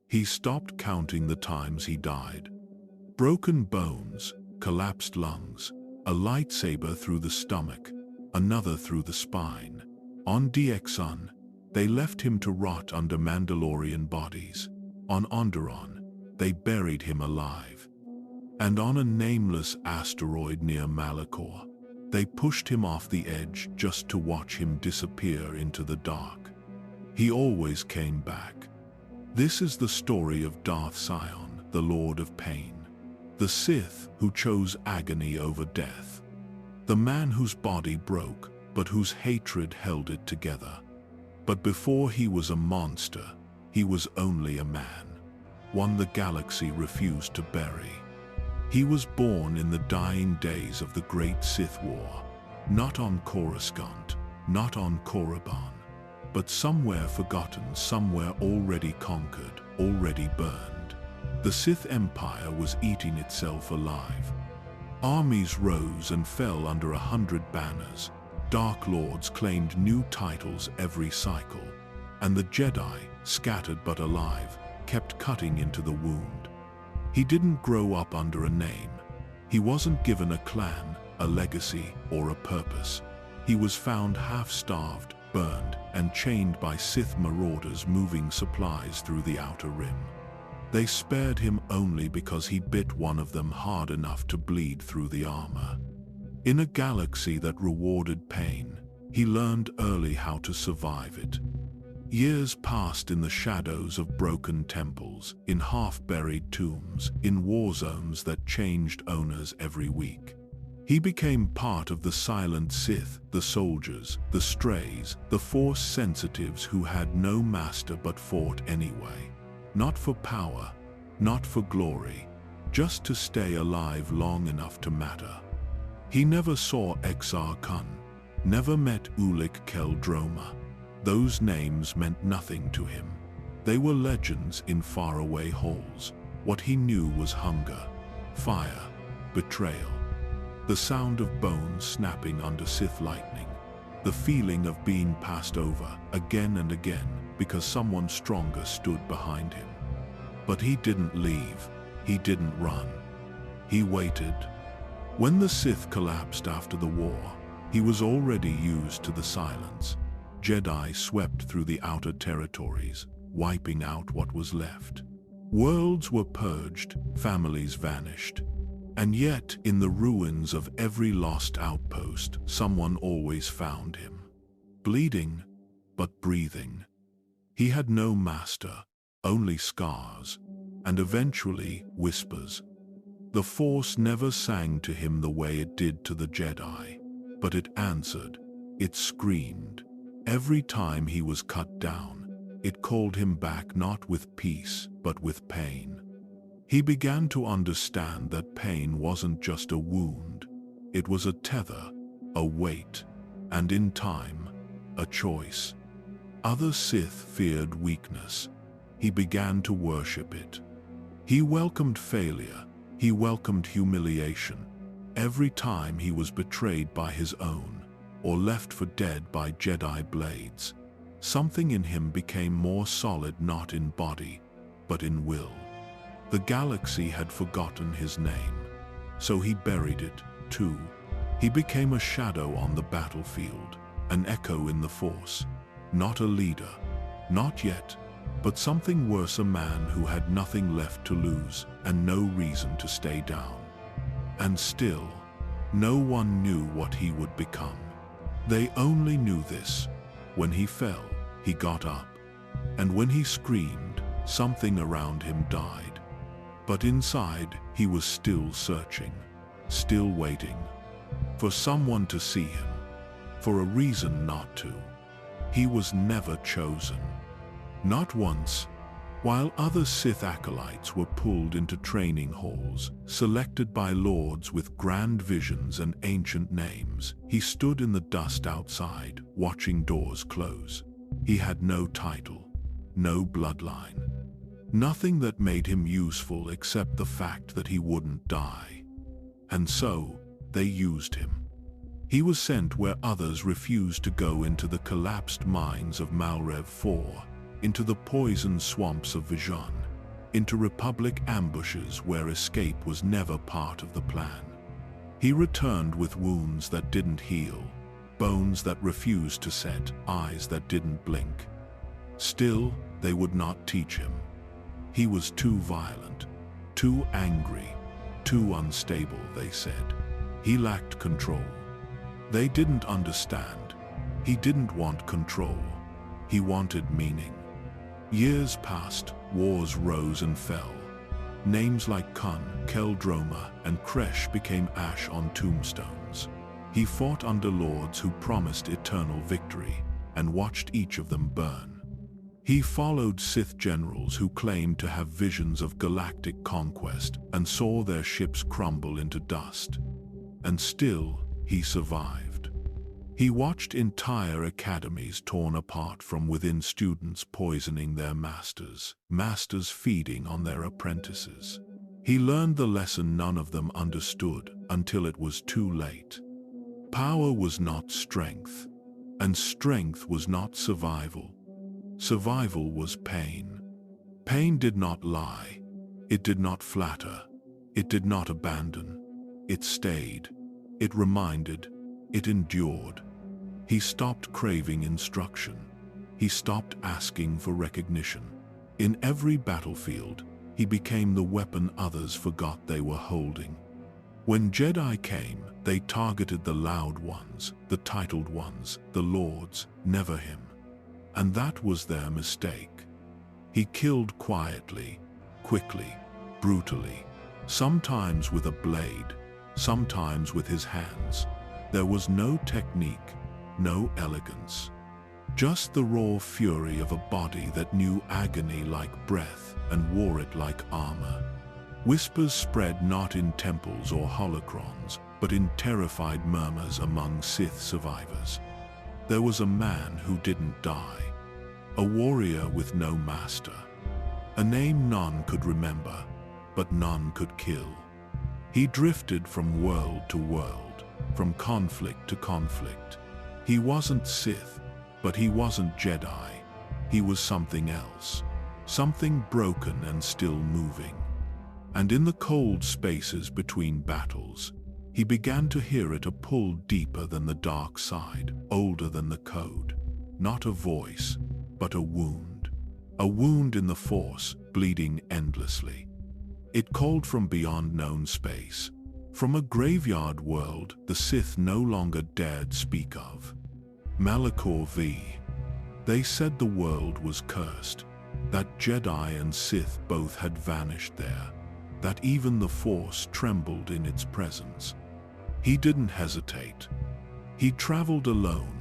He stopped counting the times he died. Broken bones, collapsed lungs, a lightsaber through the stomach, another through the spine. On Dxun, they left him to rot under Mandalorian bodies. On Onderon, they buried him alive. And on a nameless asteroid near Malachor, they pushed him off the edge just to watch him disappear into the dark. He always came back. This is the story of Darth Sion, the Lord of Pain. The Sith who chose agony over death. The man whose body broke, but whose hatred held it together. But before he was a monster, he was only a man. One the galaxy refused to bury. He was born in the dying days of the Great Sith War. Not on Coruscant, not on Korriban, but somewhere forgotten, somewhere already conquered, already burned. The Sith Empire was eating itself alive. Armies rose and fell under 100 banners. Dark Lords claimed new titles every cycle. And the Jedi, scattered but alive, kept cutting into the wound. He didn't grow up under a name. He wasn't given a clan, a legacy, or a purpose. He was found half-starved, burned, and chained by Sith marauders moving supplies through the Outer Rim. They spared him only because he bit one of them hard enough to bleed through the armor. In a galaxy that rewarded pain, he learned early how to survive it. Years passed in the shadows of broken temples, in half-buried tombs, in war zones that changed owners every week. He became part of the silent Sith, the soldiers, the strays, the Force sensitives who had no master but fought anyway. Not for power, not for glory, just to stay alive long enough to matter. He never saw Exar Kun, never met Ulic Qel-Droma. Those names meant nothing to him. They were legends in faraway halls. What he knew was hunger, fire, betrayal. The sound of bones snapping under Sith lightning. The feeling of being passed over again and again because someone stronger stood behind him. But he didn't leave. He didn't run. He waited. When the Sith collapsed after the war, he was already used to the silence. Jedi swept through the outer territories, wiping out what was left. Worlds were purged, families vanished. And yet, in the ruins of every lost outpost, someone always found him. Bleeding, but breathing. He had no master, only scars, and eventually whispers. The Force never sang to him the way it did to the Jedi, but it answered, it screamed. Every time he was cut down, it called him back not with peace, but with pain. He began to understand that pain wasn't just a wound. It was a tether, a weight, and in time, a choice. Other Sith feared weakness. He began to worship it. He welcomed failure. He welcomed humiliation. Every time he was betrayed by his own, or left for dead by Jedi blades, something in him became more solid, not in body, but in will. The galaxy had forgotten his name, so he buried it, too. He became a shadow on the battlefield, an echo in the Force. Not a leader, not yet, but something worse, a man who had nothing left to lose and no reason to stay down. And still, no one knew what he would become. They only knew this. When he fell, he got up. And when he screamed, something around him died. But inside, he was still searching, still waiting. For someone to see him. For a reason not to. He was never chosen. Not once. While other Sith acolytes were pulled into training halls, selected by lords with grand visions and ancient names, he stood in the dust outside, watching doors close. He had no title, no bloodline. Nothing that made him useful except the fact that he wouldn't die. And so, they used him. He was sent where others refused to go, into the collapsed mines of Malrev IV, into the poison swamps of Vision, into Republic ambushes where escape was never part of the plan. He returned with wounds that didn't heal, bones that refused to set, eyes that didn't blink. Still, they would not teach him. He was too violent, too angry, too unstable, they said. He lacked control. They didn't understand. He didn't want control. He wanted meaning. Years passed, wars rose and fell. Names like Kun, Keldroma, and Kresh became ash on tombstones. He fought under lords who promised eternal victory, and watched each of them burn. He followed Sith generals who claimed to have visions of galactic conquest and saw their ships crumble into dust. And still, he survived. He watched entire academies torn apart from within, students poisoning their masters, masters feeding on their apprentices. He learned the lesson none of them understood until it was too late. Power was not strength, and strength was not survival. Survival was pain. Pain did not lie. It did not flatter. It did not abandon. It stayed. It reminded. It endured. He stopped craving instruction. He stopped asking for recognition. In every battlefield, he became the weapon others forgot they were holding. When Jedi came, they targeted the loud ones, the titled ones, the lords, never him. And that was their mistake. He killed quietly, quickly, brutally, sometimes with a blade, sometimes with his hands. There was no technique, no elegance. Just the raw fury of a body that knew agony like breath and wore it like armor. Whispers spread not in temples or holocrons, but in terrified murmurs among Sith survivors. There was a man who didn't die, a warrior with no master, a name none could remember, but none could kill. He drifted from world to world, from conflict to conflict. He wasn't Sith, but he wasn't Jedi. He was something else, something broken and still moving. And in the cold spaces between battles, he began to hear it, a pull deeper than the dark side, older than the code. Not a voice, but a wound. A wound in the Force, bleeding endlessly. It called from beyond known space, from a graveyard world the Sith no longer dared speak of. Malachor V. They said the world was cursed, that Jedi and Sith both had vanished there, that even the Force trembled in its presence. He didn't hesitate. He traveled alone,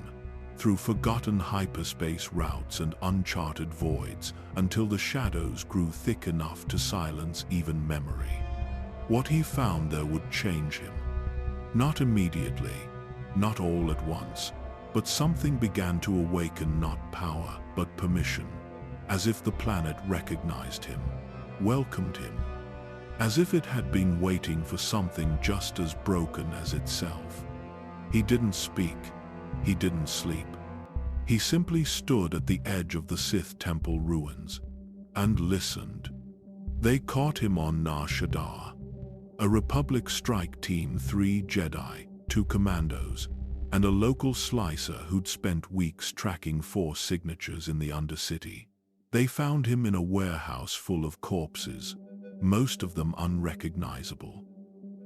through forgotten hyperspace routes and uncharted voids, until the shadows grew thick enough to silence even memory. What he found there would change him. Not immediately, not all at once, but something began to awaken, not power, but permission, as if the planet recognized him, welcomed him, as if it had been waiting for something just as broken as itself. He didn't speak. He didn't sleep. He simply stood at the edge of the Sith temple ruins and listened. They caught him on Nar Shaddaa, a Republic strike team, 3 Jedi, 2 commandos, and a local slicer who'd spent weeks tracking Force signatures in the Undercity. They found him in a warehouse full of corpses, most of them unrecognizable.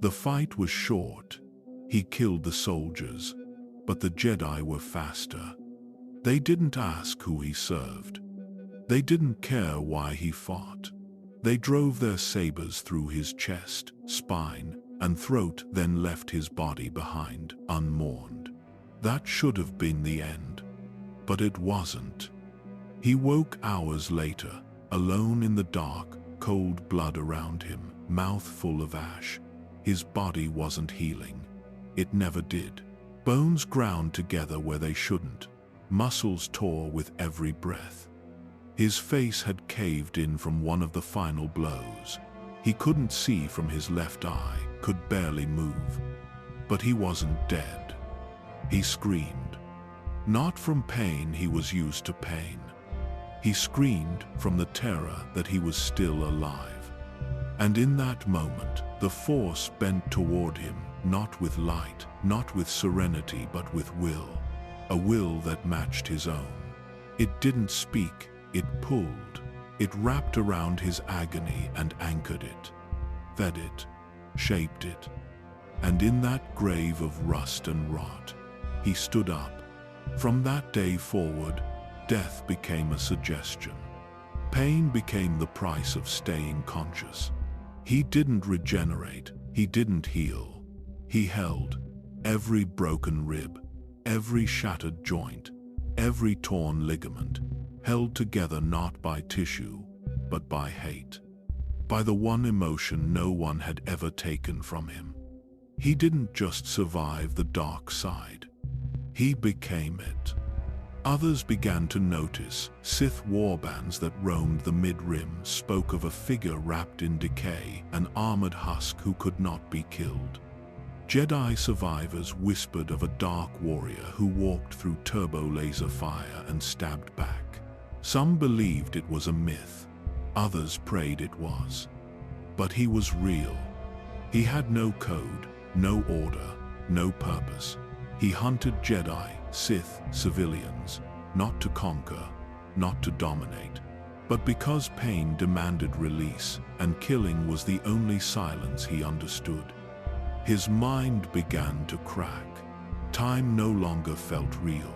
The fight was short. He killed the soldiers, but the Jedi were faster. They didn't ask who he served. They didn't care why he fought. They drove their sabers through his chest, spine, and throat, then left his body behind, unmourned. That should have been the end. But it wasn't. He woke hours later, alone in the dark, cold blood around him, mouth full of ash. His body wasn't healing. It never did. Bones ground together where they shouldn't. Muscles tore with every breath. His face had caved in from one of the final blows. He couldn't see from his left eye, could barely move. But he wasn't dead. He screamed. Not from pain, he was used to pain. He screamed from the terror that he was still alive. And in that moment, the Force bent toward him, not with light, not with serenity, but with will. A will that matched his own. It didn't speak, it pulled. It wrapped around his agony and anchored it, fed it, shaped it. And in that grave of rust and rot, he stood up. From that day forward, death became a suggestion. Pain became the price of staying conscious. He didn't regenerate, he didn't heal. He held every broken rib, every shattered joint, every torn ligament, held together not by tissue, but by hate. By the one emotion no one had ever taken from him. He didn't just survive the dark side. He became it. Others began to notice. Sith warbands that roamed the mid-rim spoke of a figure wrapped in decay, an armored husk who could not be killed. Jedi survivors whispered of a dark warrior who walked through turbo laser fire and stabbed back. Some believed it was a myth. Others prayed it was. But he was real. He had no code, no order, no purpose. He hunted Jedi, Sith, civilians, not to conquer, not to dominate, but because pain demanded release, and killing was the only silence he understood. His mind began to crack. Time no longer felt real.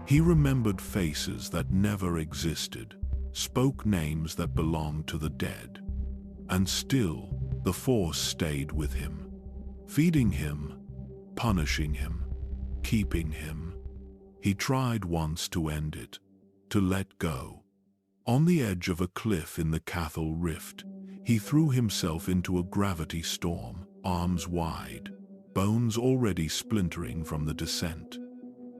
He remembered faces that never existed, spoke names that belonged to the dead. And still, the Force stayed with him, feeding him, punishing him, keeping him. He tried once to end it, to let go. On the edge of a cliff in the Cathal Rift, he threw himself into a gravity storm, arms wide, bones already splintering from the descent.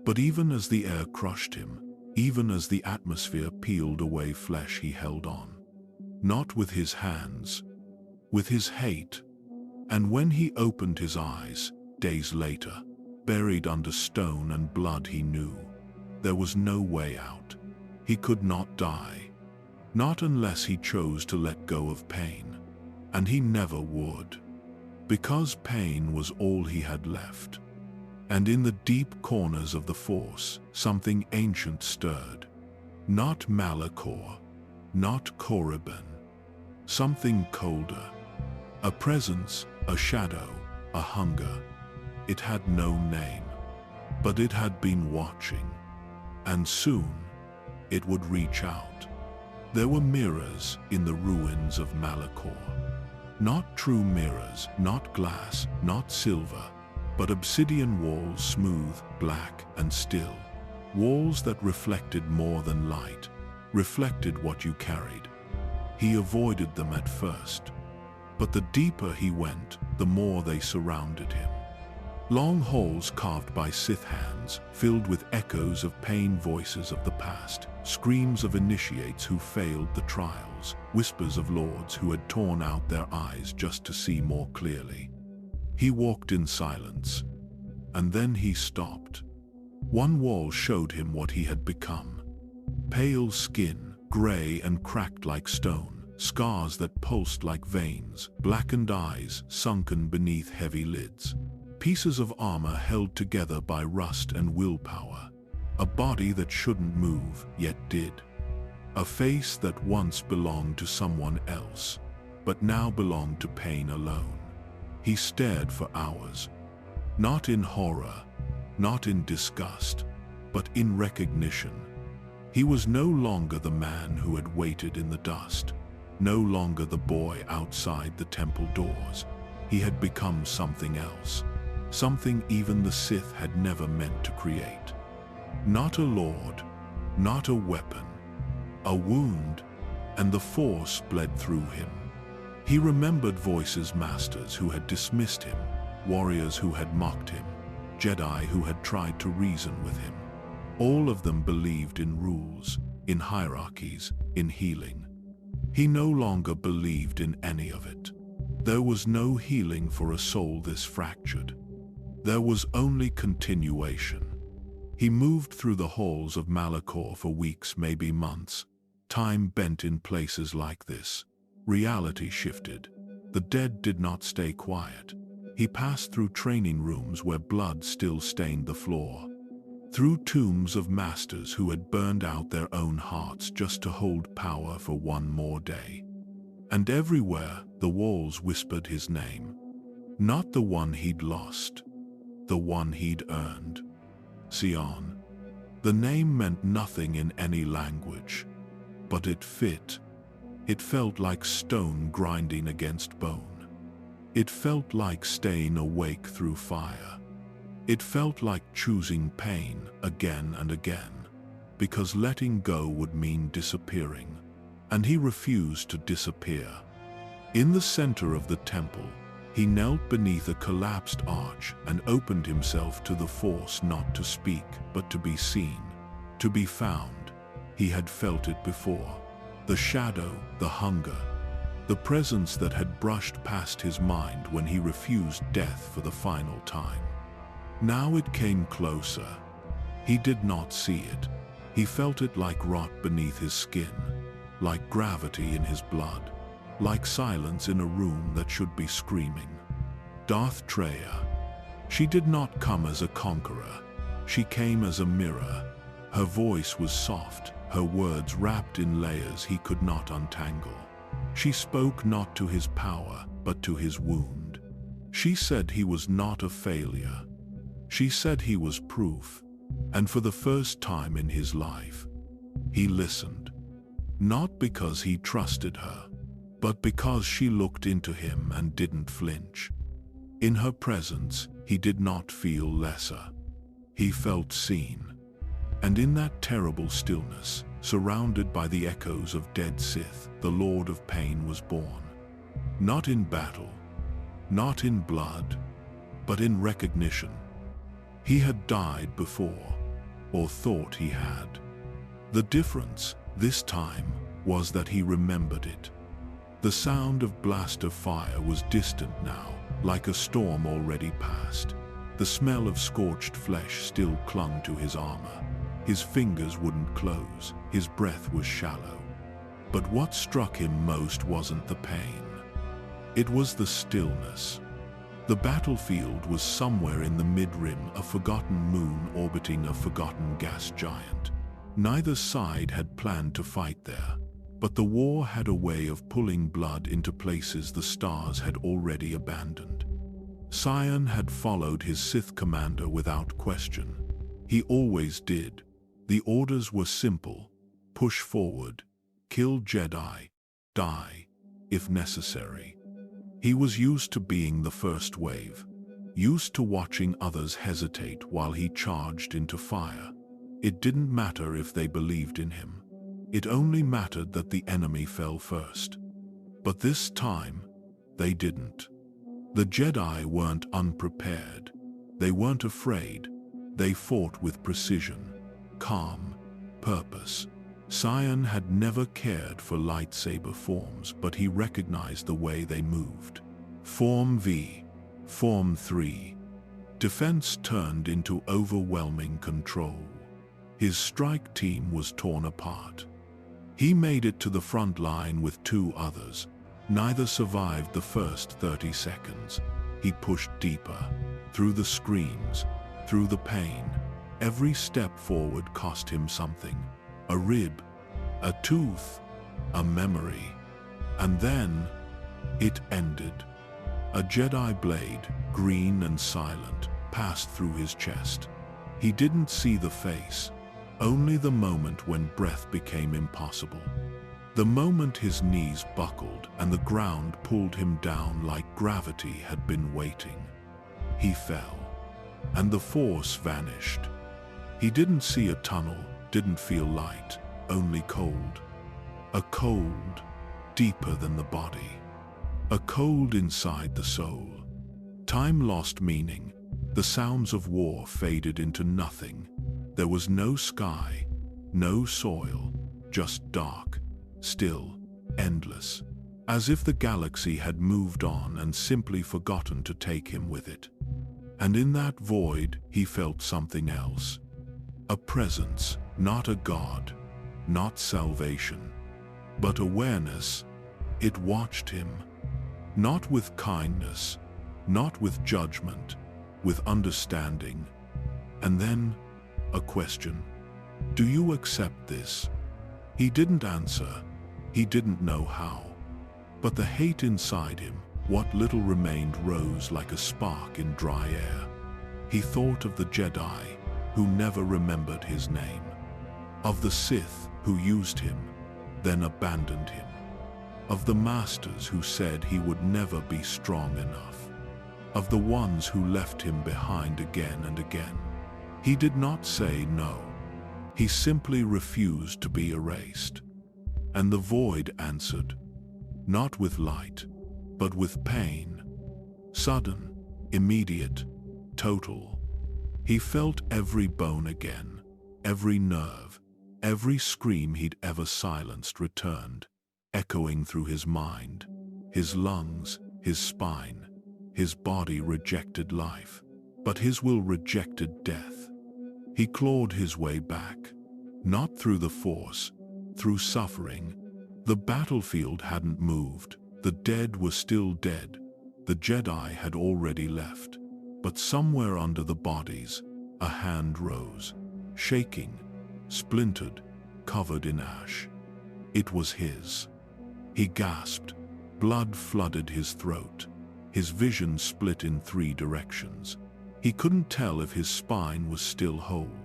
But even as the air crushed him, even as the atmosphere peeled away flesh, he held on. Not with his hands, with his hate. And when he opened his eyes, days later, buried under stone and blood, he knew there was no way out. He could not die. Not unless he chose to let go of pain. And he never would. Because pain was all he had left. And in the deep corners of the Force, something ancient stirred. Not Malachor, not Korriban. Something colder. A presence, a shadow, a hunger. It had no name, but it had been watching. And soon, it would reach out. There were mirrors in the ruins of Malachor. Not true mirrors, not glass, not silver, but obsidian walls, smooth, black, and still. Walls that reflected more than light, reflected what you carried. He avoided them at first, but the deeper he went, the more they surrounded him. Long halls carved by Sith hands, filled with echoes of pain, voices of the past, screams of initiates who failed the trials, whispers of lords who had torn out their eyes just to see more clearly. He walked in silence, and then he stopped. One wall showed him what he had become. Pale skin, gray and cracked like stone, scars that pulsed like veins, blackened eyes sunken beneath heavy lids. Pieces of armor held together by rust and willpower. A body that shouldn't move, yet did. A face that once belonged to someone else, but now belonged to pain alone. He stared for hours, not in horror, not in disgust, but in recognition. He was no longer the man who had waited in the dust, no longer the boy outside the temple doors. He had become something else. Something even the Sith had never meant to create. Not a lord, not a weapon, a wound, and the Force bled through him. He remembered voices, masters who had dismissed him, warriors who had mocked him, Jedi who had tried to reason with him. All of them believed in rules, in hierarchies, in healing. He no longer believed in any of it. There was no healing for a soul this fractured. There was only continuation. He moved through the halls of Malachor for weeks, maybe months, Time bent in places like this. Reality shifted. The dead did not stay quiet. He passed through training rooms where blood still stained the floor, through tombs of masters who had burned out their own hearts just to hold power for one more day. And everywhere, the walls whispered his name. Not the one he'd lost, the one he'd earned. Sion. The name meant nothing in any language, but it fit. It felt like stone grinding against bone. It felt like staying awake through fire. It felt like choosing pain again and again, because letting go would mean disappearing, and he refused to disappear. In the center of the temple, he knelt beneath a collapsed arch and opened himself to the force, not to speak, but to be seen, to be found. He had felt it before. The shadow, the hunger, the presence that had brushed past his mind when he refused death for the final time. Now it came closer. He did not see it. He felt it like rot beneath his skin, like gravity in his blood, like silence in a room that should be screaming. Darth Sion. She did not come as a conqueror. She came as a mirror. Her voice was soft, her words wrapped in layers he could not untangle. She spoke not to his power, but to his wound. She said he was not a failure. She said he was proof, and for the first time in his life, he listened. Not because he trusted her, but because she looked into him and didn't flinch. In her presence, he did not feel lesser. He felt seen. And in that terrible stillness, surrounded by the echoes of dead Sith, the Lord of Pain was born. Not in battle, not in blood, but in recognition. He had died before, or thought he had. The difference, this time, was that he remembered it. The sound of blaster fire was distant now, like a storm already past. The smell of scorched flesh still clung to his armor. His fingers wouldn't close, his breath was shallow. But what struck him most wasn't the pain. It was the stillness. The battlefield was somewhere in the mid-rim, a forgotten moon orbiting a forgotten gas giant. Neither side had planned to fight there, but the war had a way of pulling blood into places the stars had already abandoned. Sion had followed his Sith commander without question. He always did. The orders were simple: push forward, kill Jedi, die, if necessary. He was used to being the first wave, used to watching others hesitate while he charged into fire. It didn't matter if they believed in him. It only mattered that the enemy fell first. But this time, they didn't. The Jedi weren't unprepared. They weren't afraid. They fought with precision, calm, purpose. Sion had never cared for lightsaber forms, but he recognized the way they moved. Form V, Form 3. Defense turned into overwhelming control. His strike team was torn apart. He made it to the front line with 2 others. Neither survived the first 30 seconds. He pushed deeper, through the screams, through the pain. Every step forward cost him something. A rib, a tooth, a memory. And then, it ended. A Jedi blade, green and silent, passed through his chest. He didn't see the face, only the moment when breath became impossible. The moment his knees buckled and the ground pulled him down like gravity had been waiting. He fell, and the force vanished. He didn't see a tunnel, didn't feel light, only cold. A cold, deeper than the body. A cold inside the soul. Time lost meaning. The sounds of war faded into nothing. There was no sky, no soil, just dark, still, endless. As if the galaxy had moved on and simply forgotten to take him with it. And in that void, he felt something else. A presence, not a god, not salvation, But awareness, it watched him. Not with kindness, not with judgment, with understanding. And then, a question. Do you accept this? He didn't answer. He didn't know how. But the hate inside him, what little remained, rose like a spark in dry air. He thought of the Jedi, who never remembered his name. Of the Sith, who used him, then abandoned him. Of the masters who said he would never be strong enough. Of the ones who left him behind again and again. He did not say no. He simply refused to be erased. And the void answered, not with light, but with pain. Sudden, immediate, total. He felt every bone again, every nerve, every scream he'd ever silenced returned, echoing through his mind, his lungs, his spine. His body rejected life, but his will rejected death. He clawed his way back, not through the Force, through suffering. The battlefield hadn't moved, the dead were still dead, the Jedi had already left. But somewhere under the bodies, a hand rose, shaking, splintered, covered in ash. It was his. He gasped, blood flooded his throat. His vision split in 3 directions. He couldn't tell if his spine was still whole,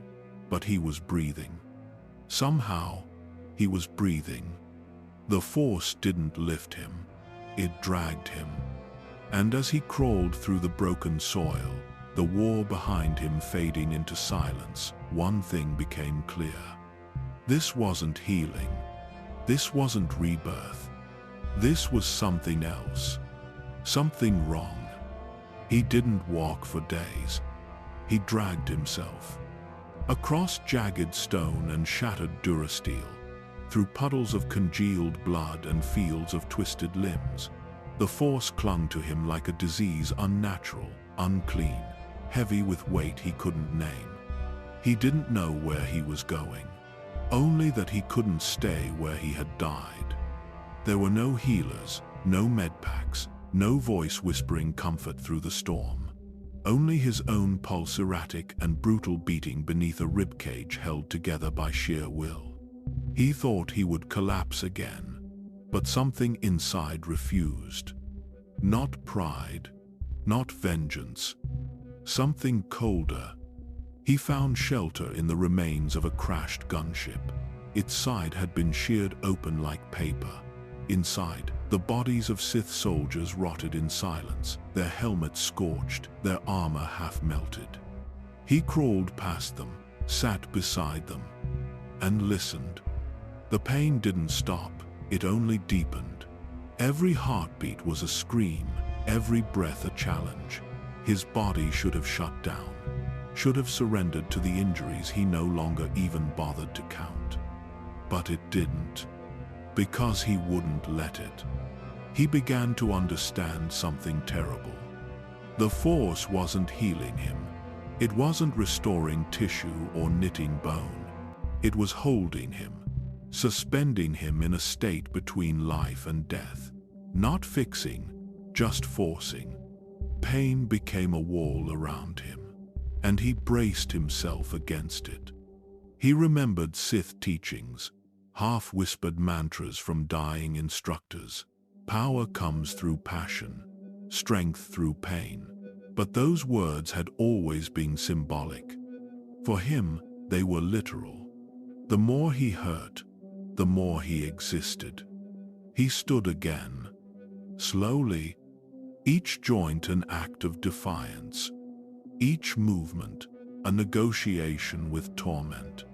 but he was breathing. Somehow, he was breathing. The Force didn't lift him, it dragged him. And as he crawled through the broken soil, the war behind him fading into silence, one thing became clear. This wasn't healing. This wasn't rebirth. This was something else. Something wrong. He didn't walk for days. He dragged himself. Across jagged stone and shattered durasteel, through puddles of congealed blood and fields of twisted limbs, the Force clung to him like a disease, unnatural, unclean, heavy with weight he couldn't name. He didn't know where he was going, only that he couldn't stay where he had died. There were no healers, no medpacks, no voice whispering comfort through the storm. Only his own pulse, erratic and brutal, beating beneath a ribcage held together by sheer will. He thought he would collapse again, but something inside refused. Not pride, not vengeance. Something colder. He found shelter in the remains of a crashed gunship. Its side had been sheared open like paper. Inside, the bodies of Sith soldiers rotted in silence, their helmets scorched, their armor half melted. He crawled past them, sat beside them, and listened. The pain didn't stop, it only deepened. Every heartbeat was a scream, every breath a challenge. His body should have shut down, should have surrendered to the injuries he no longer even bothered to count. But it didn't. Because he wouldn't let it. He began to understand something terrible. The Force wasn't healing him. It wasn't restoring tissue or knitting bone. It was holding him, suspending him in a state between life and death. Not fixing, just forcing. Pain became a wall around him, and he braced himself against it. He remembered Sith teachings, half-whispered mantras from dying instructors. Power comes through passion, strength through pain. But those words had always been symbolic. For him, they were literal. The more he hurt, the more he existed. He stood again. Slowly, each joint an act of defiance. Each movement, a negotiation with torment.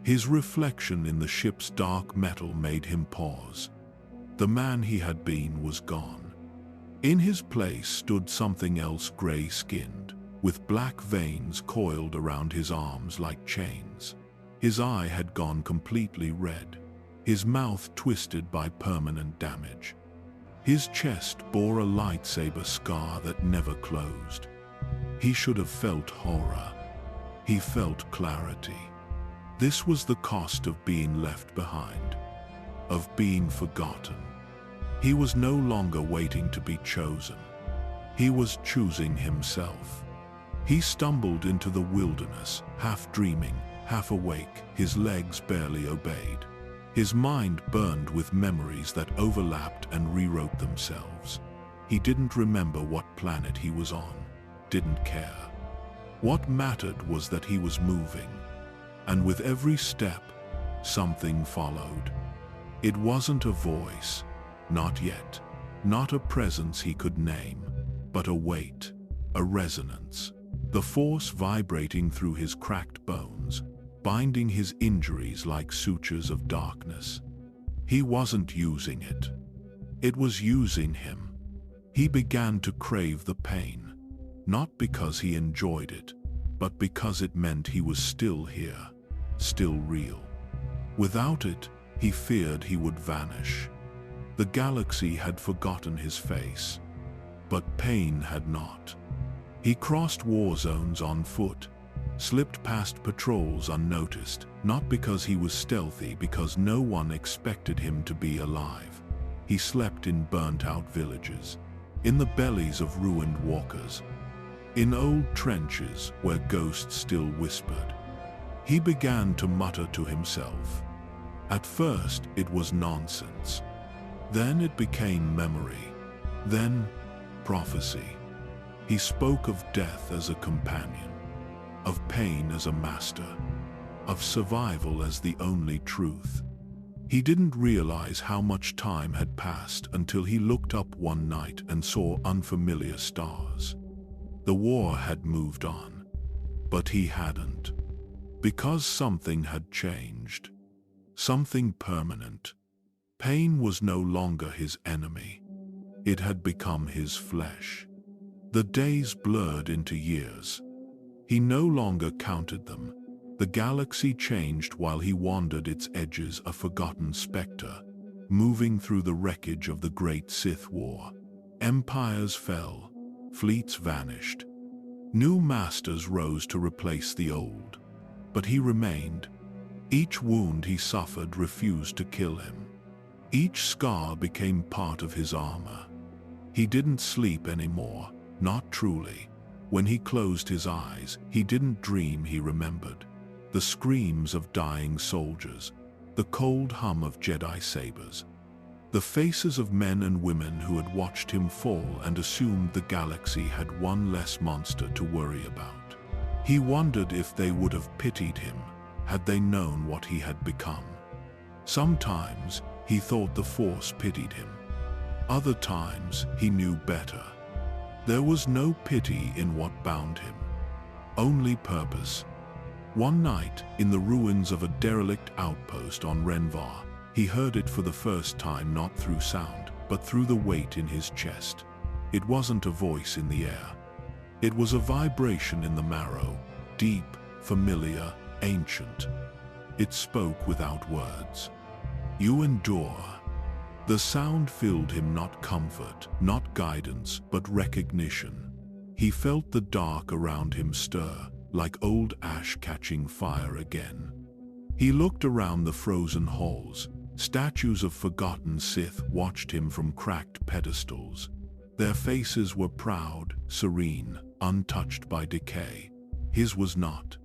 His reflection in the ship's dark metal made him pause. The man he had been was gone. In his place stood something else, gray-skinned, with black veins coiled around his arms like chains. His eye had gone completely red, his mouth twisted by permanent damage. His chest bore a lightsaber scar that never closed. He should have felt horror. He felt clarity. This was the cost of being left behind. of being forgotten. He was no longer waiting to be chosen. He was choosing himself. He stumbled into the wilderness, half dreaming, half awake, his legs barely obeyed. His mind burned with memories that overlapped and rewrote themselves. He didn't remember what planet he was on, didn't care. What mattered was that he was moving, and with every step, something followed. It wasn't a voice, not yet, not a presence he could name, but a weight, a resonance, the force vibrating through his cracked bones, binding his injuries like sutures of darkness. He wasn't using it. It was using him. He began to crave the pain, not because he enjoyed it, but because it meant he was still here, still real. Without it, he feared he would vanish. The galaxy had forgotten his face, but pain had not. He crossed war zones on foot, slipped past patrols unnoticed, not because he was stealthy, because no one expected him to be alive. He slept in burnt-out villages, in the bellies of ruined walkers, in old trenches where ghosts still whispered. He began to mutter to himself. At first, it was nonsense. Then it became memory. Then, prophecy. He spoke of death as a companion, of pain as a master, of survival as the only truth. He didn't realize how much time had passed until he looked up one night and saw unfamiliar stars. The war had moved on, but he hadn't. Because something had changed. Something permanent. Pain was no longer his enemy. It had become his flesh. The days blurred into years. He no longer counted them. The galaxy changed while he wandered its edges, a forgotten specter, moving through the wreckage of the great Sith War. Empires fell, fleets vanished. New masters rose to replace the old. But he remained. Each wound he suffered refused to kill him. Each scar became part of his armor. He didn't sleep anymore, not truly. When he closed his eyes, he didn't dream, he remembered. The screams of dying soldiers, the cold hum of Jedi sabers, the faces of men and women who had watched him fall and assumed the galaxy had one less monster to worry about. He wondered if they would have pitied him, had they known what he had become. Sometimes he thought the Force pitied him. Other times he knew better. There was no pity in what bound him, only purpose. One night, in the ruins of a derelict outpost on Renvar, he heard it for the first time, not through sound, but through the weight in his chest. It wasn't a voice in the air. It was a vibration in the marrow, deep, familiar, ancient. It spoke without words. You endure. The sound filled him, not comfort, not guidance, but recognition. He felt the dark around him stir, like old ash catching fire again. He looked around the frozen halls. Statues of forgotten Sith watched him from cracked pedestals. Their faces were proud, serene, untouched by decay. His was not.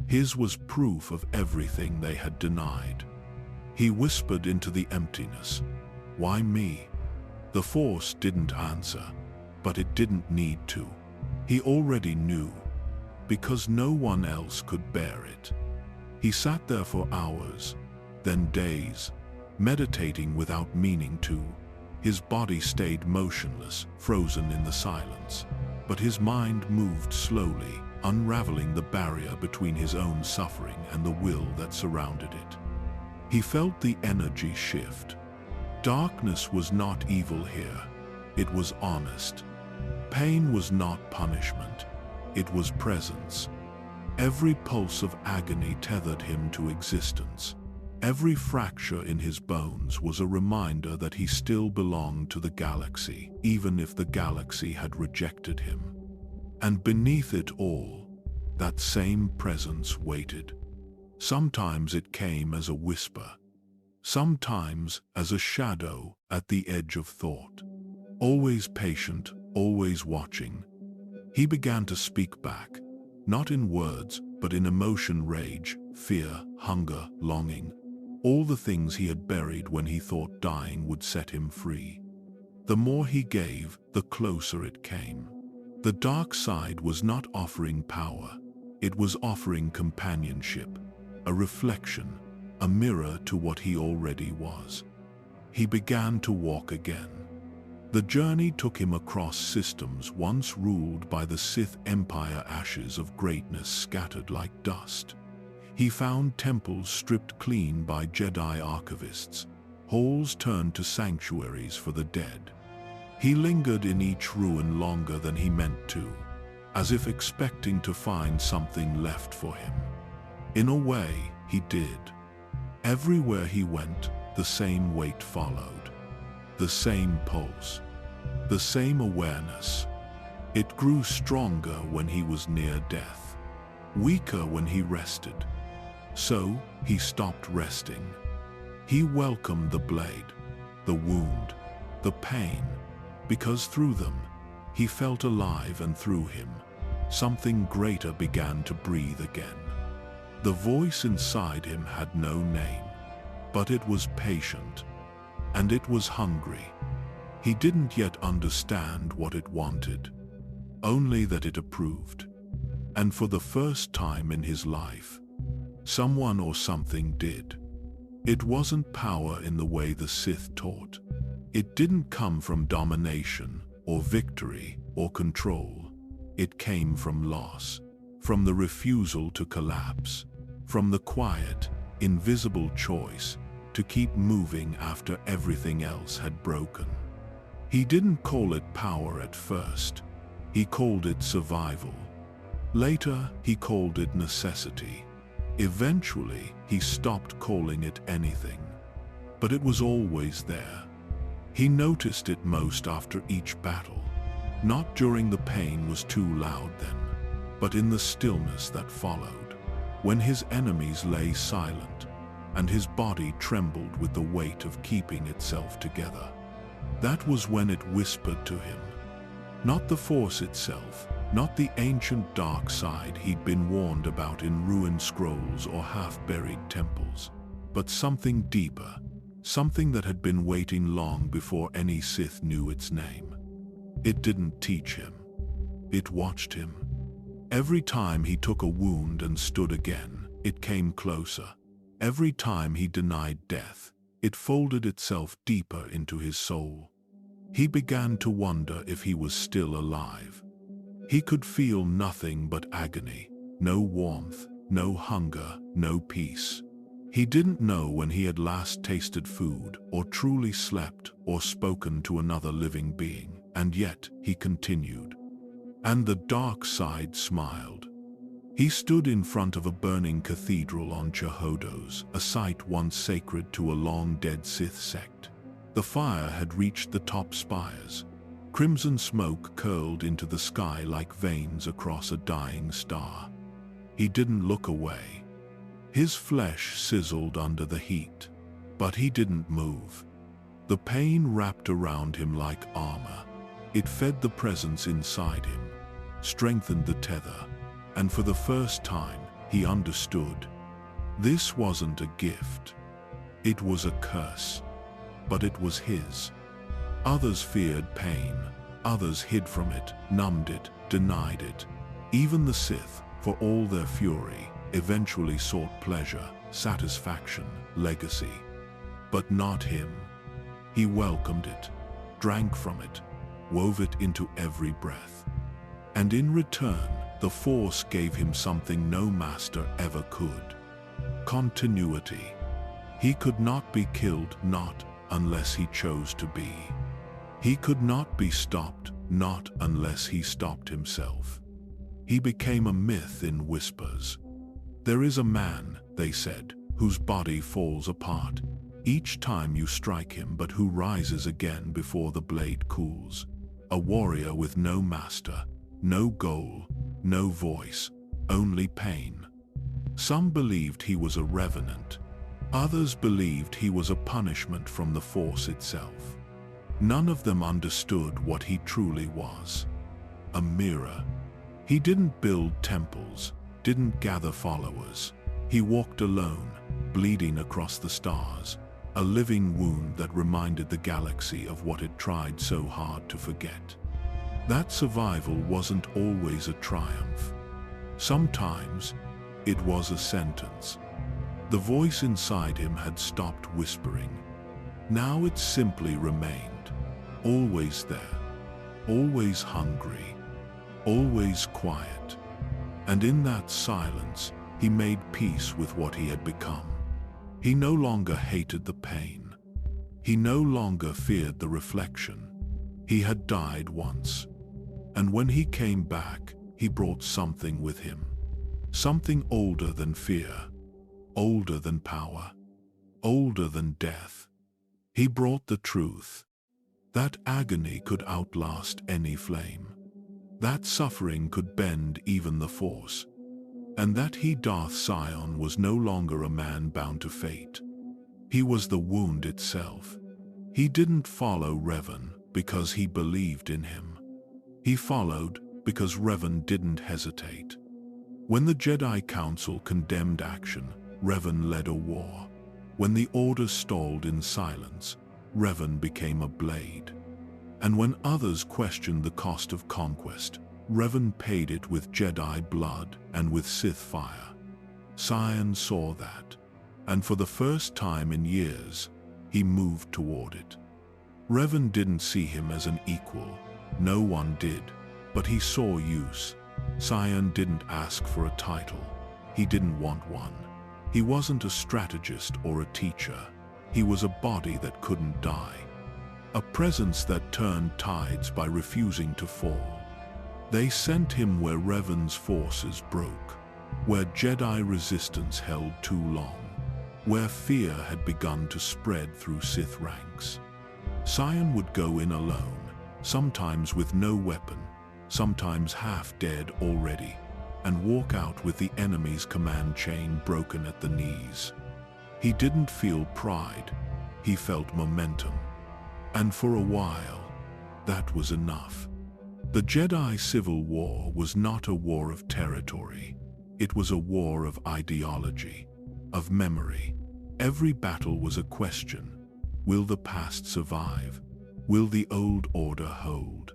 His was proof of everything they had denied. He whispered into the emptiness, "Why me?" The Force didn't answer, but it didn't need to. He already knew, because no one else could bear it. He sat there for hours, then days, meditating without meaning to. His body stayed motionless, frozen in the silence, but his mind moved slowly, unraveling the barrier between his own suffering and the will that surrounded it. He felt the energy shift. Darkness was not evil here. It was honest. Pain was not punishment. It was presence. Every pulse of agony tethered him to existence. Every fracture in his bones was a reminder that he still belonged to the galaxy, even if the galaxy had rejected him. And beneath it all, that same presence waited. Sometimes it came as a whisper. sometimes as a shadow at the edge of thought. Always patient, always watching. He began to speak back, not in words, but in emotion, rage, fear, hunger, longing, all the things he had buried when he thought dying would set him free. The more he gave, the closer it came. The dark side was not offering power, it was offering companionship, a reflection, a mirror to what he already was. He began to walk again. The journey took him across systems once ruled by the Sith Empire, ashes of greatness scattered like dust. He found temples stripped clean by Jedi archivists, halls turned to sanctuaries for the dead. He lingered in each ruin longer than he meant to, as if expecting to find something left for him. In a way, he did. Everywhere he went, the same weight followed, the same pulse, the same awareness. It grew stronger when he was near death, weaker when he rested. So, he stopped resting. He welcomed the blade, the wound, the pain, because through them, he felt alive, and through him, something greater began to breathe again. The voice inside him had no name, but it was patient, and it was hungry. He didn't yet understand what it wanted, only that it approved. And for the first time in his life, someone or something did. It wasn't power in the way the Sith taught. It didn't come from domination, or victory, or control. It came from loss, from the refusal to collapse, from the quiet, invisible choice to keep moving after everything else had broken. He didn't call it power at first. He called it survival. Later, he called it necessity. Eventually, he stopped calling it anything. But it was always there. He noticed it most after each battle. Not during the pain was too loud then, but in the stillness that followed, when his enemies lay silent, and his body trembled with the weight of keeping itself together. That was when it whispered to him. Not the Force itself, not the ancient dark side he'd been warned about in ruined scrolls or half-buried temples, but something deeper, something that had been waiting long before any Sith knew its name. It didn't teach him. It watched him. Every time he took a wound and stood again, it came closer. Every time he denied death, it folded itself deeper into his soul. He began to wonder if he was still alive. He could feel nothing but agony, no warmth, no hunger, no peace. He didn't know when he had last tasted food, or truly slept, or spoken to another living being, and yet he continued. And the dark side smiled. He stood in front of a burning cathedral on Chohodos, a site once sacred to a long-dead Sith sect. The fire had reached the top spires. Crimson smoke curled into the sky like veins across a dying star. He didn't look away. His flesh sizzled under the heat, but he didn't move. The pain wrapped around him like armor. It fed the presence inside him, strengthened the tether, and for the first time, he understood. This wasn't a gift. It was a curse, but it was his. Others feared pain, others hid from it, numbed it, denied it. Even the Sith, for all their fury, eventually sought pleasure, satisfaction, legacy. But not him. He welcomed it, drank from it, wove it into every breath. And in return, the Force gave him something no master ever could. Continuity. He could not be killed, not unless he chose to be. He could not be stopped, not unless he stopped himself. He became a myth in whispers. There is a man, they said, whose body falls apart each time you strike him, but who rises again before the blade cools. A warrior with no master, no goal, no voice, only pain. Some believed he was a revenant, Others believed he was a punishment from the Force itself. None of them understood what he truly was. A mirror. He didn't build temples, didn't gather followers. He walked alone, bleeding across the stars, a living wound that reminded the galaxy of what it tried so hard to forget. That survival wasn't always a triumph. Sometimes, it was a sentence. The voice inside him had stopped whispering. Now it simply remained, always there, always hungry, always quiet. And in that silence, he made peace with what he had become. He no longer hated the pain. He no longer feared the reflection. He had died once. And when he came back, he brought something with him. Something older than fear, older than power, older than death. He brought the truth. That agony could outlast any flame. That suffering could bend even the Force. And that he, Darth Sion, was no longer a man bound to fate. He was the wound itself. He didn't follow Revan because he believed in him. He followed because Revan didn't hesitate. When the Jedi Council condemned action, Revan led a war. When the Order stalled in silence, Revan became a blade. And when others questioned the cost of conquest, Revan paid it with Jedi blood and with Sith fire. Sion saw that, and for the first time in years, he moved toward it. Revan didn't see him as an equal. No one did, but he saw use. Sion didn't ask for a title. He didn't want one. He wasn't a strategist or a teacher. He was a body that couldn't die. A presence that turned tides by refusing to fall. They sent him where Revan's forces broke, where Jedi resistance held too long, where fear had begun to spread through Sith ranks. Sion would go in alone, sometimes with no weapon, sometimes half dead already, and walk out with the enemy's command chain broken at the knees. He didn't feel pride, he felt momentum. And for a while, that was enough. The Jedi Civil War was not a war of territory. It was a war of ideology, of memory. Every battle was a question. Will the past survive? Will the old order hold?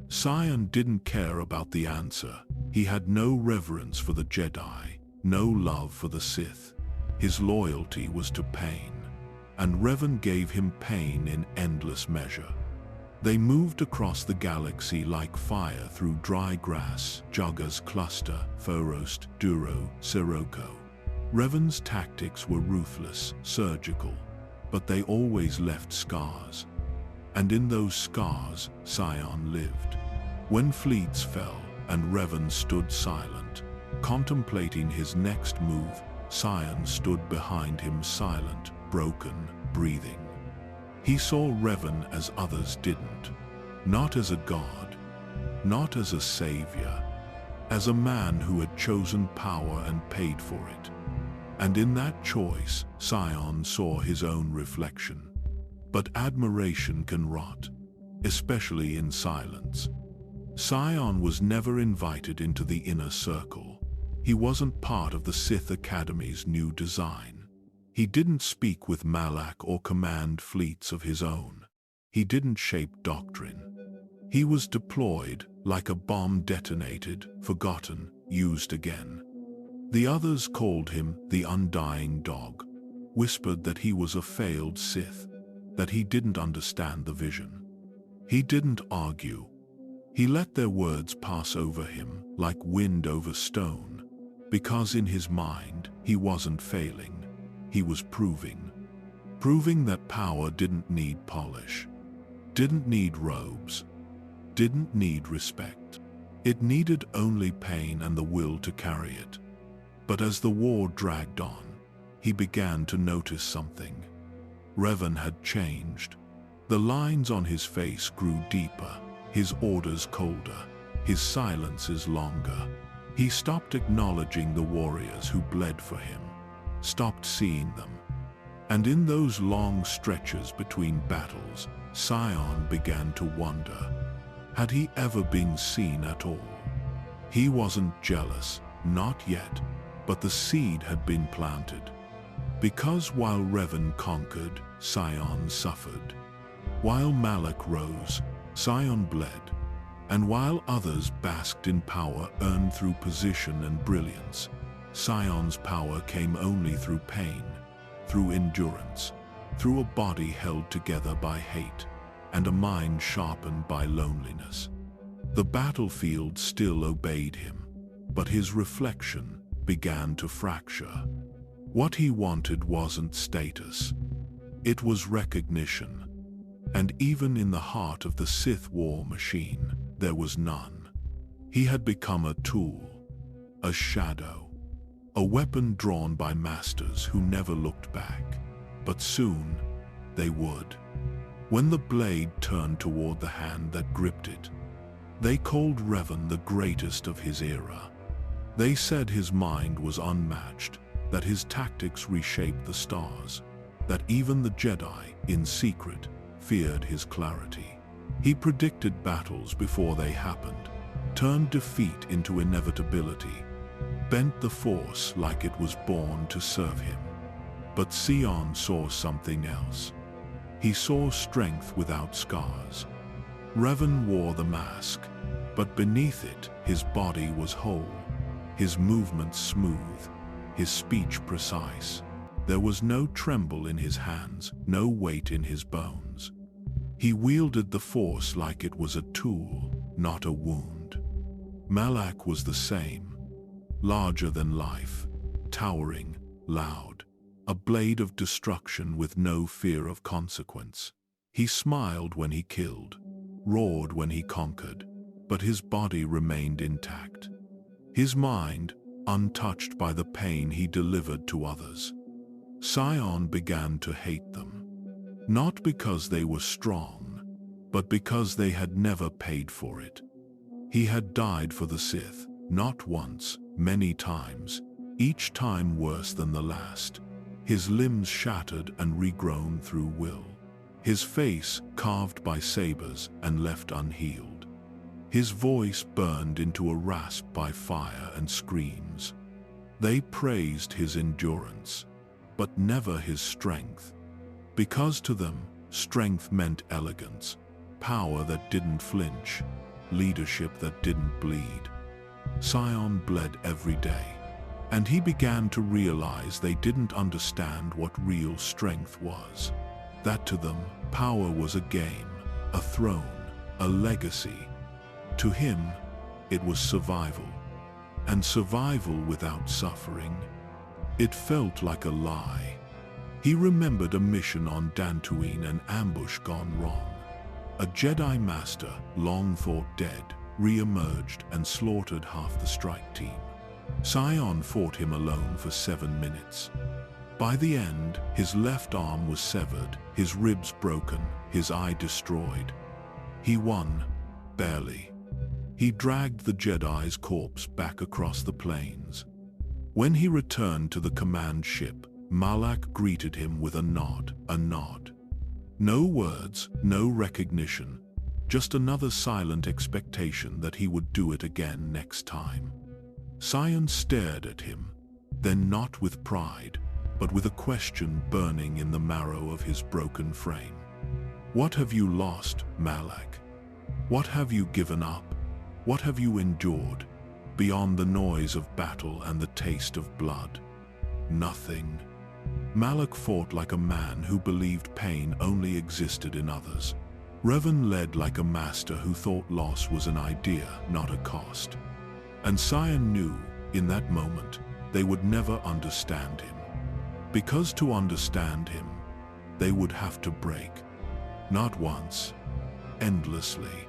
Sion didn't care about the answer. He had no reverence for the Jedi, no love for the Sith. His loyalty was to pain, and Revan gave him pain in endless measure. They moved across the galaxy like fire through dry grass, Jugga's cluster, Forost, Duro, Sirocco. Revan's tactics were ruthless, surgical, but they always left scars. And in those scars, Sion lived. When fleets fell and Revan stood silent, contemplating his next move, Sion stood behind him silent, broken, breathing. He saw Revan as others didn't, not as a god, not as a savior, as a man who had chosen power and paid for it. And in that choice, Sion saw his own reflection. But admiration can rot, especially in silence. Sion was never invited into the inner circle. He wasn't part of the Sith Academy's new design. He didn't speak with Malachor or command fleets of his own. He didn't shape doctrine. He was deployed like a bomb detonated, forgotten, used again. The others called him the Undying Dog, whispered that he was a failed Sith, that he didn't understand the vision. He didn't argue. He let their words pass over him like wind over stone, because in his mind, he wasn't failing. He was proving that power didn't need polish, didn't need robes, didn't need respect. It needed only pain and the will to carry it. But as the war dragged on, he began to notice something. Revan had changed. The lines on his face grew deeper, his orders colder, his silences longer. He stopped acknowledging the warriors who bled for him, stopped seeing them. And in those long stretches between battles, Sion began to wonder, had he ever been seen at all? He wasn't jealous, not yet, but the seed had been planted. Because while Revan conquered, Sion suffered. While Malak rose, Sion bled. And while others basked in power earned through position and brilliance, Sion's power came only through pain, through endurance, through a body held together by hate, and a mind sharpened by loneliness. The battlefield still obeyed him, but his reflection began to fracture. What he wanted wasn't status. It was recognition. And even in the heart of the Sith war machine, there was none. He had become a tool, a shadow, a weapon drawn by masters who never looked back. But soon, they would. When the blade turned toward the hand that gripped it, they called Revan the greatest of his era. They said his mind was unmatched, that his tactics reshaped the stars, that even the Jedi, in secret, feared his clarity. He predicted battles before they happened, turned defeat into inevitability, bent the Force like it was born to serve him. But Sion saw something else. He saw strength without scars. Revan wore the mask, but beneath it, his body was whole, his movements smooth, his speech precise. There was no tremble in his hands, no weight in his bones. He wielded the Force like it was a tool, not a wound. Malak was the same, larger than life, towering, loud, a blade of destruction with no fear of consequence. He smiled when he killed, roared when he conquered, but his body remained intact. His mind, untouched by the pain he delivered to others. Sion began to hate them, not because they were strong, but because they had never paid for it. He had died for the Sith, not once, many times, each time worse than the last. His limbs shattered and regrown through will. His face carved by sabers and left unhealed. His voice burned into a rasp by fire and screams. They praised his endurance, but never his strength, because to them, strength meant elegance, power that didn't flinch, leadership that didn't bleed. Sion bled every day, and he began to realize they didn't understand what real strength was. That to them, power was a game, a throne, a legacy. To him, it was survival, and survival without suffering. It felt like a lie. He remembered a mission on Dantooine, an ambush gone wrong. A Jedi master, long thought dead, re-emerged and slaughtered half the strike team. Sion fought him alone for 7 minutes. By the end, his left arm was severed, his ribs broken, his eye destroyed. He won, barely. He dragged the Jedi's corpse back across the plains. When he returned to the command ship, Malak greeted him with a nod, a nod. No words, no recognition, just another silent expectation that he would do it again next time. Sion stared at him, then not with pride, but with a question burning in the marrow of his broken frame. What have you lost, Malak? What have you given up? What have you endured, beyond the noise of battle and the taste of blood? Nothing. Malak fought like a man who believed pain only existed in others. Revan led like a master who thought loss was an idea, not a cost. And Sion knew, in that moment, they would never understand him. Because to understand him, they would have to break. Not once, endlessly.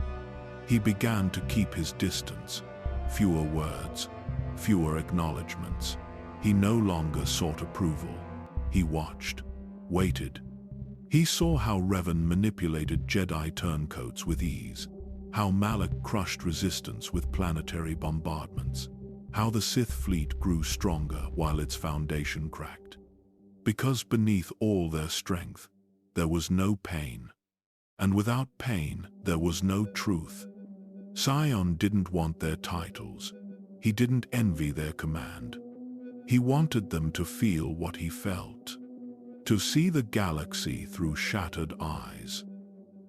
He began to keep his distance. Fewer words, fewer acknowledgements. He no longer sought approval. He watched, waited. He saw how Revan manipulated Jedi turncoats with ease, how Malak crushed resistance with planetary bombardments, how the Sith fleet grew stronger while its foundation cracked. Because beneath all their strength, there was no pain. And without pain, there was no truth. Sion didn't want their titles. He didn't envy their command. He wanted them to feel what he felt. To see the galaxy through shattered eyes.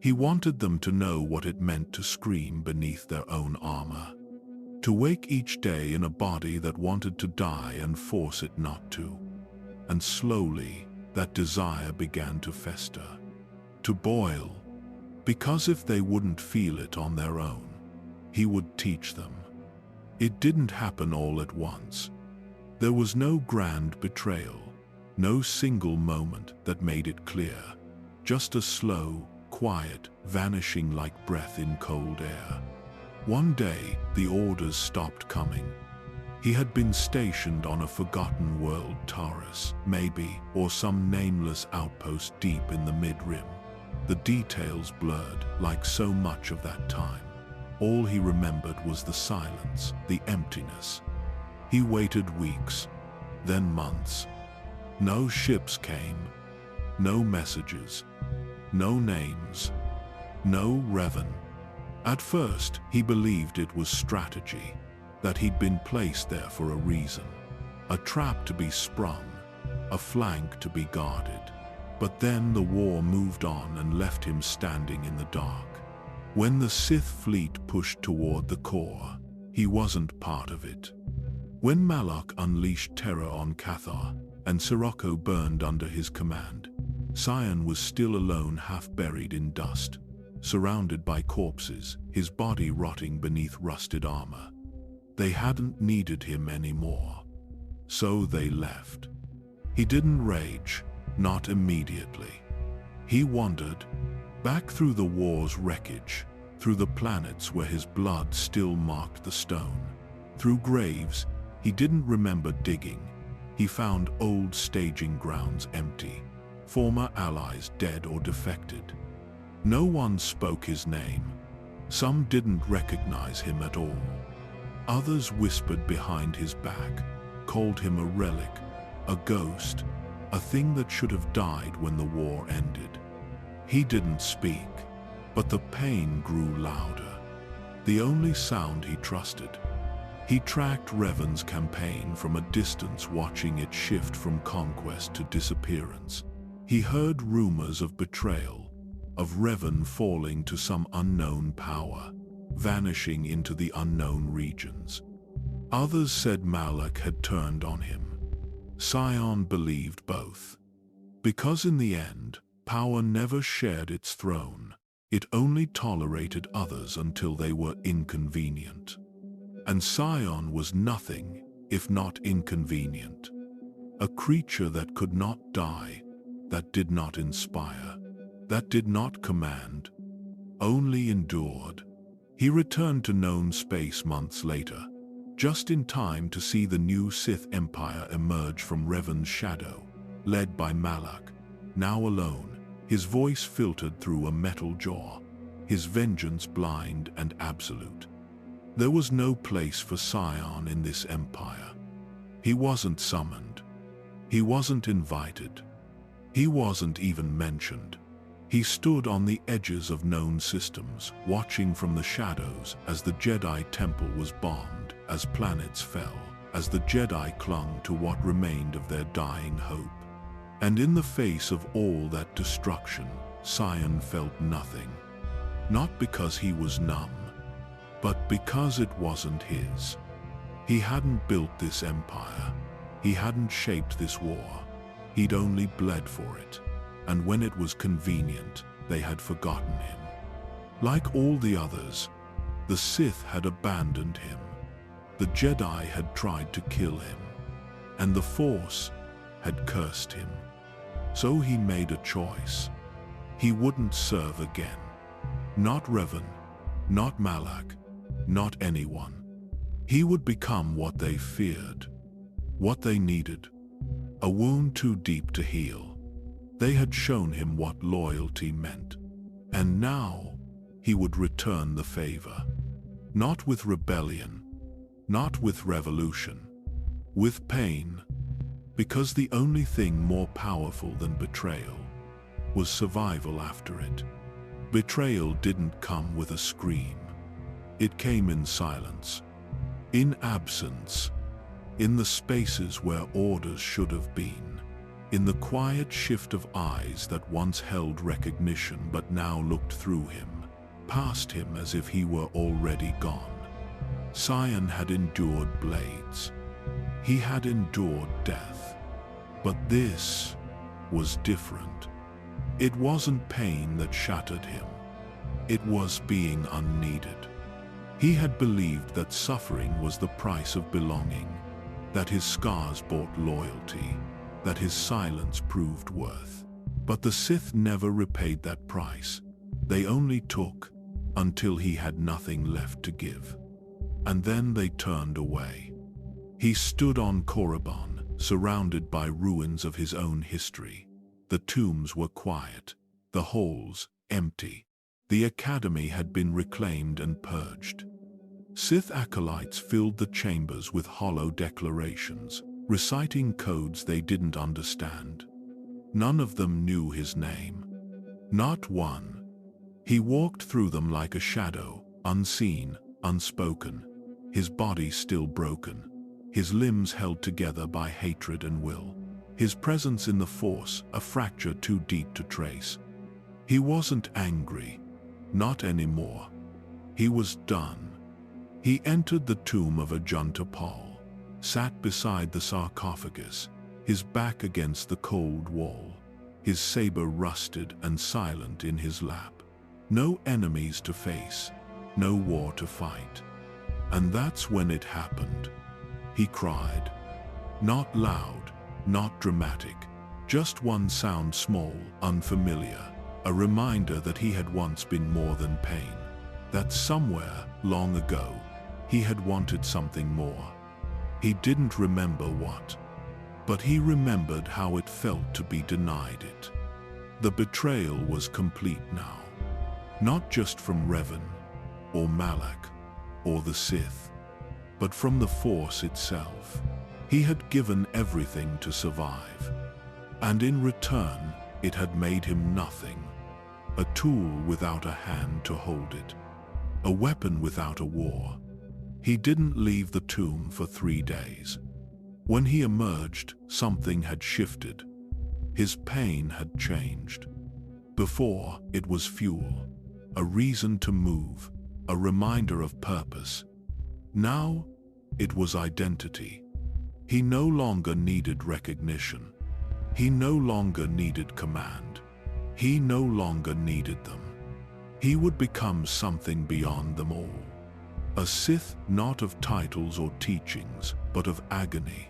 He wanted them to know what it meant to scream beneath their own armor. To wake each day in a body that wanted to die and force it not to. And slowly, that desire began to fester. To boil. Because if they wouldn't feel it on their own, he would teach them. It didn't happen all at once. There was no grand betrayal, no single moment that made it clear, just a slow, quiet, vanishing like breath in cold air. One day, the orders stopped coming. He had been stationed on a forgotten world, Taurus, maybe, or some nameless outpost deep in the mid-rim. The details blurred, like so much of that time. All he remembered was the silence, the emptiness. He waited weeks, then months. No ships came, no messages, no names, no Revan. At first, he believed it was strategy, that he'd been placed there for a reason. A trap to be sprung, a flank to be guarded. But then the war moved on and left him standing in the dark. When the Sith fleet pushed toward the core, he wasn't part of it. When Malachor unleashed terror on Cathar, and Sirocco burned under his command, Sion was still alone, half buried in dust, surrounded by corpses, his body rotting beneath rusted armor. They hadn't needed him anymore. So they left. He didn't rage, not immediately. He wandered, back through the war's wreckage, through the planets where his blood still marked the stone. Through graves he didn't remember digging. He found old staging grounds empty, former allies dead or defected. No one spoke his name. Some didn't recognize him at all. Others whispered behind his back, called him a relic, a ghost, a thing that should have died when the war ended. He didn't speak, but the pain grew louder. The only sound he trusted. He tracked Revan's campaign from a distance, watching it shift from conquest to disappearance. He heard rumors of betrayal, of Revan falling to some unknown power, vanishing into the unknown regions. Others said Malachor had turned on him. Sion believed both. Because in the end, power never shared its throne. It only tolerated others until they were inconvenient. And Sion was nothing if not inconvenient. A creature that could not die, that did not inspire, that did not command, only endured. He returned to known space months later, just in time to see the new Sith Empire emerge from Revan's shadow, led by Malachor, now alone, his voice filtered through a metal jaw, his vengeance blind and absolute. There was no place for Sion in this empire. He wasn't summoned. He wasn't invited. He wasn't even mentioned. He stood on the edges of known systems, watching from the shadows as the Jedi temple was bombed, as planets fell, as the Jedi clung to what remained of their dying hope. And in the face of all that destruction, Sion felt nothing. Not because he was numb, but because it wasn't his. He hadn't built this empire. He hadn't shaped this war. He'd only bled for it. And when it was convenient, they had forgotten him. Like all the others, the Sith had abandoned him. The Jedi had tried to kill him. And the Force had cursed him. So he made a choice. He wouldn't serve again. Not Revan, not Malachor, not anyone. He would become what they feared, what they needed, a wound too deep to heal. They had shown him what loyalty meant, and now he would return the favor. Not with rebellion, not with revolution, with pain, Because the only thing more powerful than betrayal was survival after it. Betrayal didn't come with a scream. It came in silence, in absence, in the spaces where orders should have been, in the quiet shift of eyes that once held recognition but now looked through him, past him as if he were already gone. Sion had endured blades. He had endured death. But this was different. It wasn't pain that shattered him. It was being unneeded. He had believed that suffering was the price of belonging, that his scars bought loyalty, that his silence proved worth. But the Sith never repaid that price. They only took until he had nothing left to give. And then they turned away. He stood on Korriban, surrounded by ruins of his own history. The tombs were quiet, the halls empty. The academy had been reclaimed and purged. Sith acolytes filled the chambers with hollow declarations, reciting codes they didn't understand. None of them knew his name. Not one. He walked through them like a shadow, unseen, unspoken, his body still broken, his limbs held together by hatred and will, his presence in the Force a fracture too deep to trace. He wasn't angry, not anymore. He was done. He entered the tomb of Ajunta Pall, sat beside the sarcophagus, his back against the cold wall, his saber rusted and silent in his lap. No enemies to face, no war to fight. And that's when it happened. He cried. Not loud, not dramatic, just one sound, small, unfamiliar, a reminder that he had once been more than pain, that somewhere, long ago, he had wanted something more. He didn't remember what, but he remembered how it felt to be denied it. The betrayal was complete now, not just from Revan, or Malak, or the Sith, but from the Force itself. He had given everything to survive, and in return, it had made him nothing. A tool without a hand to hold it, a weapon without a war. He didn't leave the tomb for 3 days. When he emerged, something had shifted. His pain had changed. Before, it was fuel, a reason to move, a reminder of purpose. Now, it was identity. He no longer needed recognition. He no longer needed command. He no longer needed them. He would become something beyond them all. A Sith not of titles or teachings, but of agony.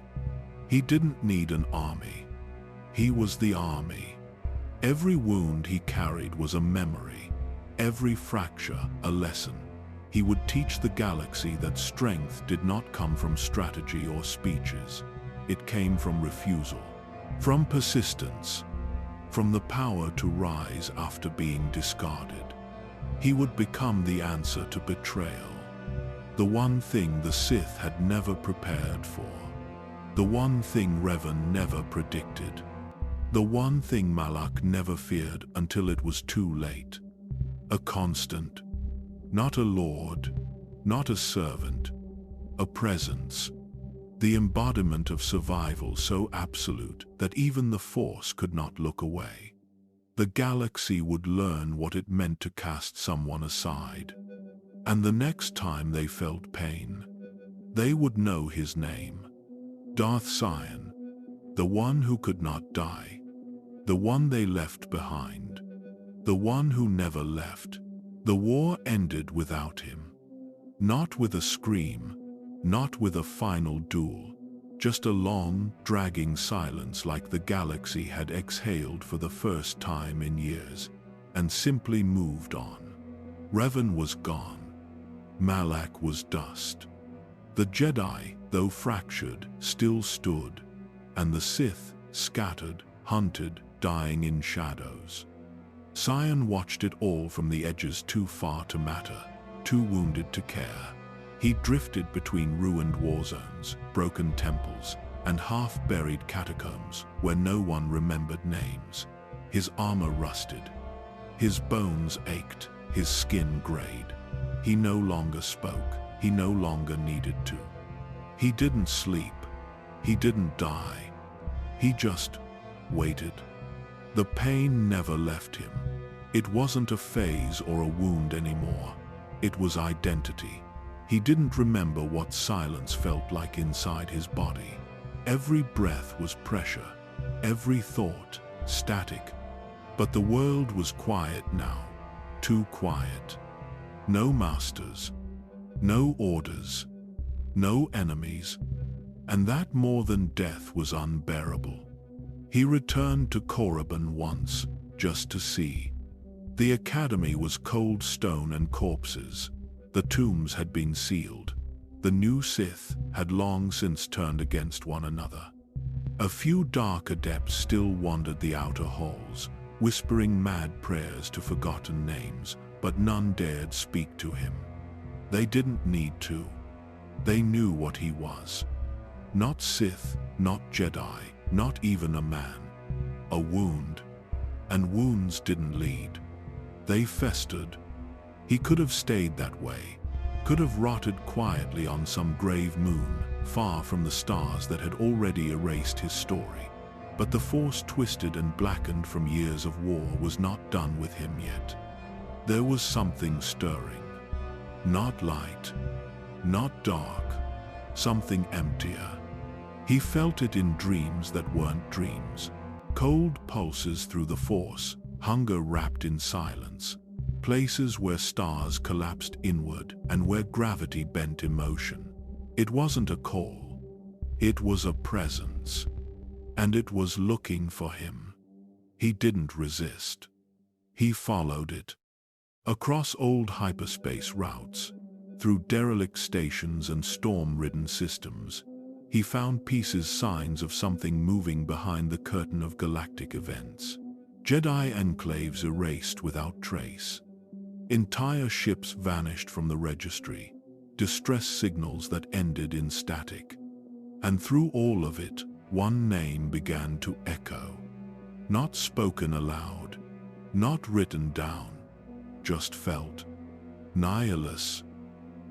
He didn't need an army. He was the army. Every wound he carried was a memory. Every fracture, a lesson. He would teach the galaxy that strength did not come from strategy or speeches. It came from refusal, from persistence, from the power to rise after being discarded. He would become the answer to betrayal. The one thing the Sith had never prepared for. The one thing Revan never predicted. The one thing Malak never feared until it was too late. A constant. Not a lord, not a servant, a presence. The embodiment of survival so absolute that even the Force could not look away. The galaxy would learn what it meant to cast someone aside. And the next time they felt pain, they would know his name. Darth Sion, the one who could not die, the one they left behind, the one who never left. The war ended without him. Not with a scream, not with a final duel, just a long, dragging silence like the galaxy had exhaled for the first time in years, and simply moved on. Revan was gone. Malak was dust. The Jedi, though fractured, still stood, and the Sith, scattered, hunted, dying in shadows. Sion watched it all from the edges, too far to matter, too wounded to care. He drifted between ruined war zones, broken temples, and half-buried catacombs where no one remembered names. His armor rusted. His bones ached, his skin grayed. He no longer spoke, he no longer needed to. He didn't sleep, he didn't die. He just waited. The pain never left him. It wasn't a phase or a wound anymore. It was identity. He didn't remember what silence felt like inside his body. Every breath was pressure, every thought static. But the world was quiet now, too quiet. No masters, no orders, no enemies, and that more than death was unbearable. He returned to Korriban once, just to see. The academy was cold stone and corpses. The tombs had been sealed. The new Sith had long since turned against one another. A few dark adepts still wandered the outer halls, whispering mad prayers to forgotten names, but none dared speak to him. They didn't need to. They knew what he was. Not Sith, not Jedi, not even a man. A wound. And wounds didn't lead. They festered. He could have stayed that way, could have rotted quietly on some grave moon, far from the stars that had already erased his story. But the Force, twisted and blackened from years of war, was not done with him yet. There was something stirring. Not light, not dark, something emptier. He felt it in dreams that weren't dreams. Cold pulses through the Force, hunger wrapped in silence. Places where stars collapsed inward and where gravity bent emotion. It wasn't a call. It was a presence. And it was looking for him. He didn't resist. He followed it. Across old hyperspace routes, through derelict stations and storm-ridden systems, he found pieces, signs of something moving behind the curtain of galactic events. Jedi enclaves erased without trace. Entire ships vanished from the registry, distress signals that ended in static. And through all of it, one name began to echo. Not spoken aloud, not written down, just felt. Nihilus.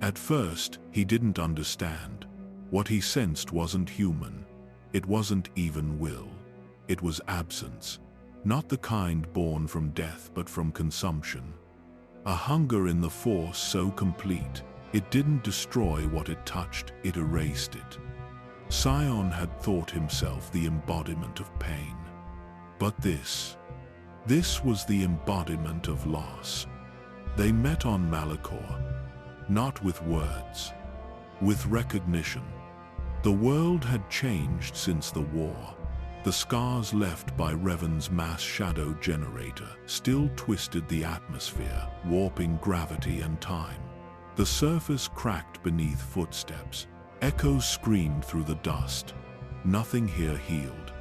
At first, he didn't understand. What he sensed wasn't human. It wasn't even will. It was absence. Not the kind born from death, but from consumption. A hunger in the Force so complete, it didn't destroy what it touched, it erased it. Sion had thought himself the embodiment of pain. But this was the embodiment of loss. They met on Malachor, not with words, with recognition. The world had changed since the war. The scars left by Revan's mass shadow generator still twisted the atmosphere, warping gravity and time. The surface cracked beneath footsteps. Echoes screamed through the dust. Nothing here healed.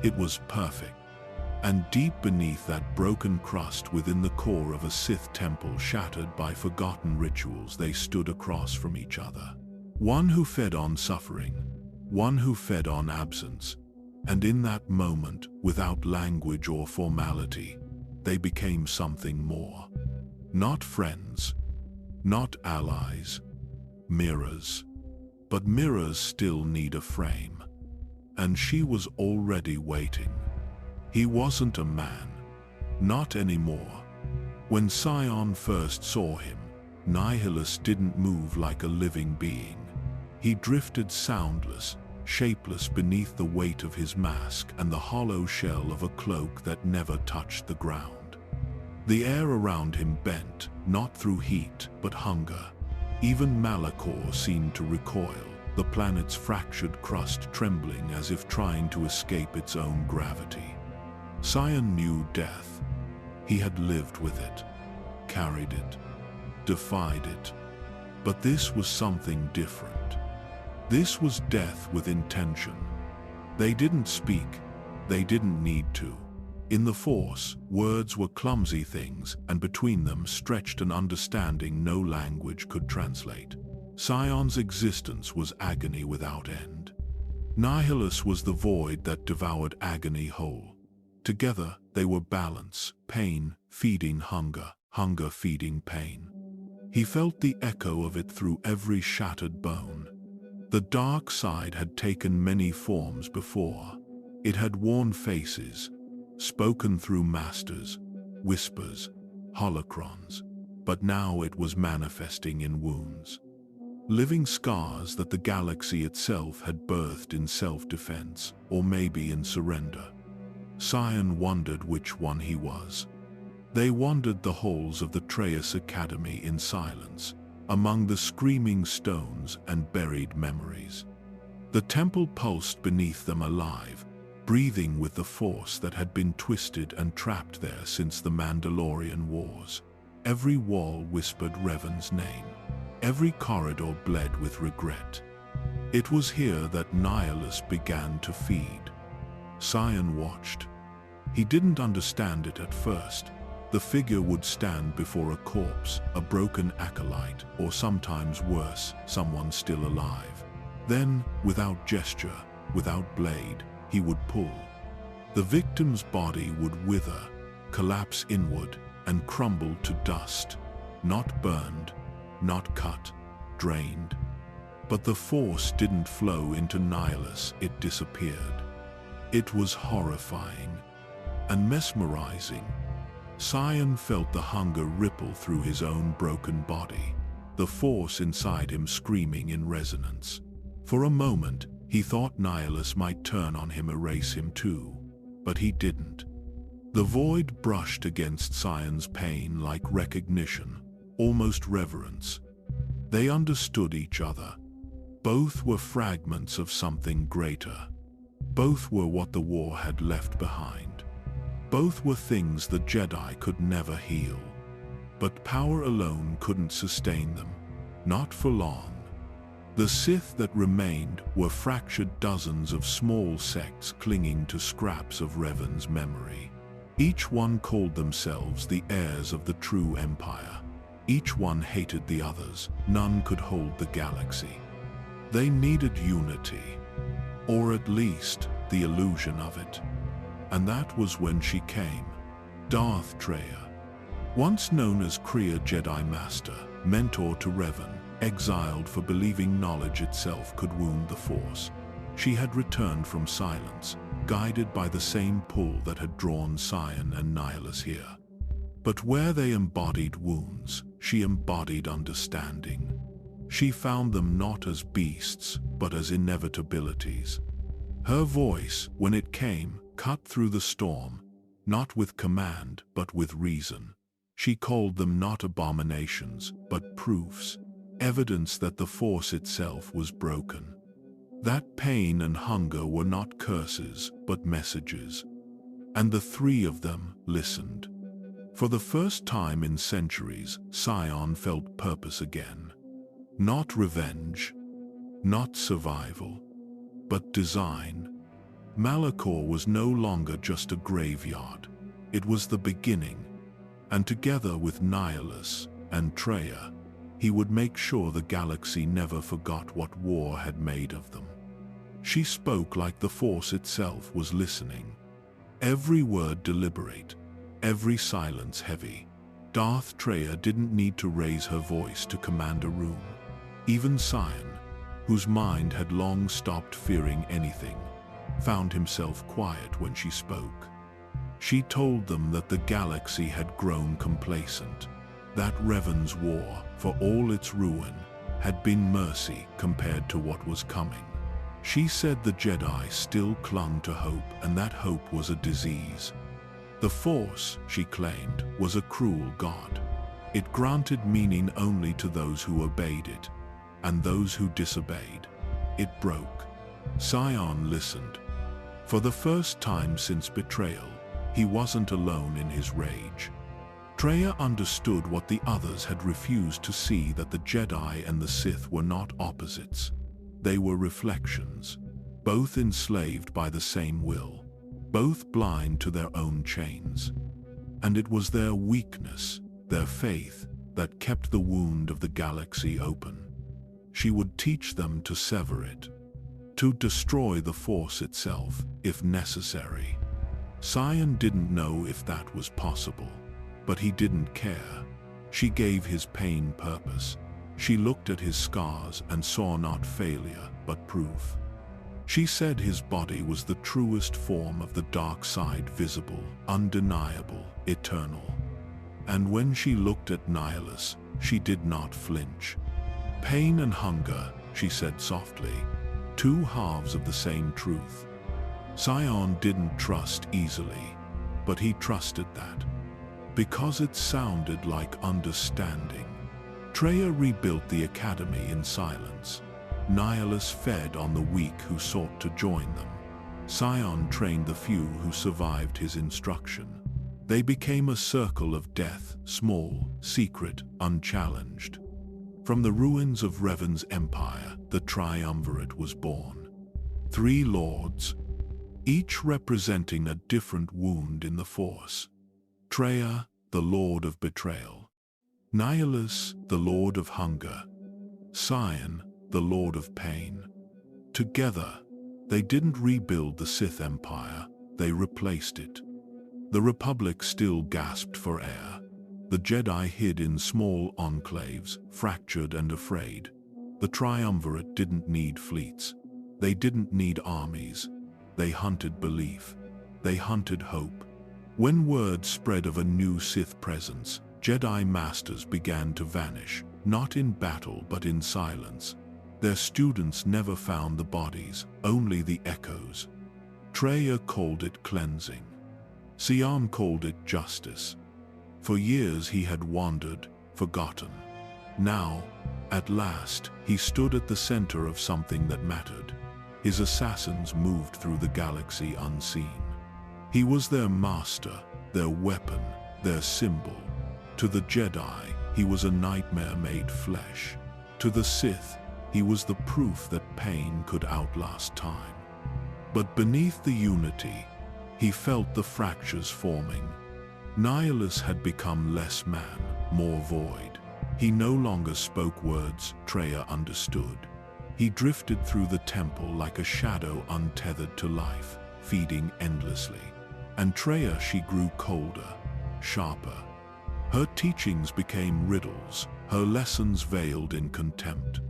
It was perfect. And deep beneath that broken crust, within the core of a Sith temple shattered by forgotten rituals, they stood across from each other. One who fed on suffering, one who fed on absence. And in that moment, without language or formality, they became something more. Not friends, not allies, mirrors. But mirrors still need a frame. And she was already waiting. He wasn't a man. Not anymore. When Sion first saw him, Nihilus didn't move like a living being. He drifted soundless, shapeless beneath the weight of his mask and the hollow shell of a cloak that never touched the ground. The air around him bent, not through heat, but hunger. Even Malachor seemed to recoil, the planet's fractured crust trembling as if trying to escape its own gravity. Sion knew death. He had lived with it, carried it, defied it. But this was something different. This was death with intention. They didn't speak. They didn't need to. In the Force, words were clumsy things, and between them stretched an understanding no language could translate. Sion's existence was agony without end. Nihilus was the void that devoured agony whole. Together, they were balance, pain feeding hunger, hunger feeding pain. He felt the echo of it through every shattered bone. The dark side had taken many forms before. It had worn faces, spoken through masters, whispers, holocrons, but now it was manifesting in wounds. Living scars that the galaxy itself had birthed in self-defense, or maybe in surrender. Sion wondered which one he was. They wandered the halls of the Traeus Academy in silence, among the screaming stones and buried memories. The temple pulsed beneath them alive, breathing with the force that had been twisted and trapped there since the Mandalorian Wars. Every wall whispered Revan's name. Every corridor bled with regret. It was here that Nihilus began to feed. Sion watched. He didn't understand it at first. The figure would stand before a corpse, a broken acolyte, or sometimes worse, someone still alive. Then, without gesture, without blade, he would pull. The victim's body would wither, collapse inward, and crumble to dust. Not burned, not cut, drained. But the force didn't flow into Nihilus, it disappeared. It was horrifying and mesmerizing. Sion felt the hunger ripple through his own broken body, the force inside him screaming in resonance. For a moment, he thought Nihilus might turn on him, erase him too, but he didn't. The void brushed against Sion's pain like recognition, almost reverence. They understood each other. Both were fragments of something greater. Both were what the war had left behind. Both were things the Jedi could never heal. But power alone couldn't sustain them, not for long. The Sith that remained were fractured dozens of small sects clinging to scraps of Revan's memory. Each one called themselves the heirs of the true empire. Each one hated the others. None could hold the galaxy. They needed unity, or at least the illusion of it. And that was when she came. Darth Sion, once known as Kree Jedi Master, mentor to Revan, exiled for believing knowledge itself could wound the Force. She had returned from silence, guided by the same pull that had drawn Sion and Nihilus here. But where they embodied wounds, she embodied understanding. She found them not as beasts, but as inevitabilities. Her voice, when it came, cut through the storm, not with command, but with reason. She called them not abominations, but proofs, evidence that the Force itself was broken. That pain and hunger were not curses, but messages. And the three of them listened. For the first time in centuries, Sion felt purpose again. Not revenge, not survival, but design. Malachor was no longer just a graveyard. It was the beginning. And together with Nihilus and Traya, he would make sure the galaxy never forgot what war had made of them. She spoke like the Force itself was listening. Every word deliberate, every silence heavy. Darth Traya didn't need to raise her voice to command a room. Even Sion, whose mind had long stopped fearing anything, found himself quiet when she spoke. She told them that the galaxy had grown complacent, that Revan's war, for all its ruin, had been mercy compared to what was coming. She said the Jedi still clung to hope, and that hope was a disease. The Force, she claimed, was a cruel god. It granted meaning only to those who obeyed it, and those who disobeyed. It broke. Sion listened. For the first time since Betrayal, he wasn't alone in his rage. Traya understood what the others had refused to see, that the Jedi and the Sith were not opposites. They were reflections, both enslaved by the same will, both blind to their own chains. And it was their weakness, their faith, that kept the wound of the galaxy open. She would teach them to sever it. to destroy the Force itself, if necessary. Sion didn't know if that was possible, but he didn't care. She gave his pain purpose. She looked at his scars and saw not failure, but proof. She said his body was the truest form of the dark side, visible, undeniable, eternal. And when she looked at Nihilus, she did not flinch. Pain and hunger, she said softly, two halves of the same truth. Sion didn't trust easily, but he trusted that, because it sounded like understanding. Traya rebuilt the academy in silence. Nihilus fed on the weak who sought to join them. Sion trained the few who survived his instruction. They became a circle of death, small, secret, unchallenged. From the ruins of Revan's empire, the Triumvirate was born. 3 lords, each representing a different wound in the Force. Traya, the lord of betrayal. Nihilus, the lord of hunger. Sion, the lord of pain. Together, they didn't rebuild the Sith empire, they replaced it. The Republic still gasped for air. The Jedi hid in small enclaves, fractured and afraid. The Triumvirate didn't need fleets. They didn't need armies. They hunted belief. They hunted hope. When word spread of a new Sith presence, Jedi masters began to vanish, not in battle but in silence. Their students never found the bodies, only the echoes. Traya called it cleansing. Sion called it justice. For years he had wandered, forgotten. Now, at last, he stood at the center of something that mattered. His assassins moved through the galaxy unseen. He was their master, their weapon, their symbol. To the Jedi, he was a nightmare made flesh. To the Sith, he was the proof that pain could outlast time. But beneath the unity, he felt the fractures forming. Nihilus had become less man, more void. He no longer spoke words Traya understood. He drifted through the temple like a shadow untethered to life, feeding endlessly. And Traya, she grew colder, sharper. Her teachings became riddles, her lessons veiled in contempt.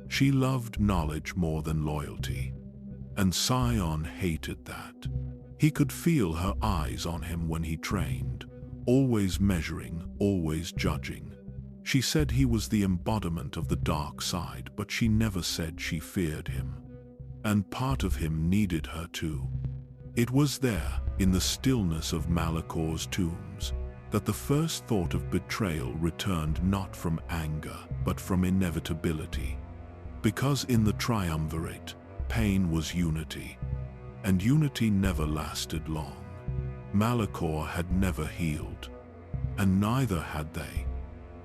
She loved knowledge more than loyalty. And Sion hated that. He could feel her eyes on him when he trained, always measuring, always judging. She said he was the embodiment of the dark side, but she never said she feared him. And part of him needed her too. It was there, in the stillness of Malachor's tombs, that the first thought of betrayal returned, not from anger, but from inevitability. Because in the Triumvirate, pain was unity, and unity never lasted long. Malachor had never healed, and neither had they.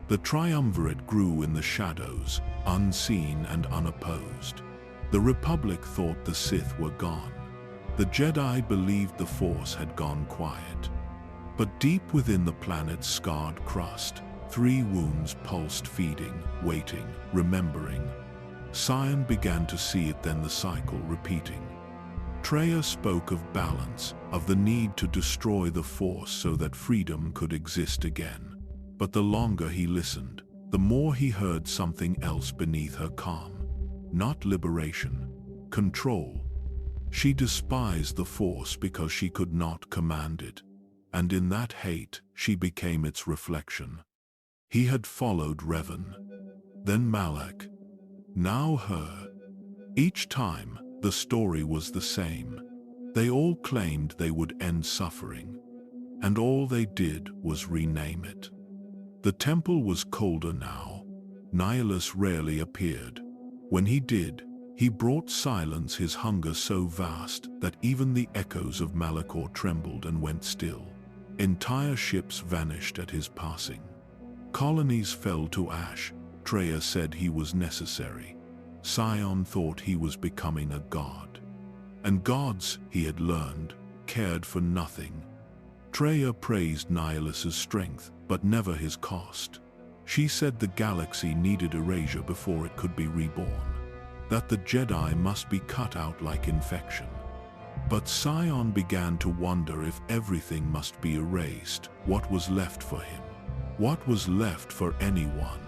The Triumvirate grew in the shadows, unseen and unopposed. The Republic thought the Sith were gone. The Jedi believed the Force had gone quiet. But deep within the planet's scarred crust, 3 wounds pulsed, feeding, waiting, remembering. Sion began to see it, then the cycle repeating. Traya spoke of balance, of the need to destroy the Force so that freedom could exist again. But the longer he listened, the more he heard something else beneath her calm. Not liberation, control. She despised the Force because she could not command it. And in that hate, she became its reflection. He had followed Revan, then Malak, now her. Each time, the story was the same. They all claimed they would end suffering, and all they did was rename it. The temple was colder now. Nihilus rarely appeared. When he did, he brought silence, his hunger so vast that even the echoes of Malachor trembled and went still. Entire ships vanished at his passing. Colonies fell to ash. Traya said he was necessary. Sion thought he was becoming a god. And gods, he had learned, cared for nothing. Traya praised Nihilus's strength, but never his cost. She said the galaxy needed erasure before it could be reborn. that the Jedi must be cut out like infection. But Sion began to wonder if everything must be erased. What was left for him? What was left for anyone?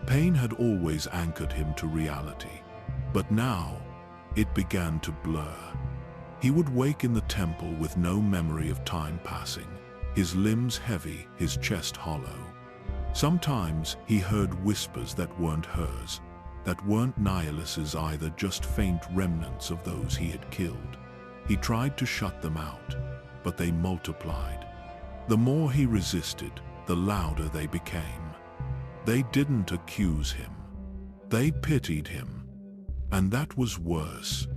Pain had always anchored him to reality, but now it began to blur. He would wake in the temple with no memory of time passing, his limbs heavy, his chest hollow. Sometimes he heard whispers that weren't hers, that weren't Nihilus's either, just faint remnants of those he had killed. He tried to shut them out, but they multiplied. The more he resisted, the louder they became. They didn't accuse him. They pitied him. And that was worse.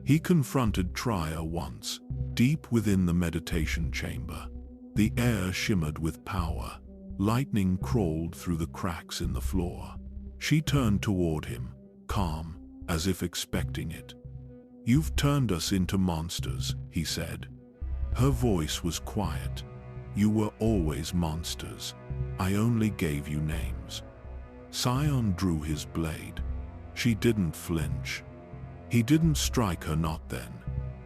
He confronted Trier once, deep within the meditation chamber. The air shimmered with power. Lightning crawled through the cracks in the floor. She turned toward him, calm, as if expecting it. "You've turned us into monsters," he said. Her voice was quiet. "You were always monsters. I only gave you names." Sion drew his blade. She didn't flinch. He didn't strike her, not then.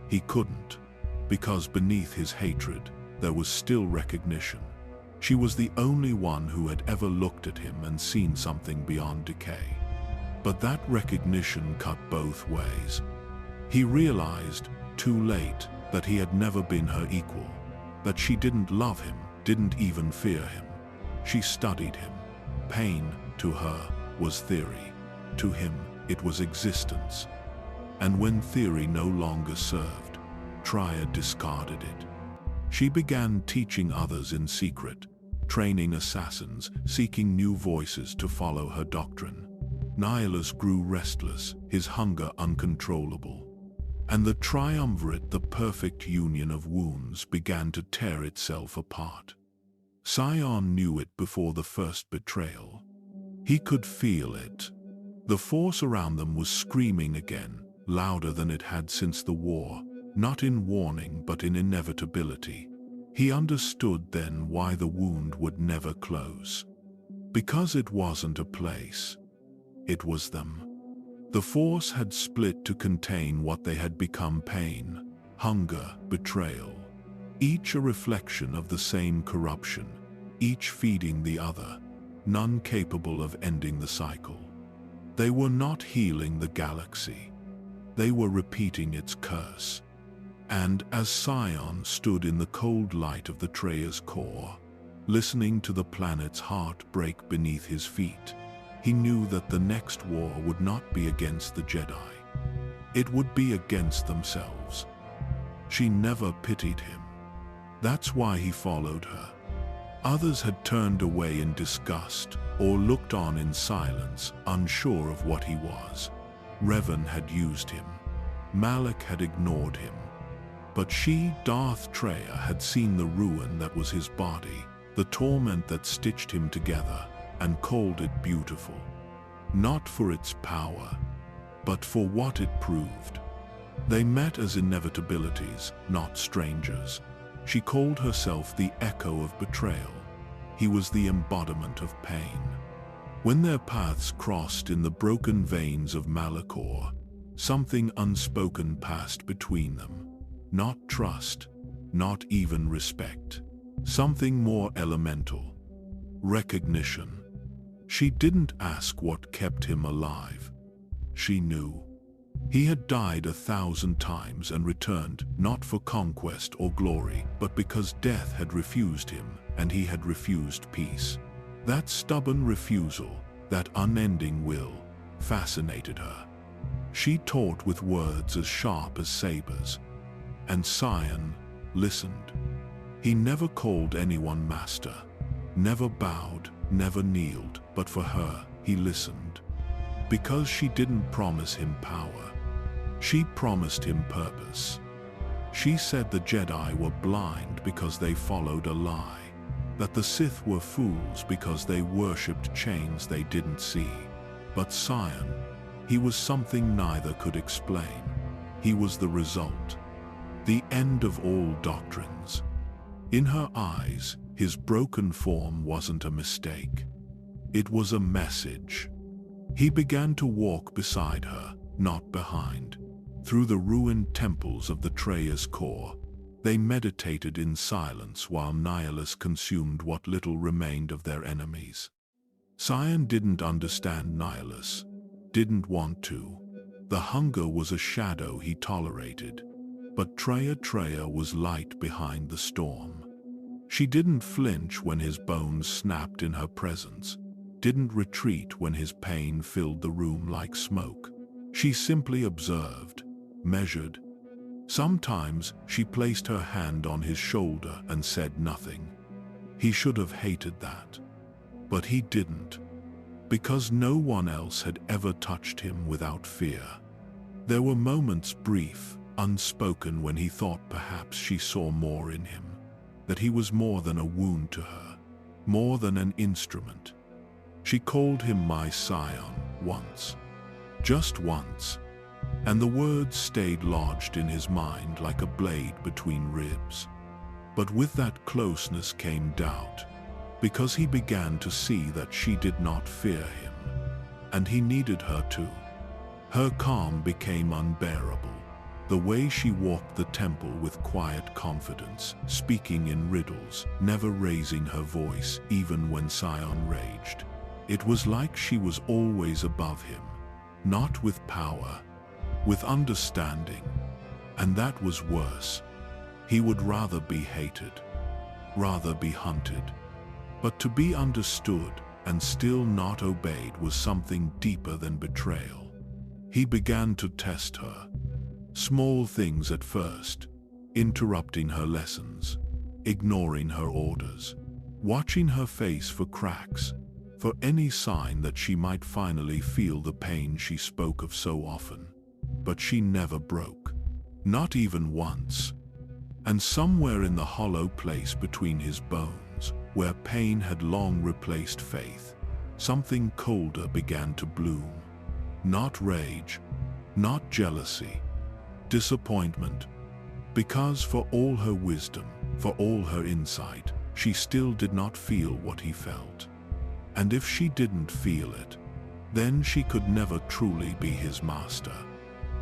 He couldn't, because beneath his hatred, there was still recognition. She was the only one who had ever looked at him and seen something beyond decay. But that recognition cut both ways. He realized, too late, that he had never been her equal, that she didn't love him, didn't even fear him. She studied him. Pain, to her, was theory. To him, it was existence. And when theory no longer served, Trier discarded it. She began teaching others in secret, training assassins, seeking new voices to follow her doctrine. Nihilus grew restless, his hunger uncontrollable. And the Triumvirate, the perfect union of wounds, began to tear itself apart. Sion knew it before the first betrayal. He could feel it. The force around them was screaming again, louder than it had since the war, not in warning but in inevitability. He understood then why the wound would never close. Because it wasn't a place. It was them. The force had split to contain what they had become: pain, hunger, betrayal. Each a reflection of the same corruption, each feeding the other, none capable of ending the cycle. They were not healing the galaxy. They were repeating its curse. And as Sion stood in the cold light of the Treyarch's core, listening to the planet's heart break beneath his feet, he knew that the next war would not be against the Jedi. It would be against themselves. She never pitied him. That's why he followed her. Others had turned away in disgust or looked on in silence, unsure of what he was. Revan had used him. Malak had ignored him. But she, Darth Treya, had seen the ruin that was his body, the torment that stitched him together, and called it beautiful. Not for its power, but for what it proved. They met as inevitabilities, not strangers. She called herself the echo of betrayal. He was the embodiment of pain. When their paths crossed in the broken veins of Malachor, something unspoken passed between them. Not trust, not even respect. Something more elemental. Recognition. She didn't ask what kept him alive. She knew. He had died 1,000 times and returned, not for conquest or glory, but because death had refused him, and he had refused peace. That stubborn refusal, that unending will, fascinated her. She taught with words as sharp as sabers. And Sion listened. He never called anyone master, never bowed, never kneeled, but for her, he listened. Because she didn't promise him power. She promised him purpose. She said the Jedi were blind because they followed a lie, that the Sith were fools because they worshipped chains they didn't see. But Sion, he was something neither could explain. He was the result. The end of all doctrines. In her eyes, his broken form wasn't a mistake. It was a message. He began to walk beside her, not behind. Through the ruined temples of the Betrayer's core, they meditated in silence while Nihilus consumed what little remained of their enemies. Sion didn't understand Nihilus, didn't want to. The hunger was a shadow he tolerated, but Betrayer was light behind the storm. She didn't flinch when his bones snapped in her presence, didn't retreat when his pain filled the room like smoke. She simply observed, measured. Sometimes she placed her hand on his shoulder and said nothing. He should have hated that. But he didn't, because no one else had ever touched him without fear. There were moments, brief, unspoken, when he thought perhaps she saw more in him, that he was more than a wound to her, more than an instrument. She called him my Sion once, just once, and the words stayed lodged in his mind like a blade between ribs. But with that closeness came doubt, because he began to see that she did not fear him, and he needed her too. Her calm became unbearable. The way she walked the temple with quiet confidence, speaking in riddles, never raising her voice even when Sion raged. It was like she was always above him, not with power, with understanding. And that was worse. He would rather be hated, rather be hunted. But to be understood and still not obeyed was something deeper than betrayal. He began to test her. Small things at first, interrupting her lessons, ignoring her orders, watching her face for cracks, for any sign that she might finally feel the pain she spoke of so often. But she never broke, not even once. And somewhere in the hollow place between his bones, where pain had long replaced faith, something colder began to bloom. Not rage, not jealousy, disappointment, because for all her wisdom, for all her insight, she still did not feel what he felt. And if she didn't feel it, then she could never truly be his master.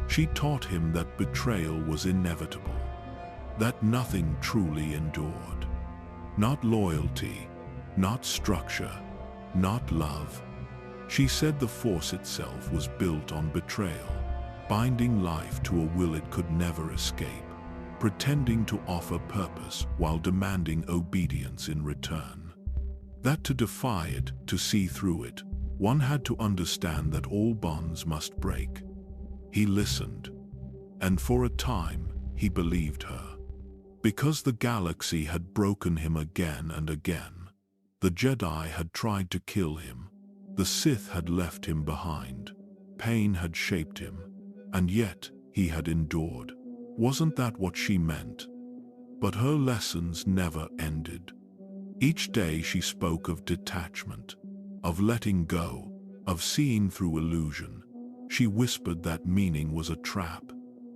She taught him that betrayal was inevitable, that nothing truly endured. Not loyalty, not structure, not love. She said the Force itself was built on betrayal, binding life to a will it could never escape, pretending to offer purpose while demanding obedience in return. That to defy it, to see through it, one had to understand that all bonds must break. He listened, and for a time he believed her. Because the galaxy had broken him again and again. The Jedi had tried to kill him. The Sith had left him behind. Pain had shaped him. And yet, he had endured. Wasn't that what she meant? But her lessons never ended. Each day she spoke of detachment, of letting go, of seeing through illusion. She whispered that meaning was a trap,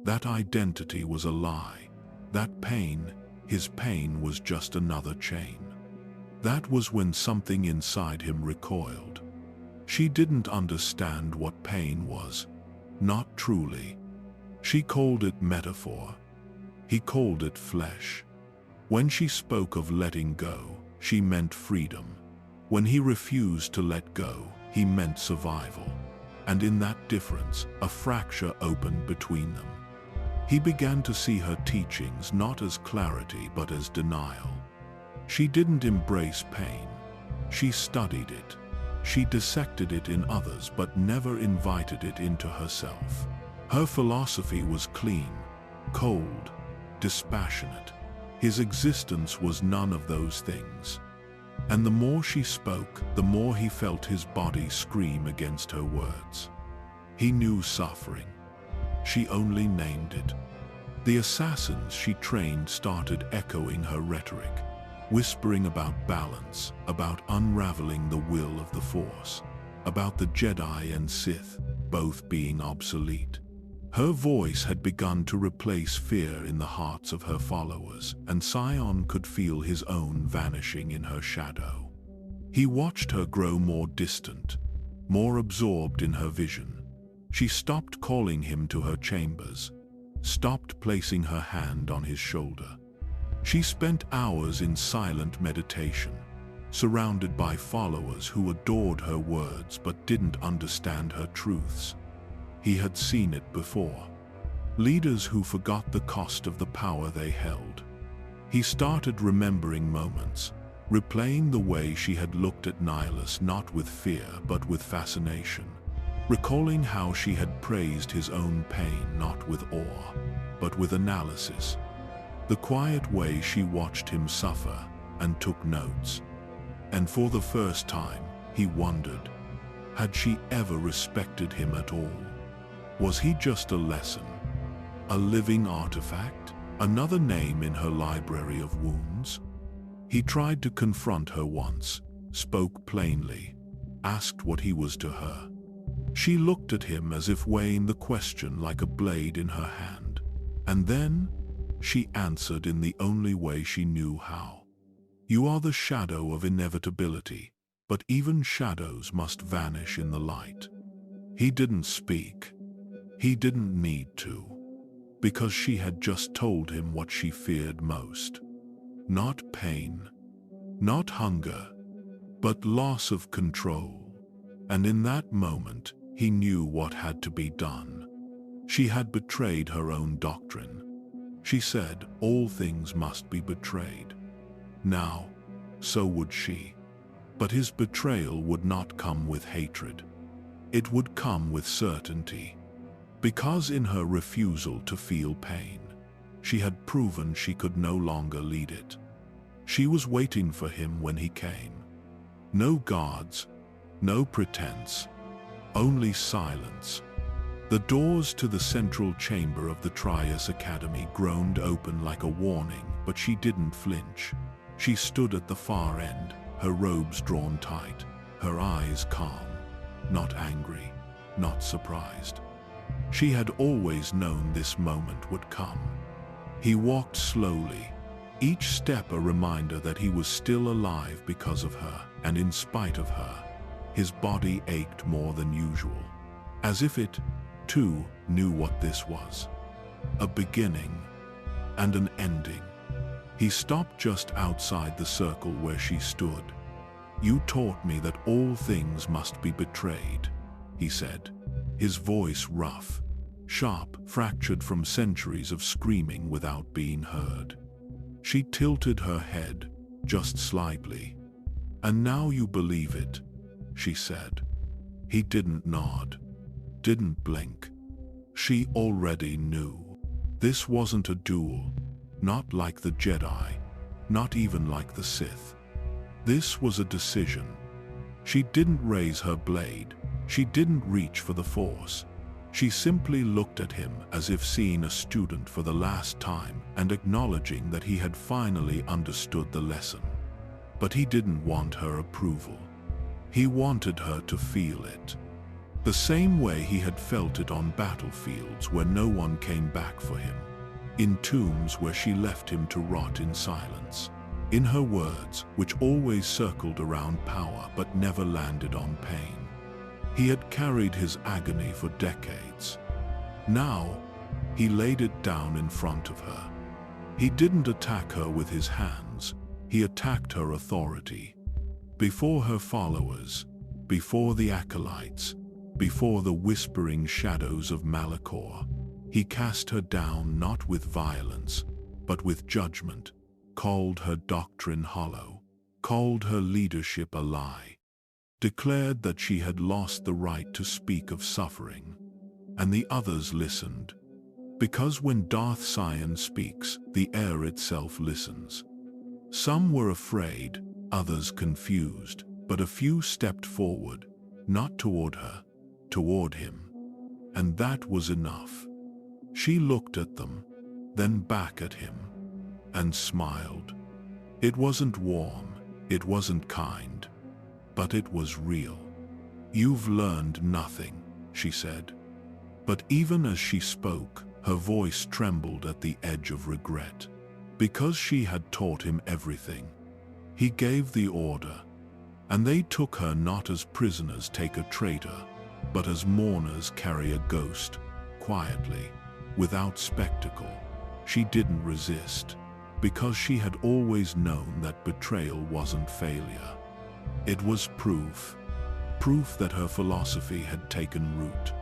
that identity was a lie, that pain, his pain, was just another chain. That was when something inside him recoiled. She didn't understand what pain was. Not truly. She called it metaphor. He called it flesh. When she spoke of letting go, she meant freedom. When he refused to let go, he meant survival. And in that difference, a fracture opened between them. He began to see her teachings not as clarity but as denial. She didn't embrace pain. She studied it. She dissected it in others but never invited it into herself. Her philosophy was clean, cold, dispassionate. His existence was none of those things. And the more she spoke, the more he felt his body scream against her words. He knew suffering. She only named it. The assassins she trained started echoing her rhetoric, whispering about balance, about unraveling the will of the Force, about the Jedi and Sith both being obsolete. Her voice had begun to replace fear in the hearts of her followers, and Sion could feel his own vanishing in her shadow. He watched her grow more distant, more absorbed in her vision. She stopped calling him to her chambers, stopped placing her hand on his shoulder. She spent hours in silent meditation, surrounded by followers who adored her words but didn't understand her truths. He had seen it before. Leaders who forgot the cost of the power they held. He started remembering moments, replaying the way she had looked at Nihilus not with fear but with fascination, recalling how she had praised his own pain not with awe, but with analysis. The quiet way she watched him suffer and took notes. And for the first time, he wondered, had she ever respected him at all? Was he just a lesson? A living artifact? Another name in her library of wounds? He tried to confront her once, spoke plainly, asked what he was to her. She looked at him as if weighing the question like a blade in her hand. And then, she answered in the only way she knew how. You are the shadow of inevitability, but even shadows must vanish in the light. He didn't speak. He didn't need to, because she had just told him what she feared most. Not pain, not hunger, but loss of control. And in that moment, he knew what had to be done. She had betrayed her own doctrine. She said, all things must be betrayed. Now, so would she. But his betrayal would not come with hatred. It would come with certainty. Because in her refusal to feel pain, she had proven she could no longer lead it. She was waiting for him when he came. No guards, no pretense, only silence. The doors to the central chamber of the Trius Academy groaned open like a warning, but she didn't flinch. She stood at the far end, her robes drawn tight, her eyes calm, not angry, not surprised. She had always known this moment would come. He walked slowly, each step a reminder that he was still alive because of her, and in spite of her. His body ached more than usual, as if it, too, knew what this was. A beginning and an ending. He stopped just outside the circle where she stood. You taught me that all things must be betrayed, he said, his voice rough, sharp, fractured from centuries of screaming without being heard. She tilted her head, just slightly. And now you believe it, she said. He didn't nod, didn't blink. She already knew. This wasn't a duel, not like the Jedi, not even like the Sith. This was a decision. She didn't raise her blade, she didn't reach for the Force. She simply looked at him as if seeing a student for the last time and acknowledging that he had finally understood the lesson. But he didn't want her approval. He wanted her to feel it. The same way he had felt it on battlefields where no one came back for him. In tombs where she left him to rot in silence. In her words, which always circled around power but never landed on pain. He had carried his agony for decades. Now, he laid it down in front of her. He didn't attack her with his hands, he attacked her authority. Before her followers, before the acolytes, before the whispering shadows of Malachor, he cast her down not with violence, but with judgment, called her doctrine hollow, called her leadership a lie, declared that she had lost the right to speak of suffering. And the others listened. Because when Darth Sion speaks, the air itself listens. Some were afraid, others confused, but a few stepped forward, not toward her, toward him. And that was enough. She looked at them, then back at him, and smiled. It wasn't warm, it wasn't kind, but it was real. You've learned nothing, she said. But even as she spoke, her voice trembled at the edge of regret. Because she had taught him everything. He gave the order, and they took her not as prisoners take a traitor, but as mourners carry a ghost, quietly, without spectacle. She didn't resist, because she had always known that betrayal wasn't failure. It was proof that her philosophy had taken root,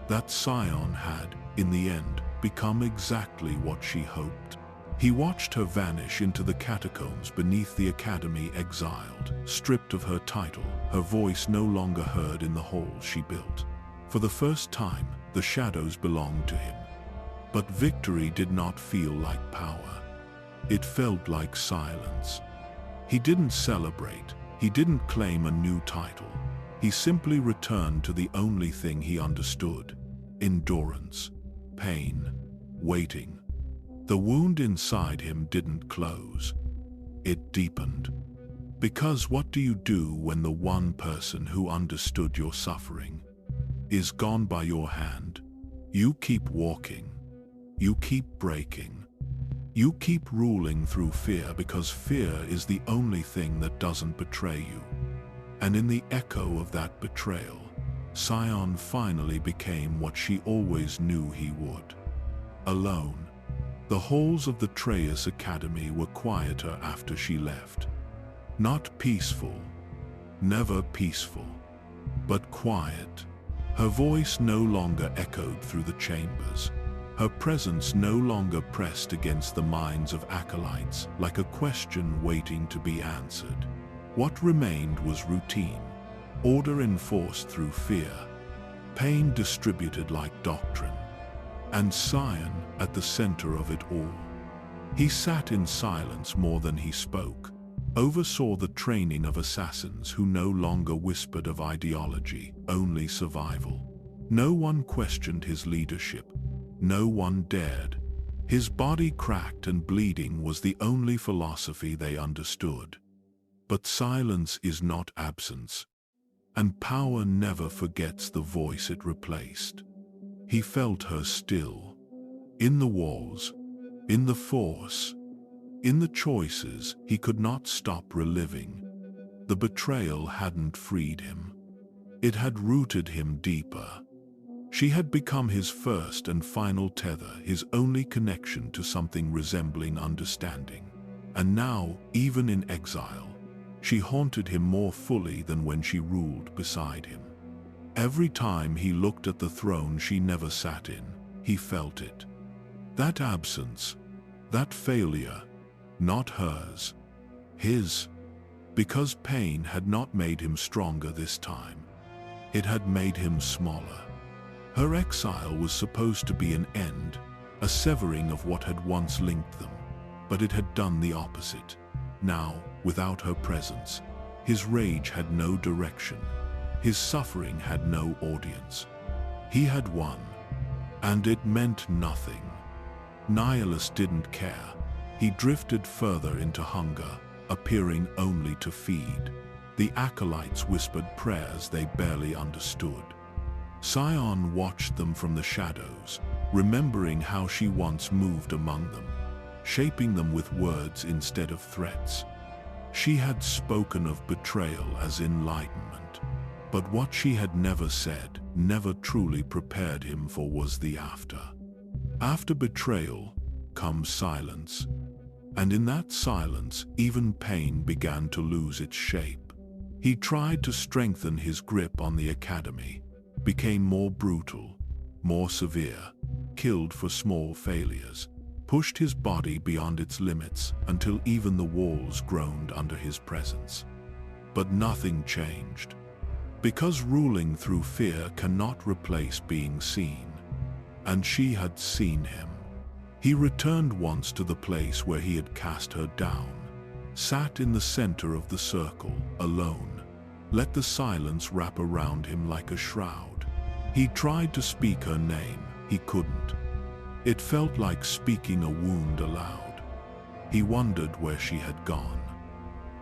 that Sion had, in the end, become exactly what she hoped. He watched her vanish into the catacombs beneath the academy, exiled, stripped of her title, her voice no longer heard in the halls she built. For the first time, the shadows belonged to him. But victory did not feel like power. It felt like silence. He didn't celebrate. He didn't claim a new title. He simply returned to the only thing he understood: endurance, pain, waiting. The wound inside him didn't close. It deepened. Because what do you do when the one person who understood your suffering is gone by your hand? You keep walking. You keep breaking. You keep ruling through fear, because fear is the only thing that doesn't betray you. And in the echo of that betrayal, Sion finally became what she always knew he would: alone. The halls of the Traius Academy were quieter after she left. Not peaceful, never peaceful, but quiet. Her voice no longer echoed through the chambers. Her presence no longer pressed against the minds of acolytes like a question waiting to be answered. What remained was routine, order enforced through fear, pain distributed like doctrine, and Sion at the center of it all. He sat in silence more than he spoke, oversaw the training of assassins who no longer whispered of ideology, only survival. No one questioned his leadership. No one dared. His body cracked and bleeding was the only philosophy they understood. But silence is not absence, and power never forgets the voice it replaced. He felt her still, in the walls, in the force, in the choices he could not stop reliving. The betrayal hadn't freed him. It had rooted him deeper. She had become his first and final tether, his only connection to something resembling understanding. And now, even in exile, she haunted him more fully than when she ruled beside him. Every time he looked at the throne she never sat in, he felt it. That absence, that failure, not hers, his. Because pain had not made him stronger this time. It had made him smaller. Her exile was supposed to be an end, a severing of what had once linked them, but it had done the opposite. Now, without her presence, his rage had no direction. His suffering had no audience. He had won, and it meant nothing. Nihilus didn't care. He drifted further into hunger, appearing only to feed. The acolytes whispered prayers they barely understood. Sion watched them from the shadows, remembering how she once moved among them, shaping them with words instead of threats. She had spoken of betrayal as enlightenment, but what she had never said, never truly prepared him for, was the after. After betrayal comes silence, and in that silence even pain began to lose its shape. He tried to strengthen his grip on the academy, became more brutal, more severe, killed for small failures, pushed his body beyond its limits until even the walls groaned under his presence. But nothing changed. Because ruling through fear cannot replace being seen. And she had seen him. He returned once to the place where he had cast her down, sat in the center of the circle, alone, let the silence wrap around him like a shroud. He tried to speak her name, he couldn't. It felt like speaking a wound aloud. He wondered where she had gone.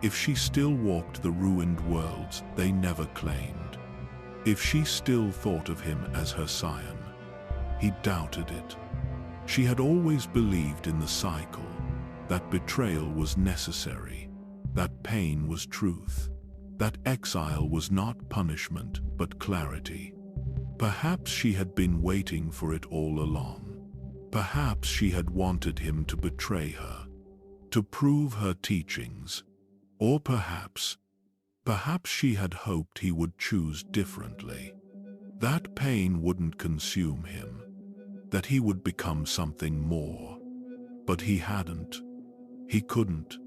If she still walked the ruined worlds they never claimed. If she still thought of him as her scion. He doubted it. She had always believed in the cycle, that betrayal was necessary, that pain was truth, that exile was not punishment but clarity. Perhaps she had been waiting for it all along. Perhaps she had wanted him to betray her, to prove her teachings. Or perhaps she had hoped he would choose differently. That pain wouldn't consume him, that he would become something more. But he hadn't. He couldn't,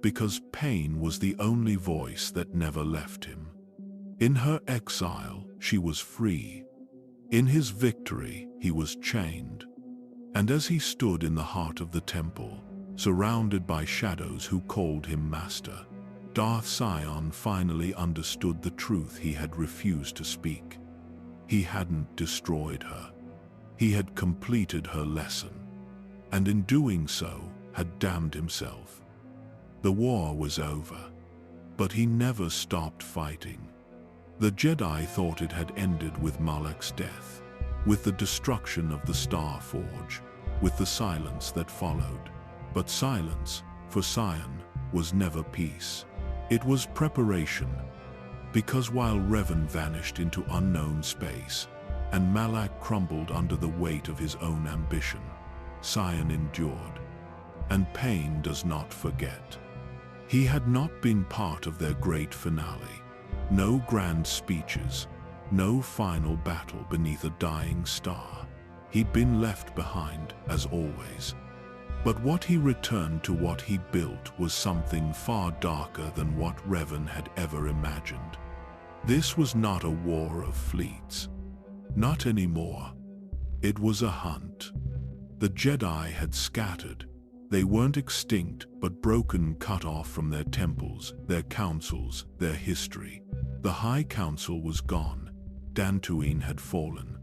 because pain was the only voice that never left him. In her exile, she was free. In his victory, he was chained. And as he stood in the heart of the temple, surrounded by shadows who called him master, Darth Sion finally understood the truth he had refused to speak. He hadn't destroyed her. He had completed her lesson, and in doing so, had damned himself. The war was over, but he never stopped fighting. The Jedi thought it had ended with Malach's death, with the destruction of the Star Forge, with the silence that followed. But silence, for Sion, was never peace. It was preparation, because while Revan vanished into unknown space, and Malach crumbled under the weight of his own ambition, Sion endured. And pain does not forget. He had not been part of their great finale. No grand speeches, no final battle beneath a dying star. He'd been left behind, as always. But what he returned to, what he built, was something far darker than what Revan had ever imagined. This was not a war of fleets. Not anymore. It was a hunt. The Jedi had scattered. They weren't extinct, but broken, cut off from their temples, their councils, their history. The High Council was gone. Dantooine had fallen.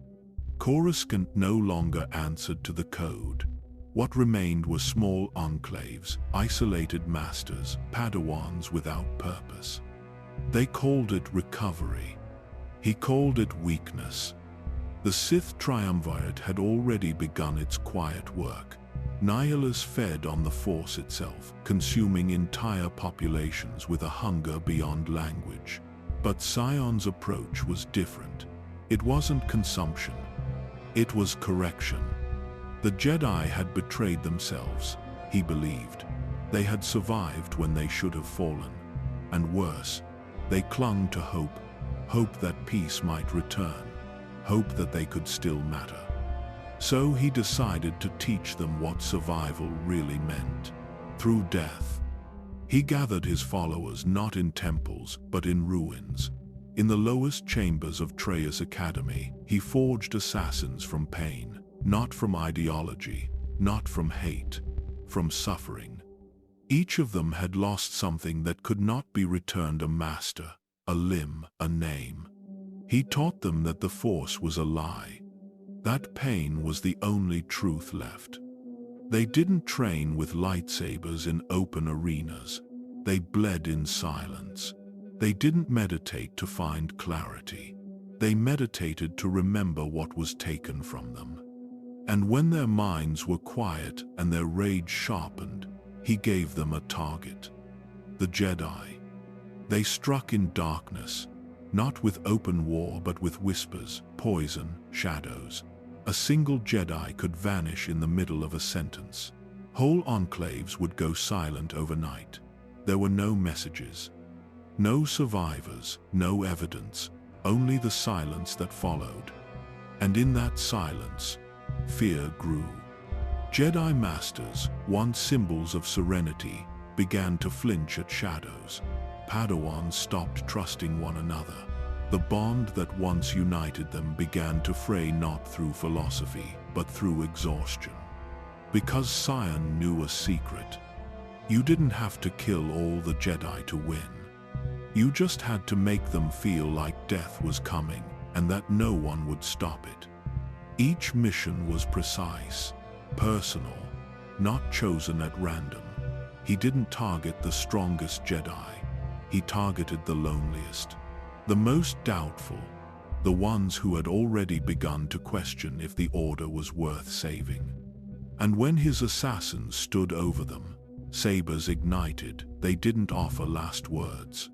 Coruscant no longer answered to the code. What remained were small enclaves, isolated masters, Padawans without purpose. They called it recovery. He called it weakness. The Sith Triumvirate had already begun its quiet work. Nihilus fed on the Force itself, consuming entire populations with a hunger beyond language. But Sion's approach was different. It wasn't consumption. It was correction. The Jedi had betrayed themselves, he believed. They had survived when they should have fallen. And worse, they clung to hope, hope that peace might return, hope that they could still matter. So he decided to teach them what survival really meant, through death. He gathered his followers not in temples, but in ruins. In the lowest chambers of Treyas Academy, he forged assassins from pain, not from ideology, not from hate, from suffering. Each of them had lost something that could not be returned: a master, a limb, a name. He taught them that the Force was a lie. That pain was the only truth left. They didn't train with lightsabers in open arenas. They bled in silence. They didn't meditate to find clarity. They meditated to remember what was taken from them. And when their minds were quiet and their rage sharpened, he gave them a target: the Jedi. They struck in darkness, not with open war but with whispers, poison, shadows. A single Jedi could vanish in the middle of a sentence. Whole enclaves would go silent overnight. There were no messages, no survivors, no evidence, only the silence that followed. And in that silence, fear grew. Jedi Masters, once symbols of serenity, began to flinch at shadows. Padawans stopped trusting one another. The bond that once united them began to fray, not through philosophy, but through exhaustion. Because Sion knew a secret. You didn't have to kill all the Jedi to win. You just had to make them feel like death was coming, and that no one would stop it. Each mission was precise, personal, not chosen at random. He didn't target the strongest Jedi. He targeted the loneliest, the most doubtful, the ones who had already begun to question if the Order was worth saving. And when his assassins stood over them, sabers ignited, they didn't offer last words.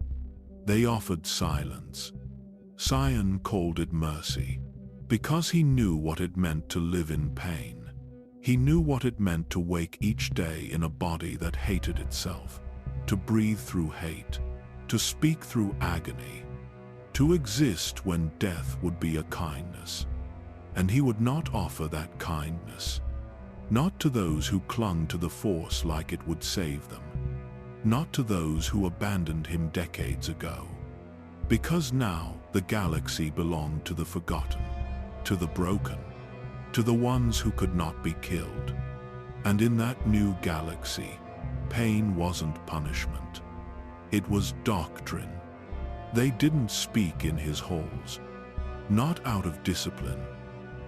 They offered silence. Sion called it mercy. Because he knew what it meant to live in pain. He knew what it meant to wake each day in a body that hated itself, to breathe through hate, to speak through agony, to exist when death would be a kindness. And he would not offer that kindness. Not to those who clung to the Force like it would save them. Not to those who abandoned him decades ago. Because now the galaxy belonged to the forgotten, to the broken, to the ones who could not be killed. And in that new galaxy, pain wasn't punishment. It was doctrine. They didn't speak in his halls. Not out of discipline.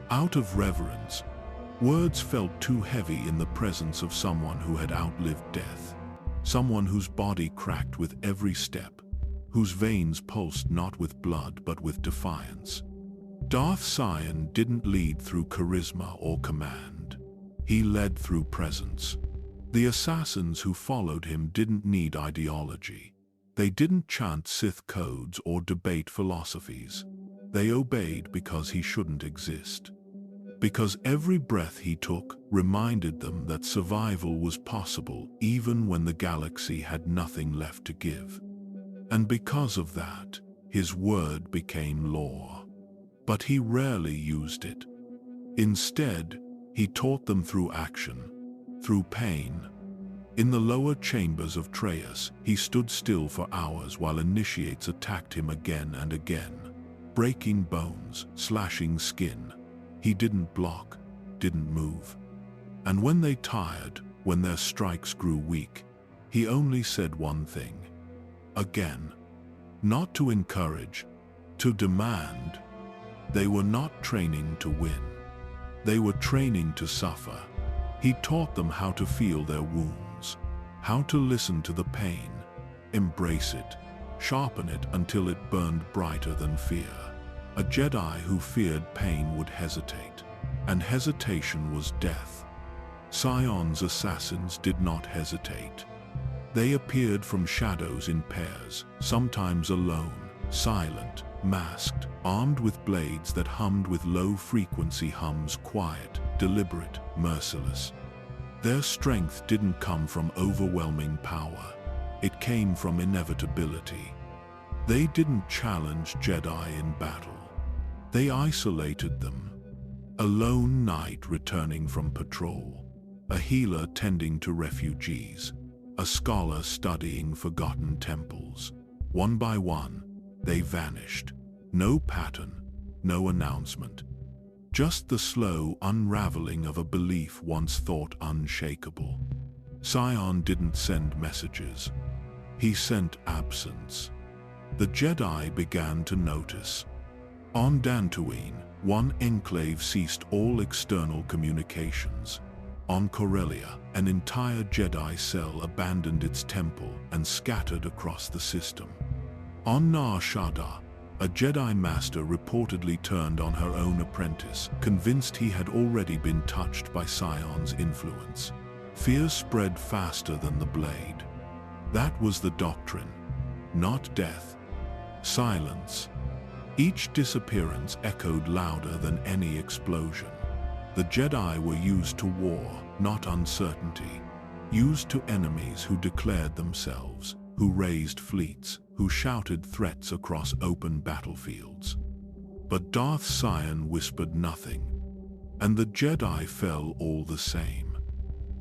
Out of reverence. Words felt too heavy in the presence of someone who had outlived death. Someone whose body cracked with every step. Whose veins pulsed not with blood but with defiance. Darth Sion didn't lead through charisma or command. He led through presence. The assassins who followed him didn't need ideology. They didn't chant Sith codes or debate philosophies. They obeyed because he shouldn't exist. Because every breath he took reminded them that survival was possible even when the galaxy had nothing left to give. And because of that, his word became law. But he rarely used it. Instead, he taught them through action, through pain. In the lower chambers of Traius, he stood still for hours while initiates attacked him again and again, breaking bones, slashing skin. He didn't block, didn't move. And when they tired, when their strikes grew weak, he only said one thing. Again. Not to encourage, to demand. They were not training to win. They were training to suffer. He taught them how to feel their wounds, how to listen to the pain, embrace it, sharpen it until it burned brighter than fear. A Jedi who feared pain would hesitate, and hesitation was death. Sion's assassins did not hesitate. They appeared from shadows in pairs, sometimes alone, silent, masked, armed with blades that hummed with low-frequency hums, quiet, deliberate, merciless. Their strength didn't come from overwhelming power. It came from inevitability. They didn't challenge Jedi in battle. They isolated them. A lone knight returning from patrol. A healer tending to refugees. A scholar studying forgotten temples. One by one, they vanished. No pattern, no announcement. Just the slow unraveling of a belief once thought unshakable. Sion didn't send messages. He sent absence. The Jedi began to notice. On Dantooine, one enclave ceased all external communications. On Corellia, an entire Jedi cell abandoned its temple and scattered across the system. On Nar Shaddaa, a Jedi master reportedly turned on her own apprentice, convinced he had already been touched by Sion's influence. Fear spread faster than the blade. That was the doctrine. Not death. Silence. Each disappearance echoed louder than any explosion. The Jedi were used to war, not uncertainty. Used to enemies who declared themselves, who raised fleets, who shouted threats across open battlefields. But Darth Sion whispered nothing, and the Jedi fell all the same.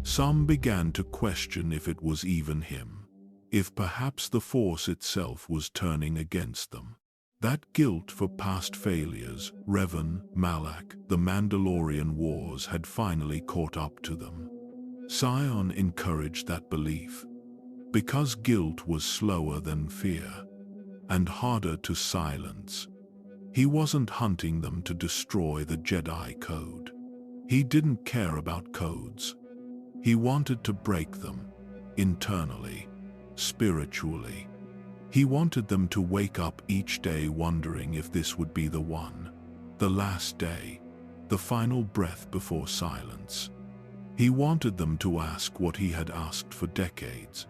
Some began to question if it was even him, if perhaps the Force itself was turning against them. That guilt for past failures, Revan, Malak, the Mandalorian wars had finally caught up to them. Sion encouraged that belief. Because guilt was slower than fear, and harder to silence. He wasn't hunting them to destroy the Jedi code. He didn't care about codes. He wanted to break them, internally, spiritually. He wanted them to wake up each day wondering if this would be the one, the last day, the final breath before silence. He wanted them to ask what he had asked for decades.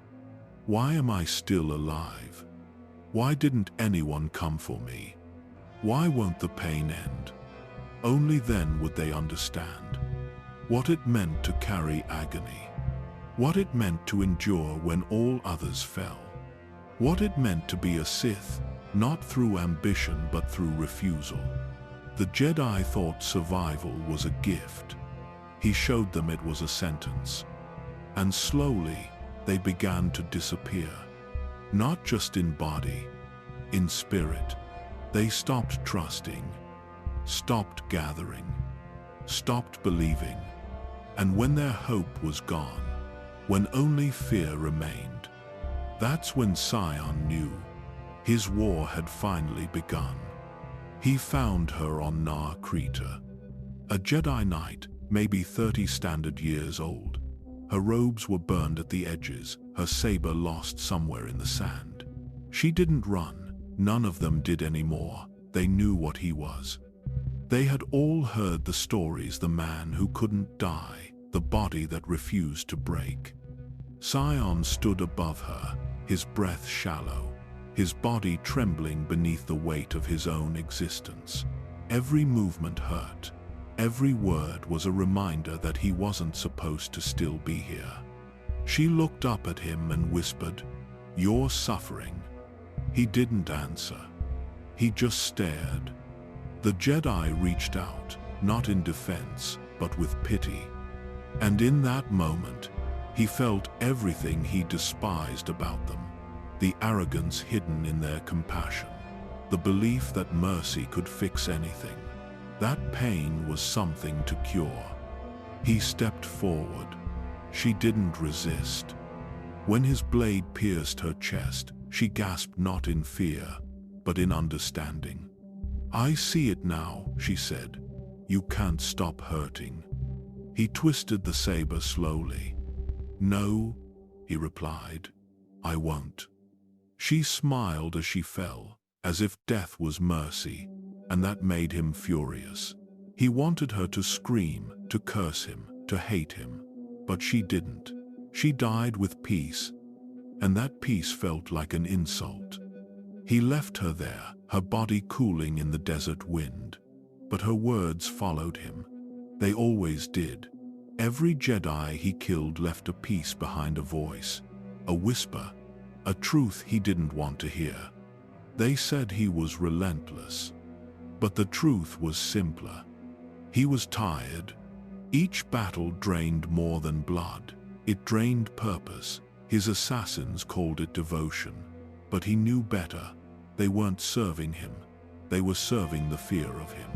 Why am I still alive? Why didn't anyone come for me? Why won't the pain end? Only then would they understand what it meant to carry agony, what it meant to endure when all others fell, what it meant to be a Sith, not through ambition but through refusal. The Jedi thought survival was a gift. He showed them it was a sentence. And slowly, they began to disappear. Not just in body, in spirit. They stopped trusting, stopped gathering, stopped believing. And when their hope was gone, when only fear remained, that's when Sion knew his war had finally begun. He found her on Nar Krita, a Jedi Knight, maybe 30 standard years old. Her robes were burned at the edges, her saber lost somewhere in the sand. She didn't run, none of them did anymore. They knew what he was. They had all heard the stories, the man who couldn't die, the body that refused to break. Sion stood above her, his breath shallow, his body trembling beneath the weight of his own existence. Every movement hurt. Every word was a reminder that he wasn't supposed to still be here. She looked up at him and whispered, "You're suffering." He didn't answer. He just stared. The Jedi reached out, not in defense, but with pity. And in that moment, he felt everything he despised about them. The arrogance hidden in their compassion. The belief that mercy could fix anything. That pain was something to cure. He stepped forward. She didn't resist. When his blade pierced her chest, she gasped not in fear, but in understanding. "I see it now," she said. "You can't stop hurting." He twisted the saber slowly. "No," he replied, "I won't." She smiled as she fell, as if death was mercy, and that made him furious. He wanted her to scream, to curse him, to hate him, but she didn't. She died with peace, and that peace felt like an insult. He left her there, her body cooling in the desert wind, but her words followed him. They always did. Every Jedi he killed left a piece behind, a voice, a whisper, a truth he didn't want to hear. They said he was relentless, but the truth was simpler. He was tired. Each battle drained more than blood. It drained purpose. His assassins called it devotion, but he knew better. They weren't serving him. They were serving the fear of him.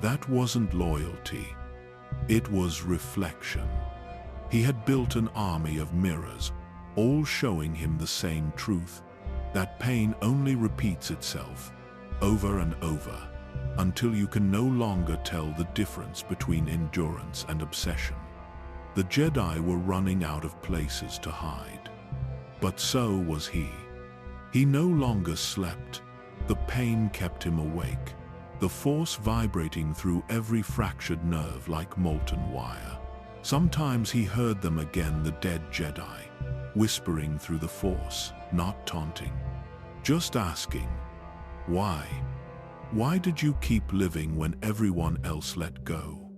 That wasn't loyalty. It was reflection. He had built an army of mirrors, all showing him the same truth, that pain only repeats itself, over and over, until you can no longer tell the difference between endurance and obsession. The Jedi were running out of places to hide. But so was he. He no longer slept. The pain kept him awake, the force vibrating through every fractured nerve like molten wire. Sometimes he heard them again, the dead Jedi, whispering through the force, not taunting, just asking, "Why? Why did you keep living when everyone else let go?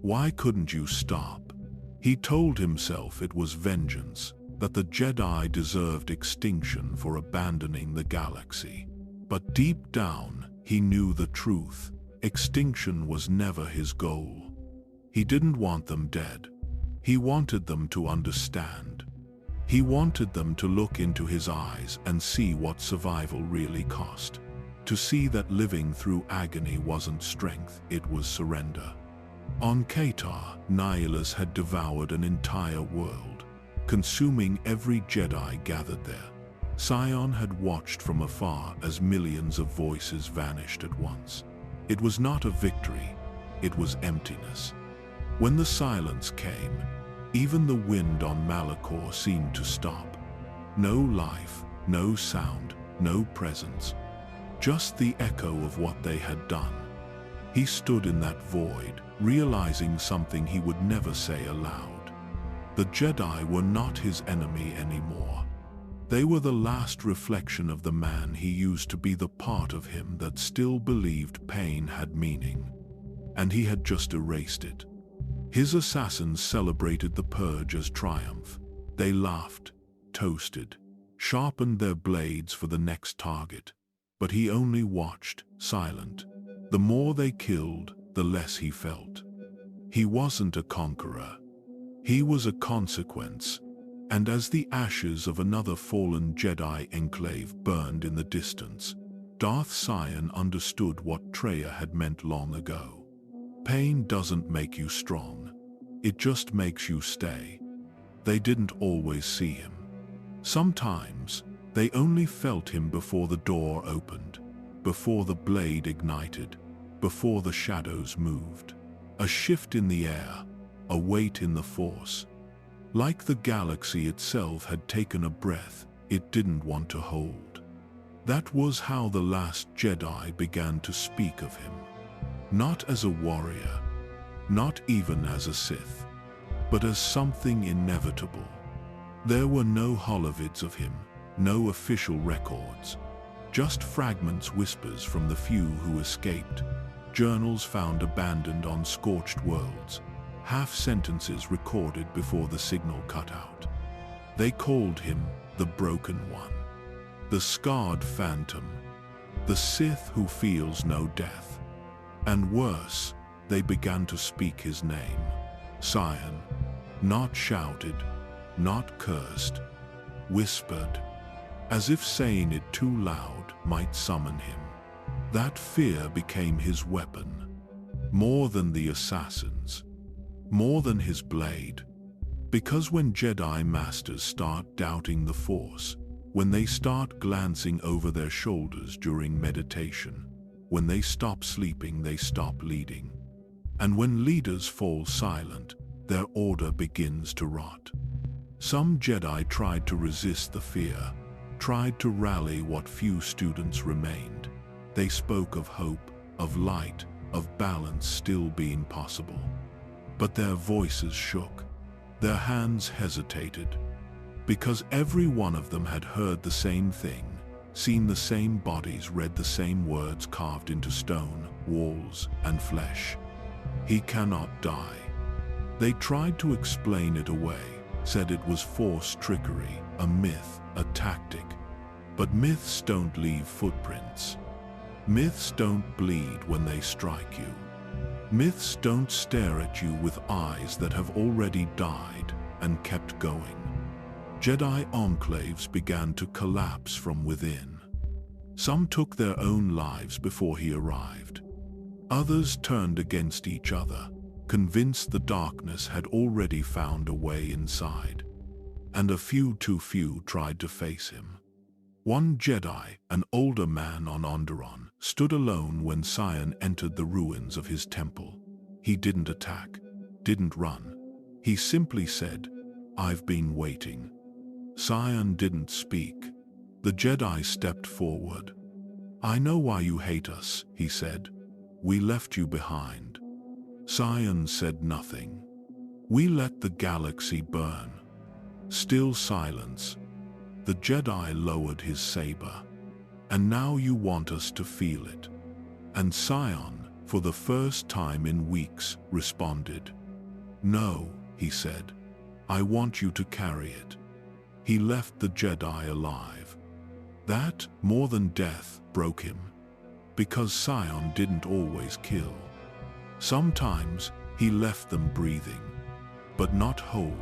Why couldn't you stop?" He told himself it was vengeance, that the Jedi deserved extinction for abandoning the galaxy. But deep down, he knew the truth. Extinction was never his goal. He didn't want them dead. He wanted them to understand. He wanted them to look into his eyes and see what survival really cost. To see that living through agony wasn't strength, it was surrender. On Katar, Nihilus had devoured an entire world, consuming every Jedi gathered there. Sion had watched from afar as millions of voices vanished at once. It was not a victory, it was emptiness. When the silence came, even the wind on Malachor seemed to stop. No life, no sound, no presence. Just the echo of what they had done. He stood in that void, realizing something he would never say aloud. The Jedi were not his enemy anymore. They were the last reflection of the man he used to be, the part of him that still believed pain had meaning. and he had just erased it. His assassins celebrated the Purge as triumph. They laughed, toasted, sharpened their blades for the next target. But he only watched, silent. The more they killed, the less he felt. He wasn't a conqueror. He was a consequence. And as the ashes of another fallen Jedi enclave burned in the distance, Darth Sion understood what Traya had meant long ago. Pain doesn't make you strong. It just makes you stay. They didn't always see him. Sometimes, they only felt him before the door opened, before the blade ignited, before the shadows moved. A shift in the air, a weight in the force. Like the galaxy itself had taken a breath it didn't want to hold. That was how the last Jedi began to speak of him. Not as a warrior, not even as a Sith, but as something inevitable. There were no holovids of him, no official records, just fragments, whispers from the few who escaped, journals found abandoned on scorched worlds, half-sentences recorded before the signal cut out. They called him the Broken One, the Scarred Phantom, the Sith who feels no death. And worse, they began to speak his name, Sion, not shouted, not cursed, whispered, as if saying it too loud might summon him. That fear became his weapon, more than the assassins, more than his blade. Because when Jedi Masters start doubting the Force, when they start glancing over their shoulders during meditation, when they stop sleeping, they stop leading. And when leaders fall silent, their order begins to rot. Some Jedi tried to resist the fear, tried to rally what few students remained. They spoke of hope, of light, of balance still being possible. But their voices shook, their hands hesitated, because every one of them had heard the same thing, seen the same bodies, read the same words carved into stone, walls, and flesh. He cannot die. They tried to explain it away, said it was Force trickery, a myth, a tactic. But myths don't leave footprints. Myths don't bleed when they strike you. Myths don't stare at you with eyes that have already died and kept going. Jedi enclaves began to collapse from within. Some took their own lives before he arrived. Others turned against each other, convinced the darkness had already found a way inside. And a few too few tried to face him. One Jedi, an older man on Onderon, stood alone when Sion entered the ruins of his temple. He didn't attack, didn't run. He simply said, "I've been waiting." Sion didn't speak. The Jedi stepped forward. "I know why you hate us," he said. "We left you behind." Sion said nothing. "We let the galaxy burn." Still silence. The Jedi lowered his saber. "And now you want us to feel it." And Sion, for the first time in weeks, responded. "No," he said. "I want you to carry it." He left the Jedi alive. That, more than death, broke him. Because Sion didn't always kill. Sometimes, he left them breathing, but not whole.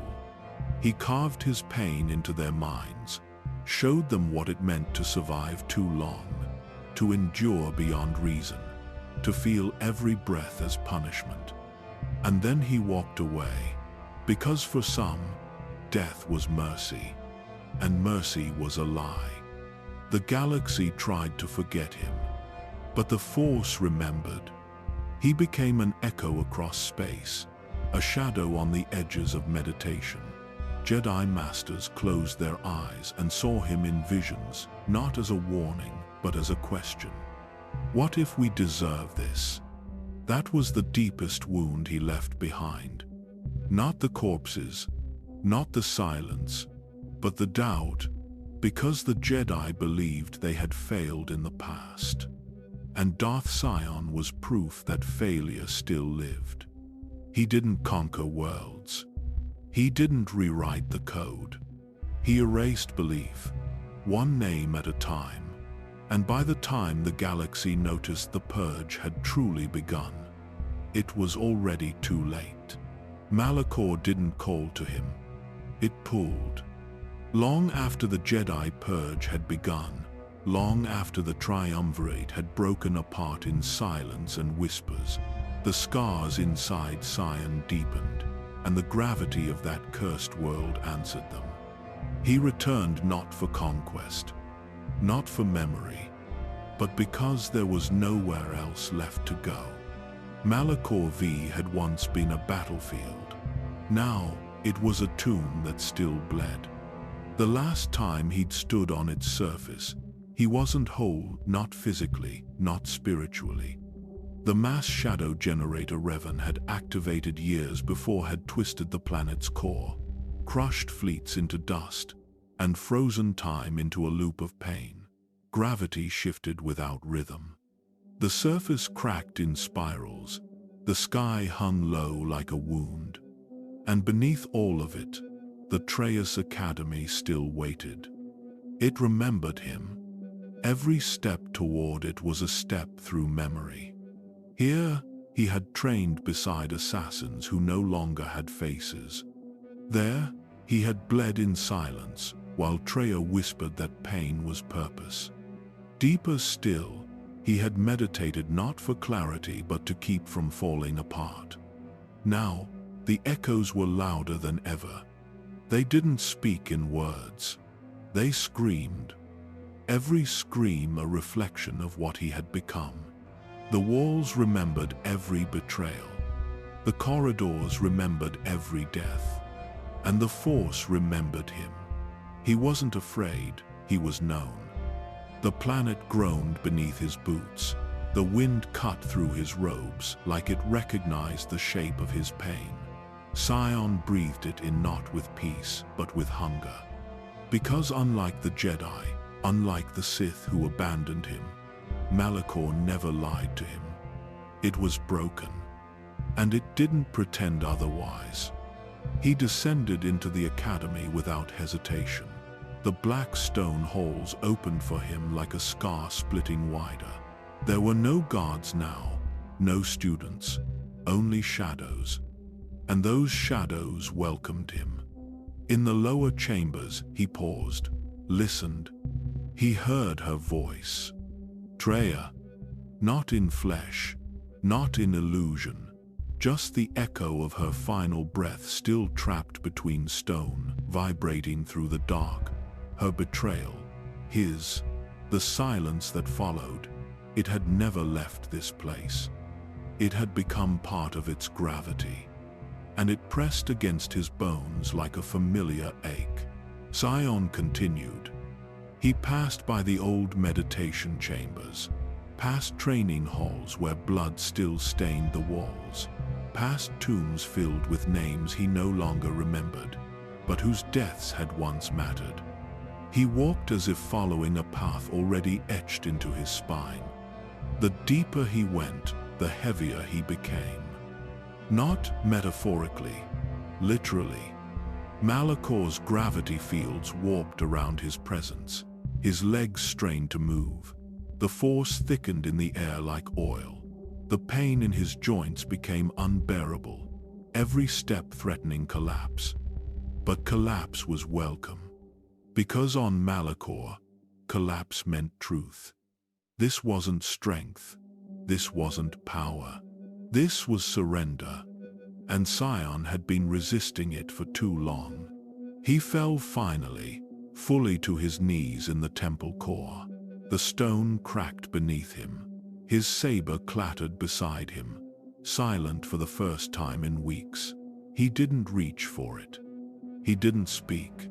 He carved his pain into their minds, showed them what it meant to survive too long, to endure beyond reason, to feel every breath as punishment. And then he walked away, because for some, death was mercy, and mercy was a lie. The galaxy tried to forget him, but the Force remembered. He became an echo across space, a shadow on the edges of meditation. Jedi Masters closed their eyes and saw him in visions, not as a warning, but as a question. What if we deserve this? That was the deepest wound he left behind. Not the corpses, not the silence, but the doubt, because the Jedi believed they had failed in the past. And Darth Sion was proof that failure still lived. He didn't conquer worlds. He didn't rewrite the code. He erased belief, one name at a time. And by the time the galaxy noticed the Purge had truly begun, it was already too late. Malachor didn't call to him. It pulled. Long after the Jedi Purge had begun, long after the Triumvirate had broken apart in silence and whispers, the scars inside Sion deepened, and the gravity of that cursed world answered them. He returned not for conquest, not for memory, but because there was nowhere else left to go. Malachor V had once been a battlefield. Now it was a tomb that still bled. The last time he'd stood on its surface, he wasn't whole, not physically, not spiritually. The mass shadow generator Revan had activated years before had twisted the planet's core, crushed fleets into dust, and frozen time into a loop of pain. Gravity shifted without rhythm. The surface cracked in spirals, the sky hung low like a wound. And beneath all of it, the Traeus Academy still waited. It remembered him. Every step toward it was a step through memory. Here, he had trained beside assassins who no longer had faces. There, he had bled in silence, while Traya whispered that pain was purpose. Deeper still, he had meditated not for clarity but to keep from falling apart. Now, the echoes were louder than ever. They didn't speak in words. They screamed. Every scream a reflection of what he had become. The walls remembered every betrayal. The corridors remembered every death. And the Force remembered him. He wasn't afraid, he was known. The planet groaned beneath his boots. The wind cut through his robes like it recognized the shape of his pain. Sion breathed it in not with peace, but with hunger. Because unlike the Jedi, unlike the Sith who abandoned him, Malachor never lied to him. It was broken, and it didn't pretend otherwise. He descended into the academy without hesitation. The black stone halls opened for him like a scar splitting wider. There were no guards now, no students, only shadows. And those shadows welcomed him. In the lower chambers, he paused, listened. He heard her voice. Traya, not in flesh, not in illusion, just the echo of her final breath still trapped between stone, vibrating through the dark. Her betrayal, his, the silence that followed, it had never left this place. It had become part of its gravity. And it pressed against his bones like a familiar ache. Sion continued. He passed by the old meditation chambers, past training halls where blood still stained the walls, past tombs filled with names he no longer remembered, but whose deaths had once mattered. He walked as if following a path already etched into his spine. The deeper he went, the heavier he became. Not metaphorically, literally. Malachor's gravity fields warped around his presence. His legs strained to move. The force thickened in the air like oil. The pain in his joints became unbearable, every step threatening collapse. But collapse was welcome. Because on Malachor, collapse meant truth. This wasn't strength. This wasn't power. This was surrender, and Sion had been resisting it for too long. He fell finally, fully to his knees in the temple core. The stone cracked beneath him. His saber clattered beside him, silent for the first time in weeks. He didn't reach for it. He didn't speak.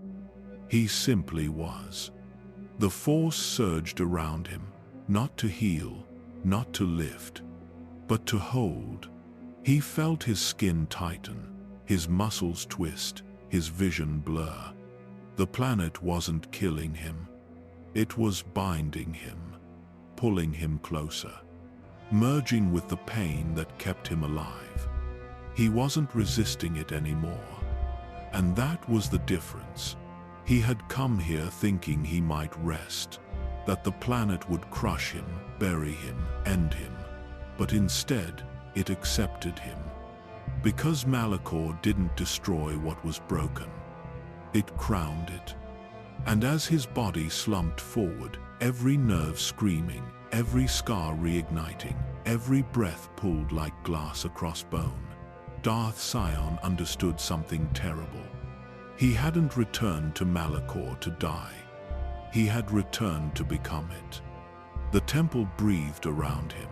He simply was. The force surged around him, not to heal, not to lift, but to hold. He felt his skin tighten, his muscles twist, his vision blur. The planet wasn't killing him. It was binding him, pulling him closer. merging with the pain that kept him alive. He wasn't resisting it anymore. And that was the difference. He had come here thinking he might rest, that the planet would crush him, bury him, end him. But instead, it accepted him. Because Malachor didn't destroy what was broken. It crowned it. And as his body slumped forward, every nerve screaming, every scar reigniting, every breath pulled like glass across bone, Darth Sion understood something terrible. He hadn't returned to Malachor to die. He had returned to become it. The temple breathed around him.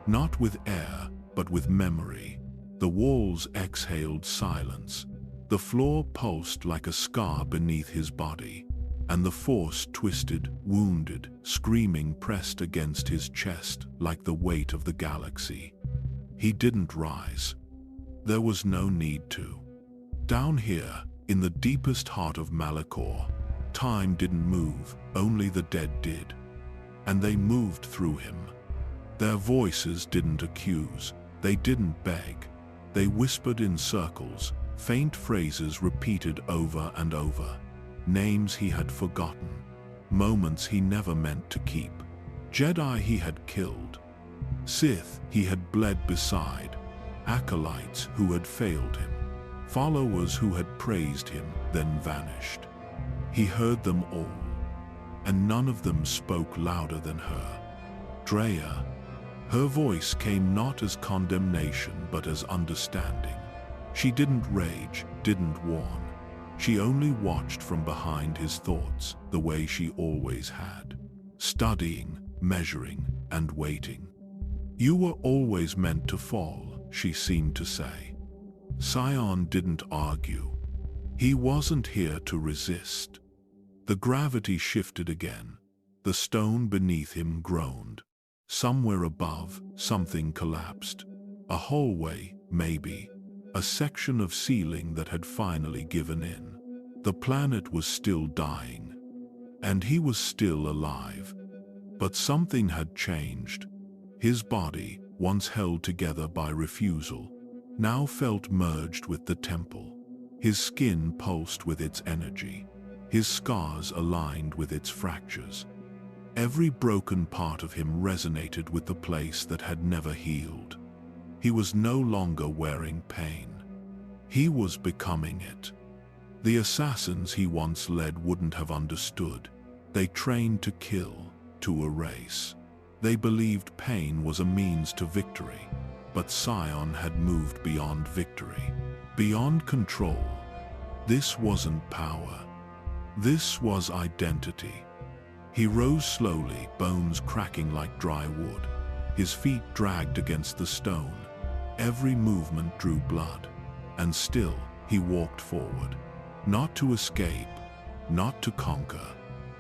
Not with air, but with memory. The walls exhaled silence. The floor pulsed like a scar beneath his body, and the force twisted, wounded, screaming pressed against his chest like the weight of the galaxy. He didn't rise. There was no need to. Down here, in the deepest heart of Malachor, time didn't move, only the dead did. And they moved through him. Their voices didn't accuse, they didn't beg. They whispered in circles, faint phrases repeated over and over. Names he had forgotten, moments he never meant to keep. Jedi he had killed, Sith he had bled beside, acolytes who had failed him, followers who had praised him, then vanished. He heard them all, and none of them spoke louder than her. Drea. Her voice came not as condemnation but as understanding. She didn't rage, didn't warn. She only watched from behind his thoughts, the way she always had. Studying, measuring, and waiting. You were always meant to fall, she seemed to say. Sion didn't argue. He wasn't here to resist. The gravity shifted again. The stone beneath him groaned. Somewhere above, something collapsed. A hallway, maybe. A section of ceiling that had finally given in. The planet was still dying. And he was still alive. But something had changed. His body, once held together by refusal, now felt merged with the temple. His skin pulsed with its energy. His scars aligned with its fractures. Every broken part of him resonated with the place that had never healed. He was no longer wearing pain. He was becoming it. The assassins he once led wouldn't have understood. They trained to kill, to erase. They believed pain was a means to victory. But Sion had moved beyond victory, beyond control. This wasn't power. This was identity. He rose slowly, bones cracking like dry wood. His feet dragged against the stone. Every movement drew blood. And still, he walked forward. Not to escape, not to conquer,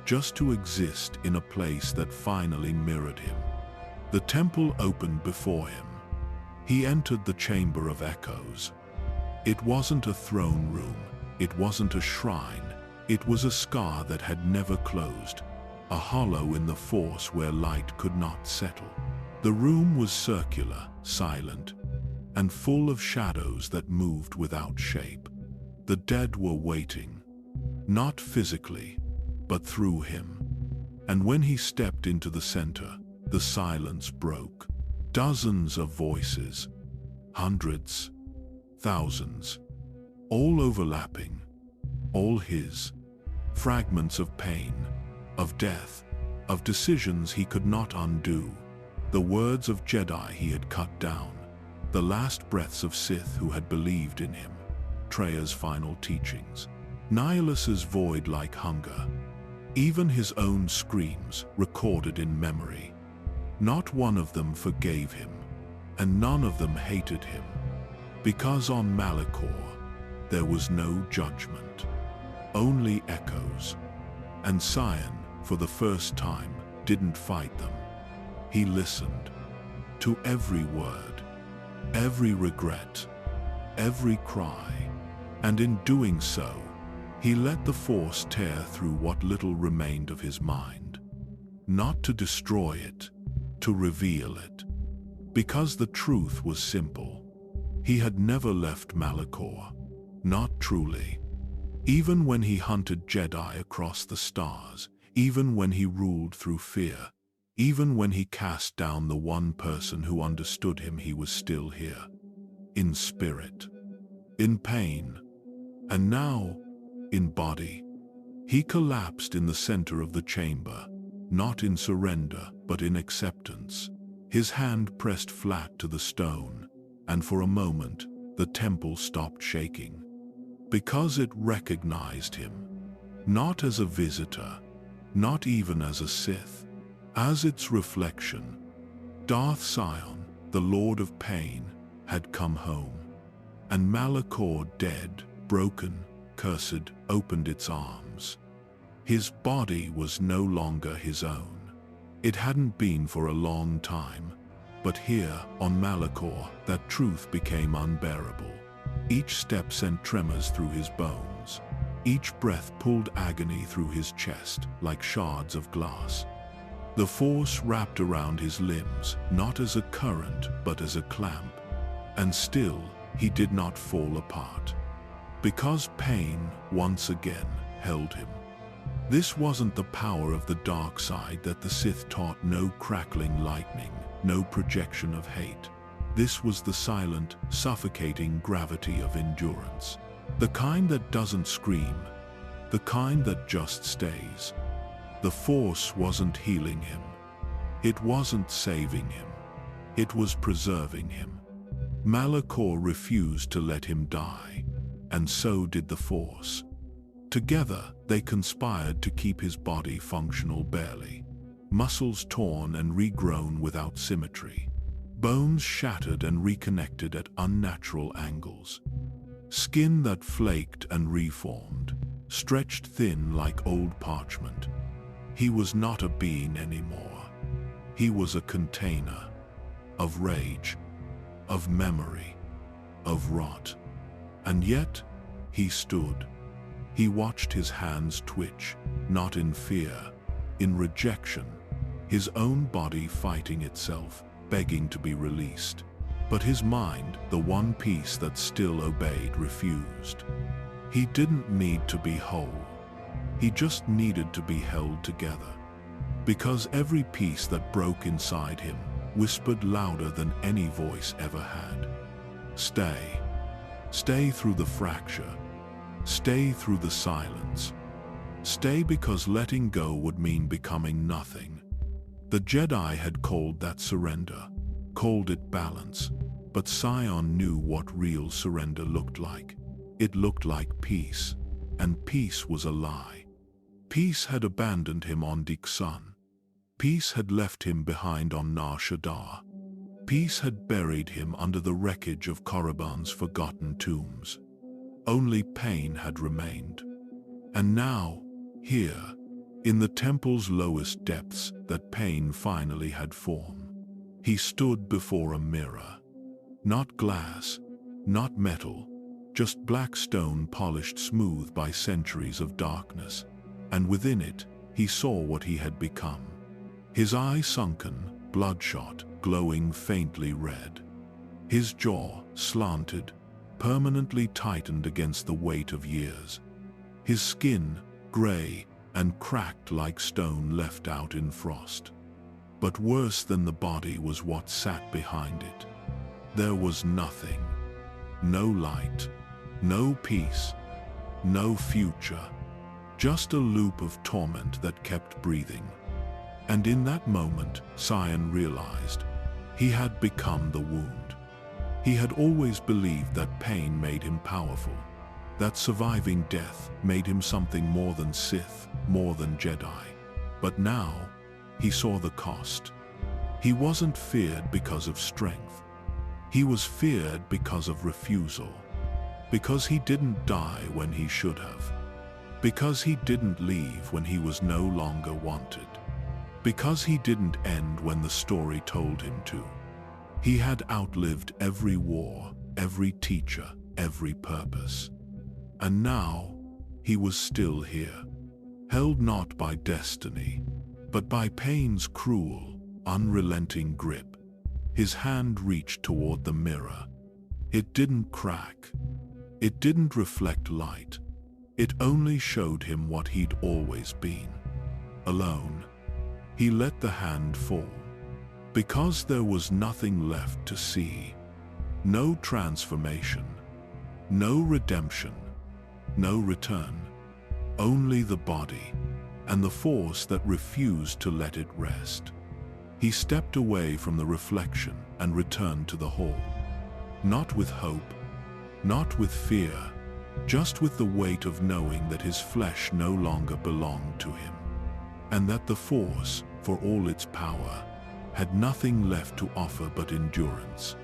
just to exist in a place that finally mirrored him. The temple opened before him. He entered the Chamber of Echoes. It wasn't a throne room. It wasn't a shrine. It was a scar that had never closed. A hollow in the force where light could not settle. The room was circular, silent, and full of shadows that moved without shape. The dead were waiting, not physically, but through him. And when he stepped into the center, the silence broke. Dozens of voices, hundreds, thousands, all overlapping, all his. Fragments of pain, of death, of decisions he could not undo. The words of Jedi he had cut down. The last breaths of Sith who had believed in him. Treya's final teachings. Nihilus's void like hunger. Even his own screams, recorded in memory. Not one of them forgave him, and none of them hated him. Because on Malachor, there was no judgment. Only echoes. And Sion, for the first time, didn't fight them. He listened to every word, every regret, every cry, and in doing so, he let the Force tear through what little remained of his mind. Not to destroy it, to reveal it. Because the truth was simple. He had never left Malachor. Not truly. Even when he hunted Jedi across the stars, even when he ruled through fear, even when he cast down the one person who understood him, he was still here. In spirit. In pain. And now, in body. He collapsed in the center of the chamber, not in surrender, but in acceptance. His hand pressed flat to the stone, and for a moment, the temple stopped shaking. Because it recognized him. Not as a visitor, not even as a Sith, as its reflection. Darth Sion, the Lord of Pain, had come home. And Malachor, dead, broken, cursed, opened its arms. His body was no longer his own. It hadn't been for a long time, but here, on Malachor, that truth became unbearable. Each step sent tremors through his bones. Each breath pulled agony through his chest, like shards of glass. The force wrapped around his limbs, not as a current, but as a clamp. And still, he did not fall apart. Because pain, once again, held him. This wasn't the power of the dark side that the Sith taught, no crackling lightning, no projection of hate. This was the silent, suffocating gravity of endurance. The kind that doesn't scream. The kind that just stays. The Force wasn't healing him. It wasn't saving him. It was preserving him. Malachor refused to let him die, and so did the Force. Together, they conspired to keep his body functional barely. Muscles torn and regrown without symmetry. Bones shattered and reconnected at unnatural angles. Skin that flaked and reformed, stretched thin like old parchment. He was not a being anymore. He was a container of rage, of memory, of rot. And yet, he stood. He watched his hands twitch, not in fear, in rejection, his own body fighting itself, begging to be released. But his mind, the one piece that still obeyed, refused. He didn't need to be whole. He just needed to be held together. Because every piece that broke inside him whispered louder than any voice ever had. Stay. Stay through the fracture. Stay through the silence. Stay because letting go would mean becoming nothing. The Jedi had called that surrender, called it balance, but Sion knew what real surrender looked like. It looked like peace, and peace was a lie. Peace had abandoned him on Dixon. Peace had left him behind on Nar Shaddaa. Peace had buried him under the wreckage of Korriban's forgotten tombs. Only pain had remained. And now, here, in the temple's lowest depths, that pain finally had form. He stood before a mirror. Not glass, not metal, just black stone polished smooth by centuries of darkness. And within it, he saw what he had become. His eye sunken, bloodshot, glowing faintly red. His jaw, slanted, permanently tightened against the weight of years. His skin, gray and cracked like stone left out in frost. But worse than the body was what sat behind it. There was nothing. No light, no peace, no future. Just a loop of torment that kept breathing. And in that moment, Sion realized he had become the wound. He had always believed that pain made him powerful, that surviving death made him something more than Sith, more than Jedi. But now, he saw the cost. He wasn't feared because of strength. He was feared because of refusal. Because he didn't die when he should have. Because he didn't leave when he was no longer wanted. Because he didn't end when the story told him to. He had outlived every war, every teacher, every purpose. And now, he was still here, held not by destiny, but by pain's cruel, unrelenting grip. His hand reached toward the mirror. It didn't crack. It didn't reflect light. It only showed him what he'd always been. Alone. He let the hand fall. Because there was nothing left to see. No transformation. No redemption. No return. Only the body. And the force that refused to let it rest. He stepped away from the reflection and returned to the hall. Not with hope. Not with fear. Just with the weight of knowing that his flesh no longer belonged to him. And that the force, for all its power, had nothing left to offer but endurance.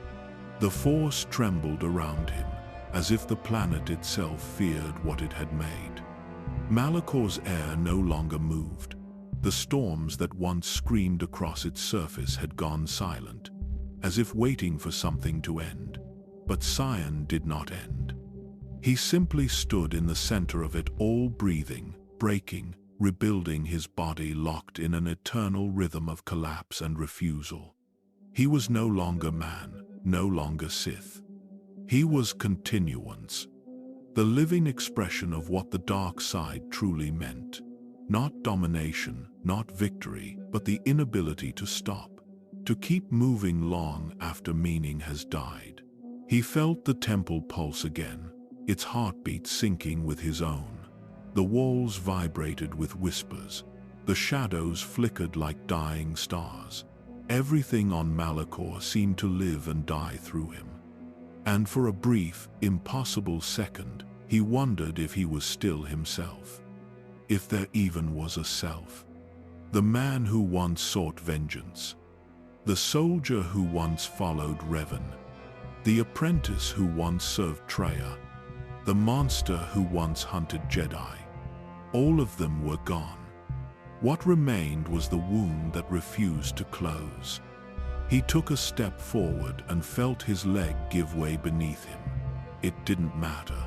The force trembled around him, as if the planet itself feared what it had made. Malachor's air no longer moved. The storms that once screamed across its surface had gone silent, as if waiting for something to end. But Sion did not end. He simply stood in the center of it all, breathing, breaking, rebuilding, his body locked in an eternal rhythm of collapse and refusal. He was no longer man, no longer Sith. He was continuance. The living expression of what the dark side truly meant. Not domination, not victory, but the inability to stop. To keep moving long after meaning has died. He felt the temple pulse again, its heartbeat syncing with his own. The walls vibrated with whispers. The shadows flickered like dying stars. Everything on Malachor seemed to live and die through him. And for a brief, impossible second, he wondered if he was still himself. If there even was a self. The man who once sought vengeance. The soldier who once followed Revan. The apprentice who once served Traya. The monster who once hunted Jedi. All of them were gone. What remained was the wound that refused to close. He took a step forward and felt his leg give way beneath him. It didn't matter.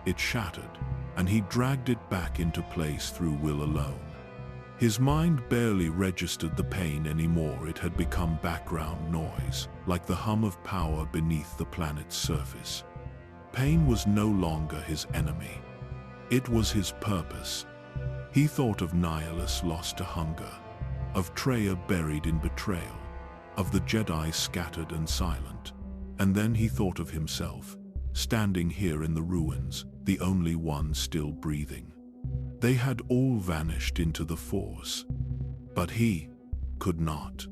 It shattered, and he dragged it back into place through will alone. His mind barely registered the pain anymore. It had become background noise, like the hum of power beneath the planet's surface. Pain was no longer his enemy. It was his purpose. He thought of Nihilus lost to hunger, of Traya buried in betrayal, of the Jedi scattered and silent. And then he thought of himself, standing here in the ruins, the only one still breathing. They had all vanished into the Force. But he could not.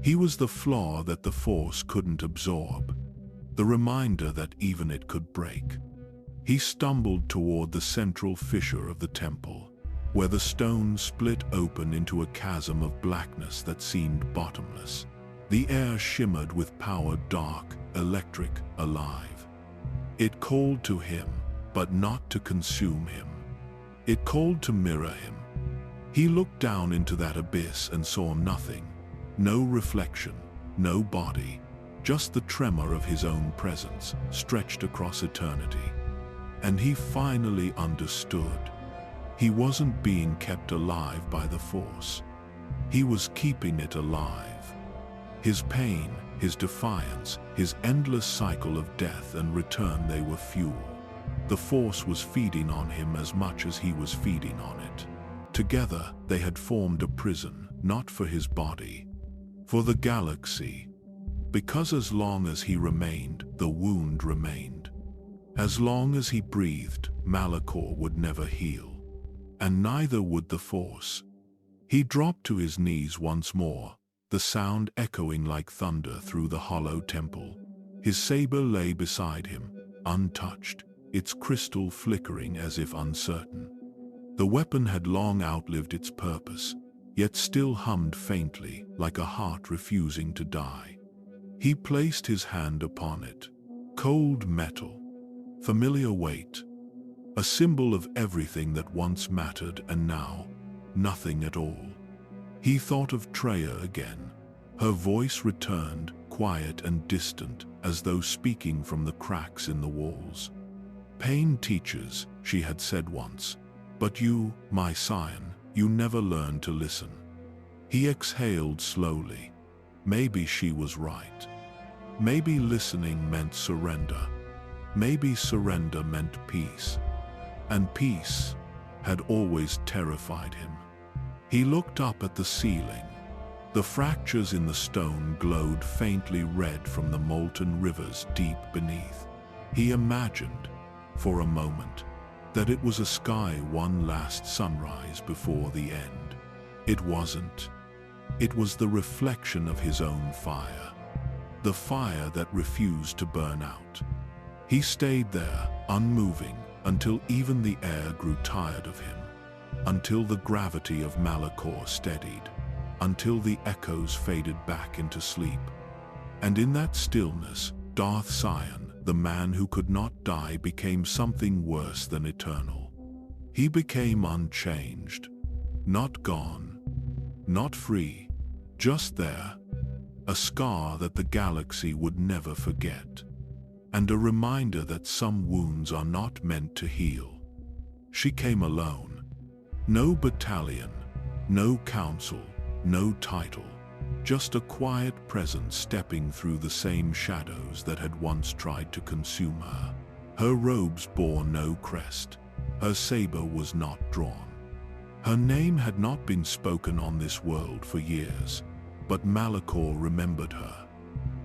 He was the flaw that the Force couldn't absorb, the reminder that even it could break. He stumbled toward the central fissure of the temple, where the stone split open into a chasm of blackness that seemed bottomless. The air shimmered with power, dark, electric, alive. It called to him, but not to consume him. It called to mirror him. He looked down into that abyss and saw nothing. No reflection, no body, just the tremor of his own presence stretched across eternity. And he finally understood. He wasn't being kept alive by the Force. He was keeping it alive. His pain, his defiance, his endless cycle of death and return, they were fuel. The Force was feeding on him as much as he was feeding on it. Together, they had formed a prison, not for his body, for the galaxy. Because as long as he remained, the wound remained. As long as he breathed, Malachor would never heal. And neither would the Force. He dropped to his knees once more, the sound echoing like thunder through the hollow temple. His saber lay beside him, untouched, its crystal flickering as if uncertain. The weapon had long outlived its purpose, yet still hummed faintly, like a heart refusing to die. He placed his hand upon it. Cold metal, familiar weight, a symbol of everything that once mattered and now, nothing at all. He thought of Traya again. Her voice returned, quiet and distant, as though speaking from the cracks in the walls. "Pain teaches," she had said once, "but you, my Sion, you never learned to listen." He exhaled slowly. Maybe she was right. Maybe listening meant surrender. Maybe surrender meant peace. And peace had always terrified him. He looked up at the ceiling. The fractures in the stone glowed faintly red from the molten rivers deep beneath. He imagined, for a moment, that it was a sky one last sunrise before the end. It wasn't. It was the reflection of his own fire. The fire that refused to burn out. He stayed there, unmoving, until even the air grew tired of him. Until the gravity of Malachor steadied. Until the echoes faded back into sleep. And in that stillness, Darth Sion, the man who could not die, became something worse than eternal. He became unchanged. Not gone. Not free. Just there. A scar that the galaxy would never forget. And a reminder that some wounds are not meant to heal. She came alone. No battalion. No council. No title. Just a quiet presence stepping through the same shadows that had once tried to consume her. Her robes bore no crest. Her saber was not drawn. Her name had not been spoken on this world for years, but Malachor remembered her.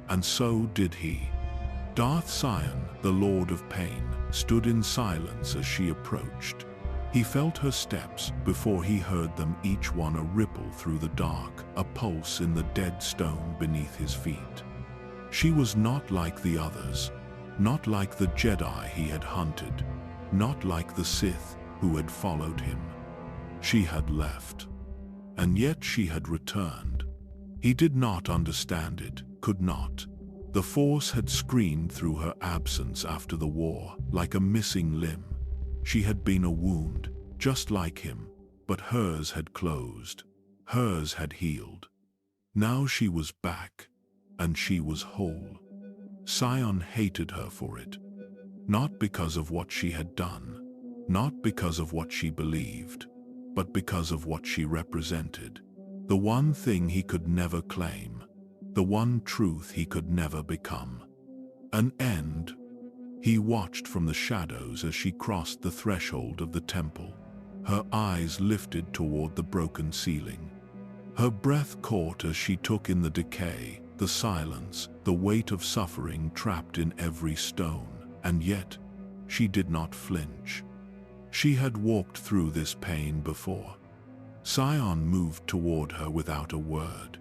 And so did he. Darth Sion, the Lord of Pain, stood in silence as she approached. He felt her steps before he heard them, each one a ripple through the dark, a pulse in the dead stone beneath his feet. She was not like the others, not like the Jedi he had hunted, not like the Sith who had followed him. She had left, and yet she had returned. He did not understand it, could not. The Force had screamed through her absence after the war, like a missing limb. She had been a wound, just like him, but hers had closed. Hers had healed. Now she was back, and she was whole. Sion hated her for it. Not because of what she had done, not because of what she believed, but because of what she represented. The one thing he could never claim, the one truth he could never become. An end. He watched from the shadows as she crossed the threshold of the temple. Her eyes lifted toward the broken ceiling. Her breath caught as she took in the decay, the silence, the weight of suffering trapped in every stone, and yet she did not flinch. She had walked through this pain before. Sion moved toward her without a word.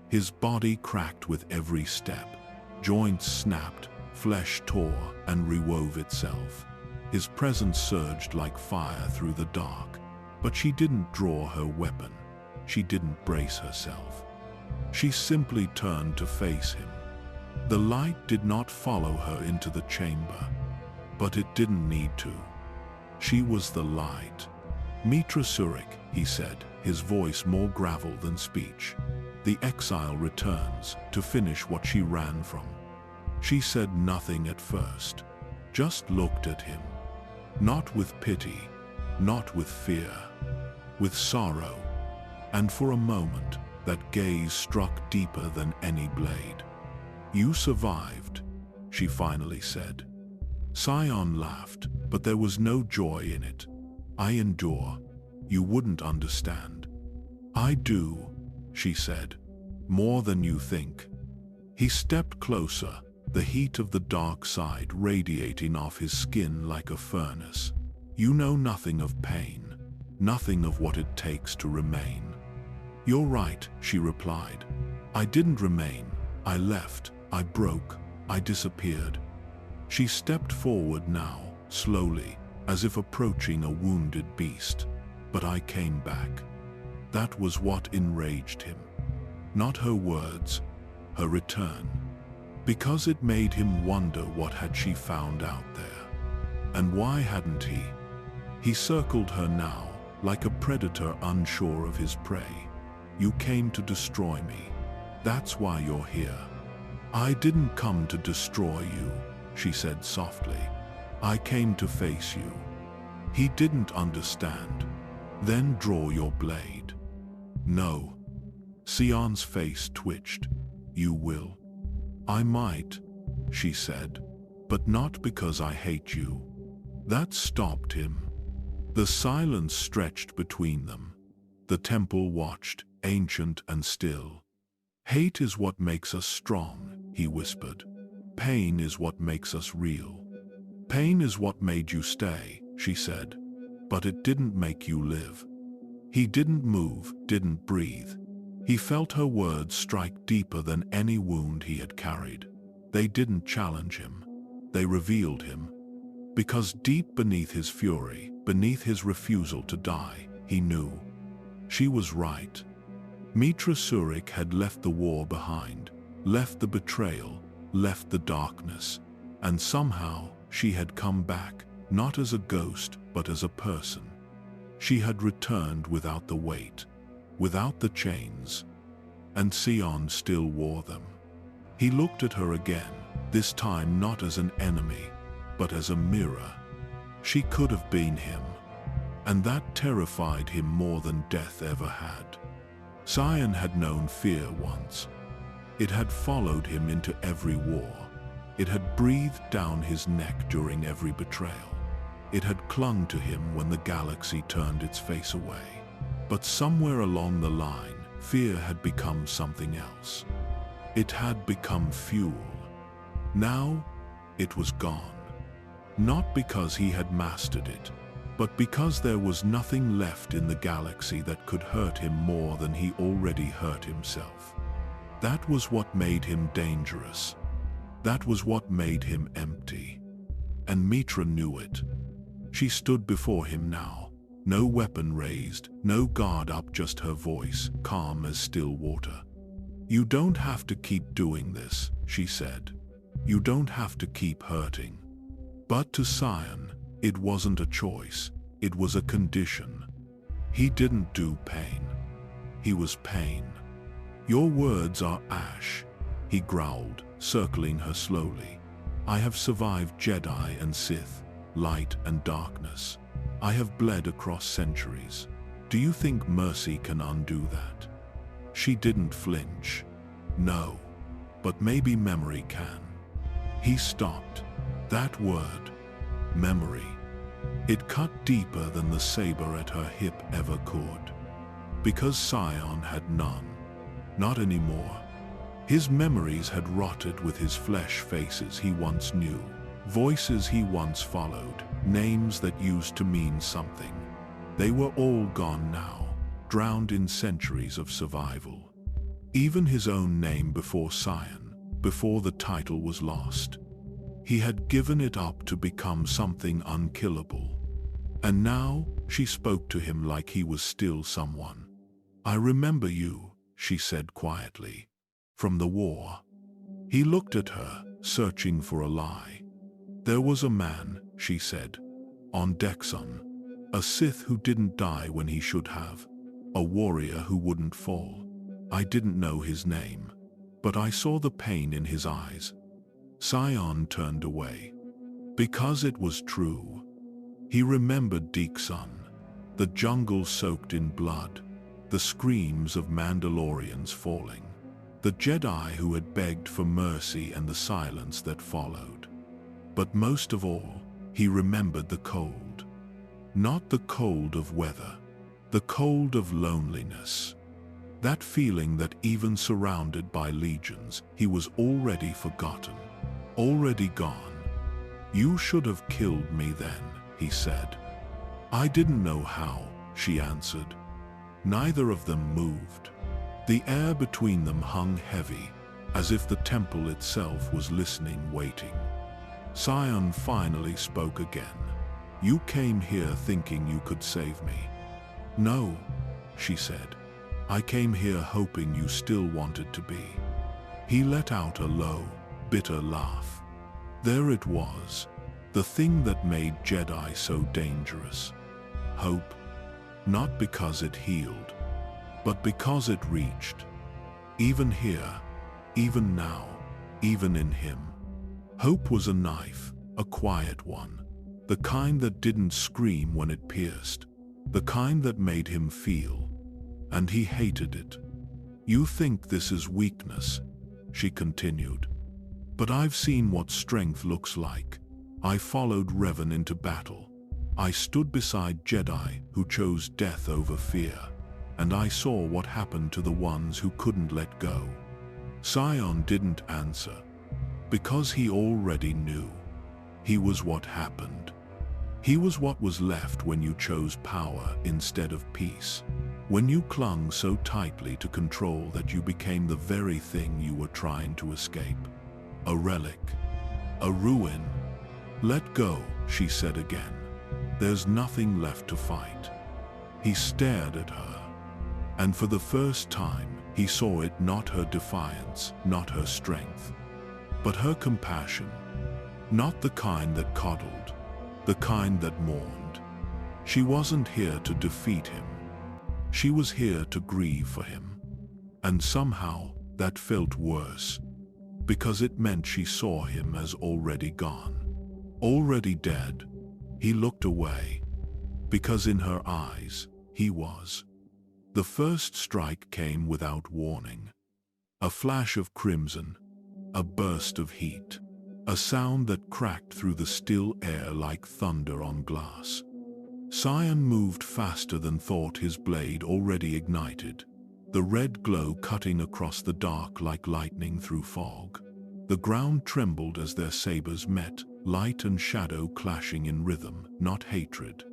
His body cracked with every step. Joints snapped, flesh tore and rewove itself. His presence surged like fire through the dark, but she didn't draw her weapon. She didn't brace herself. She simply turned to face him. The light did not follow her into the chamber, but it didn't need to. She was the light. Mitra Surik, he said, his voice more gravel than speech. The exile returns to finish what she ran from. She said nothing at first, just looked at him. Not with pity, not with fear, with sorrow. And for a moment, that gaze struck deeper than any blade. "You survived," she finally said. Sion laughed, but there was no joy in it. "I endure. You wouldn't understand." "I do," she said. "More than you think." He stepped closer, the heat of the dark side radiating off his skin like a furnace. "You know nothing of pain, nothing of what it takes to remain." "You're right," she replied. "I didn't remain. I left. I broke. I disappeared." She stepped forward now, slowly, as if approaching a wounded beast. "But I came back." That was what enraged him. Not her words, her return. Because it made him wonder, what had she found out there? And why hadn't he? He circled her now, like a predator unsure of his prey. "You came to destroy me. That's why you're here." "I didn't come to destroy you," she said softly. "I came to face you." He didn't understand. "Then draw your blade." "No." Sion's face twitched. "You will." I might, she said, but not because I hate you. That stopped him. The silence stretched between them. The temple watched, ancient and still. Hate is what makes us strong, he whispered. Pain is what makes us real. Pain is what made you stay, she said. But it didn't make you live. He didn't move, didn't breathe. He felt her words strike deeper than any wound he had carried. They didn't challenge him. They revealed him. Because deep beneath his fury, beneath his refusal to die, he knew. She was right. Mitra Surik had left the war behind, left the betrayal, left the darkness, and somehow she had come back, not as a ghost, but as a person. She had returned without the weight, without the chains, and Sion still wore them. He looked at her again, this time not as an enemy, but as a mirror. She could have been him, and that terrified him more than death ever had. Sion had known fear once. It had followed him into every war. It had breathed down his neck during every betrayal. It had clung to him when the galaxy turned its face away. But somewhere along the line, fear had become something else. It had become fuel. Now, it was gone. Not because he had mastered it, but because there was nothing left in the galaxy that could hurt him more than he already hurt himself. That was what made him dangerous. That was what made him empty. And Mitra knew it. She stood before him now, no weapon raised, no guard up, just her voice, calm as still water. You don't have to keep doing this, she said. You don't have to keep hurting. But to Sion, it wasn't a choice, it was a condition. He didn't do pain. He was pain. Your words are ash, he growled, circling her slowly. I have survived Jedi and Sith, light and darkness. I have bled across centuries. Do you think mercy can undo that? She didn't flinch. No, but maybe memory can. He stopped. That word, memory, it cut deeper than the saber at her hip ever could. Because Sion had none. Not anymore. His memories had rotted with his flesh, faces he once knew, voices he once followed, names that used to mean something. They were all gone now, drowned in centuries of survival. Even his own name before Sion, before the title was lost. He had given it up to become something unkillable. And now, she spoke to him like he was still someone. I remember you, she said quietly. From the war. He looked at her, searching for a lie. There was a man, she said, on Dexon. A Sith who didn't die when he should have. A warrior who wouldn't fall. I didn't know his name, but I saw the pain in his eyes. Sion turned away. Because it was true. He remembered Dexon, the jungle soaked in blood, the screams of Mandalorians falling, the Jedi who had begged for mercy and the silence that followed. But most of all, he remembered the cold. Not the cold of weather, the cold of loneliness. That feeling that even surrounded by legions, he was already forgotten, already gone. You should have killed me then, he said. I didn't know how, she answered. Neither of them moved. The air between them hung heavy, as if the temple itself was listening, waiting. Sion finally spoke again. You came here thinking you could save me. No, she said. I came here hoping you still wanted to be. He let out a low, bitter laugh. There it was, the thing that made Jedi so dangerous. Hope. Not because it healed, but because it reached. Even here, even now, even in him. Hope was a knife, a quiet one. The kind that didn't scream when it pierced. The kind that made him feel. And he hated it. You think this is weakness, she continued. But I've seen what strength looks like. I followed Revan into battle. I stood beside Jedi who chose death over fear. And I saw what happened to the ones who couldn't let go. Sion didn't answer, because he already knew. He was what happened. He was what was left when you chose power instead of peace. When you clung so tightly to control that you became the very thing you were trying to escape. A relic. A ruin. Let go, she said again. There's nothing left to fight. He stared at her. And for the first time, he saw it not her defiance, not her strength, but her compassion. Not the kind that coddled, the kind that mourned. She wasn't here to defeat him. She was here to grieve for him. And somehow, that felt worse, because it meant she saw him as already gone. Already dead. He looked away, because in her eyes, he was. The first strike came without warning. A flash of crimson, a burst of heat, a sound that cracked through the still air like thunder on glass. Sion moved faster than thought, his blade already ignited, the red glow cutting across the dark like lightning through fog. The ground trembled as their sabers met, light and shadow clashing in rhythm, not hatred.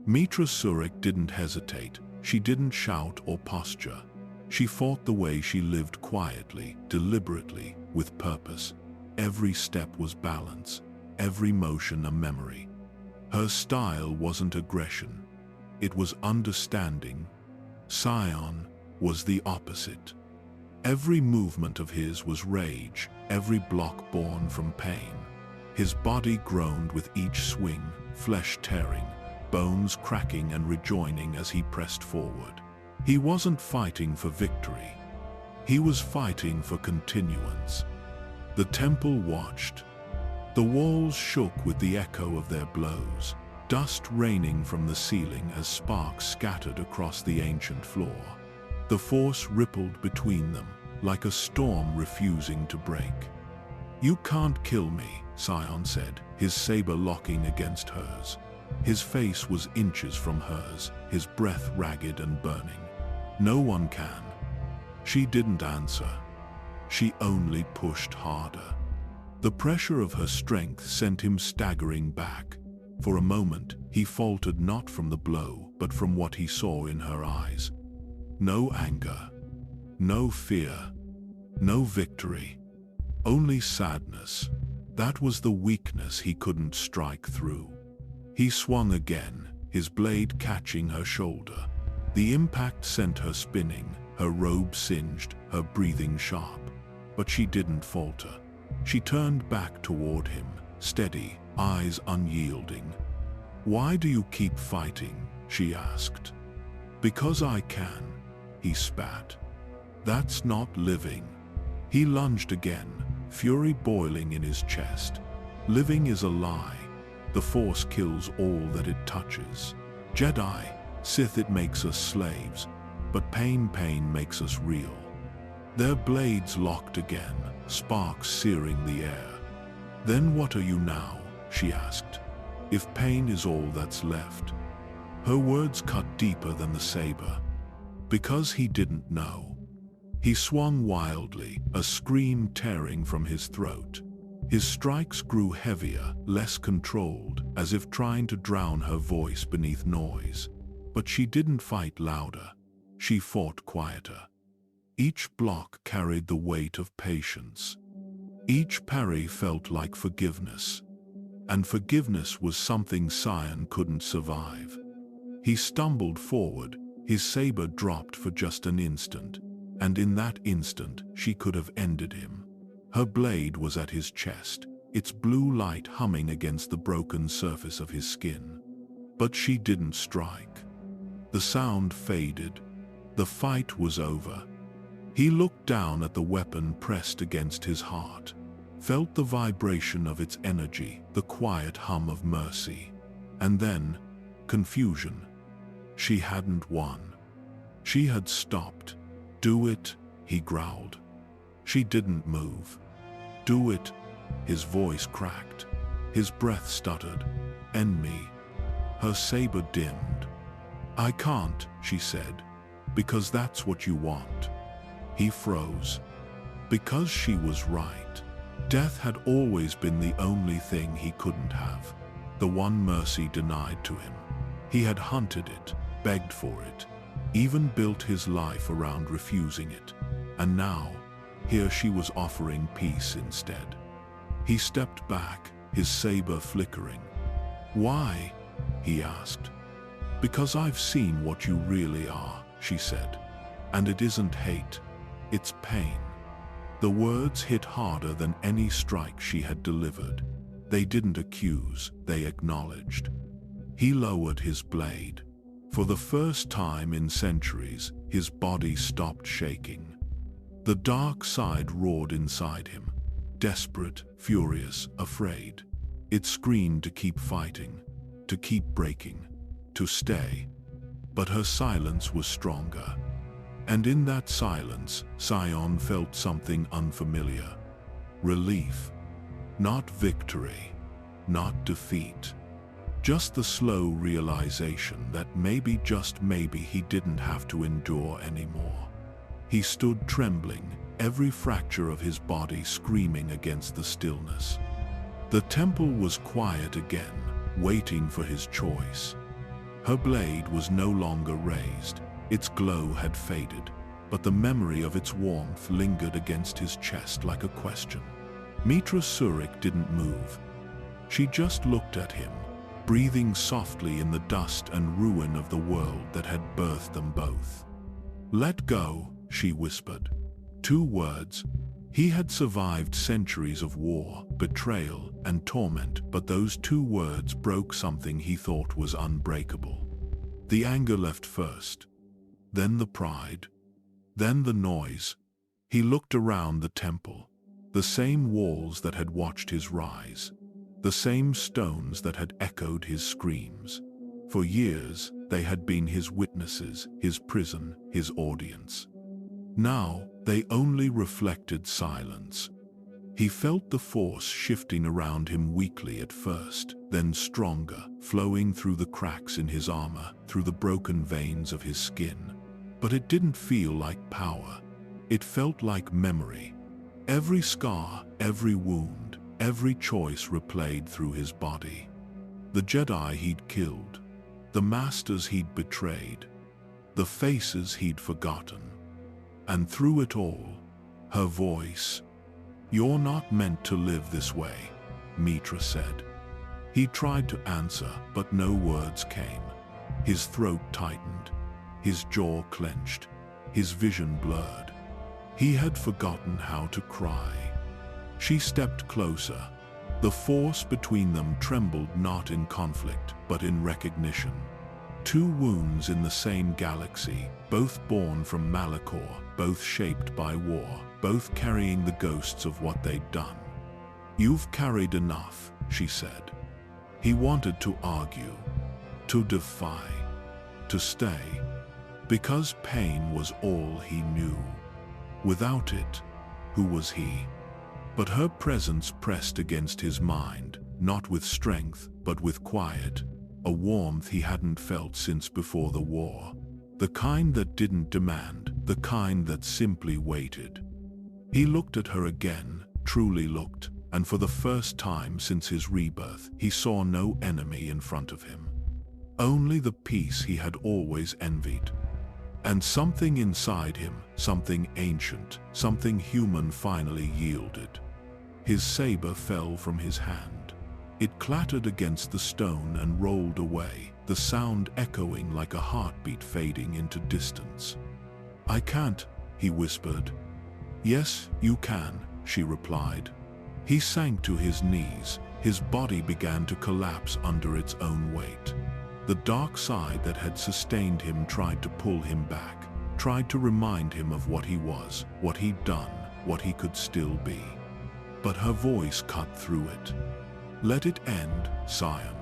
Mitra Surik didn't hesitate. She didn't shout or posture. She fought the way she lived, quietly, deliberately, with purpose. Every step was balance, every motion a memory. Her style wasn't aggression. It was understanding. Sion was the opposite. Every movement of his was rage, every block born from pain. His body groaned with each swing, flesh tearing, bones cracking and rejoining as he pressed forward. He wasn't fighting for victory. He was fighting for continuance. The temple watched. The walls shook with the echo of their blows, dust raining from the ceiling as sparks scattered across the ancient floor. The force rippled between them, like a storm refusing to break. "You can't kill me," Sion said, his saber locking against hers. His face was inches from hers, his breath ragged and burning. "No one can." She didn't answer. She only pushed harder. The pressure of her strength sent him staggering back. For a moment, he faltered, not from the blow, but from what he saw in her eyes. No anger, no fear, no victory, only sadness. That was the weakness he couldn't strike through. He swung again, his blade catching her shoulder. The impact sent her spinning, her robe singed, her breathing sharp. But she didn't falter. She turned back toward him, steady, eyes unyielding. "Why do you keep fighting?" she asked. "Because I can," he spat. "That's not living." He lunged again, fury boiling in his chest. Living is a lie. The Force kills all that it touches. Jedi, Sith, it makes us slaves, but pain makes us real. Their blades locked again, sparks searing the air. "Then what are you now?" she asked. "If pain is all that's left." Her words cut deeper than the saber. Because he didn't know. He swung wildly, a scream tearing from his throat. His strikes grew heavier, less controlled, as if trying to drown her voice beneath noise. But she didn't fight louder. She fought quieter. Each block carried the weight of patience. Each parry felt like forgiveness. And forgiveness was something Sion couldn't survive. He stumbled forward, his saber dropped for just an instant, and in that instant she could have ended him. Her blade was at his chest, its blue light humming against the broken surface of his skin. But she didn't strike. The sound faded. The fight was over. He looked down at the weapon pressed against his heart, felt the vibration of its energy, the quiet hum of mercy. And then, confusion. She hadn't won. She had stopped. "Do it," he growled. She didn't move. "Do it," His voice cracked. His breath stuttered. "End me." Her saber dimmed. "I can't," she said, "because that's what you want." He froze. Because she was right. Death had always been the only thing he couldn't have. The one mercy denied to him. He had hunted it, begged for it, even built his life around refusing it. And now, here she was offering peace instead. He stepped back, his saber flickering. "Why?" he asked. "Because I've seen what you really are," she said. "And it isn't hate, it's pain." The words hit harder than any strike she had delivered. They didn't accuse, they acknowledged. He lowered his blade. For the first time in centuries, his body stopped shaking. The dark side roared inside him. Desperate, furious, afraid. It screamed to keep fighting, to keep breaking, to stay. But her silence was stronger. And in that silence, Sion felt something unfamiliar. Relief. Not victory. Not defeat. Just the slow realization that maybe, just maybe, he didn't have to endure anymore. He stood trembling, every fracture of his body screaming against the stillness. The temple was quiet again, waiting for his choice. Her blade was no longer raised, its glow had faded, but the memory of its warmth lingered against his chest like a question. Mitra Surik didn't move. She just looked at him, breathing softly in the dust and ruin of the world that had birthed them both. "Let go," she whispered. 2 words. He had survived centuries of war, betrayal, and torment, but those 2 words broke something he thought was unbreakable. The anger left first, then the pride, then the noise. He looked around the temple, the same walls that had watched his rise, the same stones that had echoed his screams. For years, they had been his witnesses, his prison, his audience. Now, they only reflected silence. He felt the force shifting around him weakly at first, then stronger, flowing through the cracks in his armor, through the broken veins of his skin. But it didn't feel like power. It felt like memory. Every scar, every wound, every choice replayed through his body. The Jedi he'd killed, the masters he'd betrayed, the faces he'd forgotten. And through it all, her voice. "You're not meant to live this way," Mitra said. He tried to answer, but no words came. His throat tightened, his jaw clenched, his vision blurred. He had forgotten how to cry. She stepped closer. The force between them trembled not in conflict, but in recognition. 2 wounds in the same galaxy, both born from Malachor, both shaped by war, both carrying the ghosts of what they'd done. "You've carried enough," she said. He wanted to argue, to defy, to stay, because pain was all he knew. Without it, who was he? But her presence pressed against his mind, not with strength, but with quiet, a warmth he hadn't felt since before the war. The kind that didn't demand, the kind that simply waited. He looked at her again, truly looked, and for the first time since his rebirth, he saw no enemy in front of him. Only the peace he had always envied. And something inside him, something ancient, something human finally yielded. His saber fell from his hand. It clattered against the stone and rolled away, the sound echoing like a heartbeat fading into distance. "I can't," he whispered. "Yes, you can," she replied. He sank to his knees, his body began to collapse under its own weight. The dark side that had sustained him tried to pull him back, tried to remind him of what he was, what he'd done, what he could still be. But her voice cut through it. "Let it end, Sion."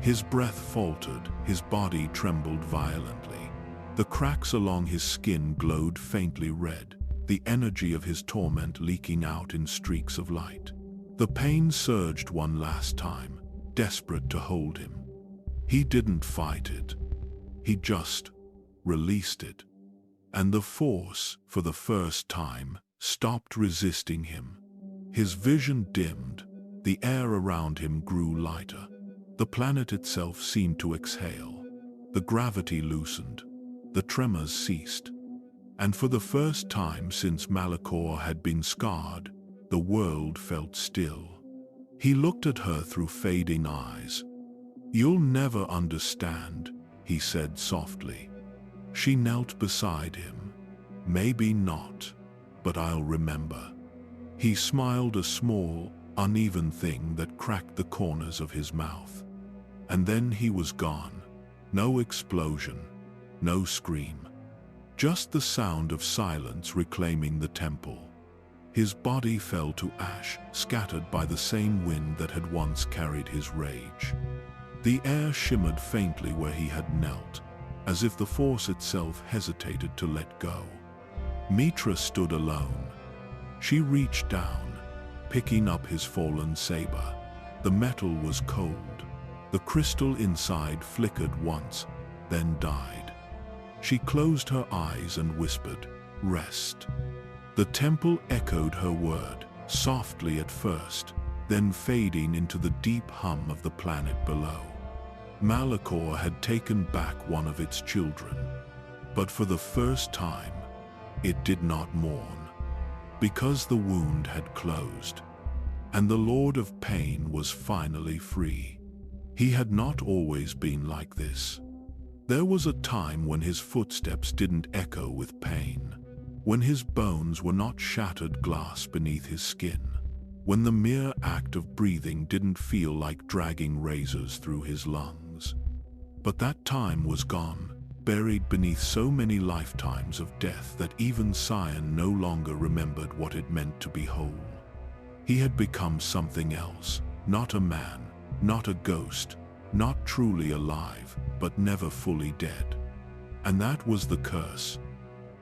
His breath faltered, his body trembled violently. The cracks along his skin glowed faintly red, the energy of his torment leaking out in streaks of light. The pain surged one last time, desperate to hold him. He didn't fight it. He just released it. And the Force, for the first time, stopped resisting him. His vision dimmed. The air around him grew lighter. The planet itself seemed to exhale. The gravity loosened. The tremors ceased. And for the first time since Malachor had been scarred, the world felt still. He looked at her through fading eyes. "You'll never understand," he said softly. She knelt beside him. "Maybe not, but I'll remember." He smiled, a small, uneven thing that cracked the corners of his mouth. And then he was gone. No explosion, no scream. Just the sound of silence reclaiming the temple. His body fell to ash, scattered by the same wind that had once carried his rage. The air shimmered faintly where he had knelt, as if the Force itself hesitated to let go. Mitra stood alone. She reached down, picking up his fallen saber. The metal was cold. The crystal inside flickered once, then died. She closed her eyes and whispered, "Rest." The temple echoed her word, softly at first, then fading into the deep hum of the planet below. Malachor had taken back one of its children, but for the first time, it did not mourn, because the wound had closed, and the Lord of Pain was finally free. He had not always been like this. There was a time when his footsteps didn't echo with pain, when his bones were not shattered glass beneath his skin, when the mere act of breathing didn't feel like dragging razors through his lungs. But that time was gone, buried beneath so many lifetimes of death that even Sion no longer remembered what it meant to be whole. He had become something else, not a man, not a ghost, not truly alive, but never fully dead. And that was the curse.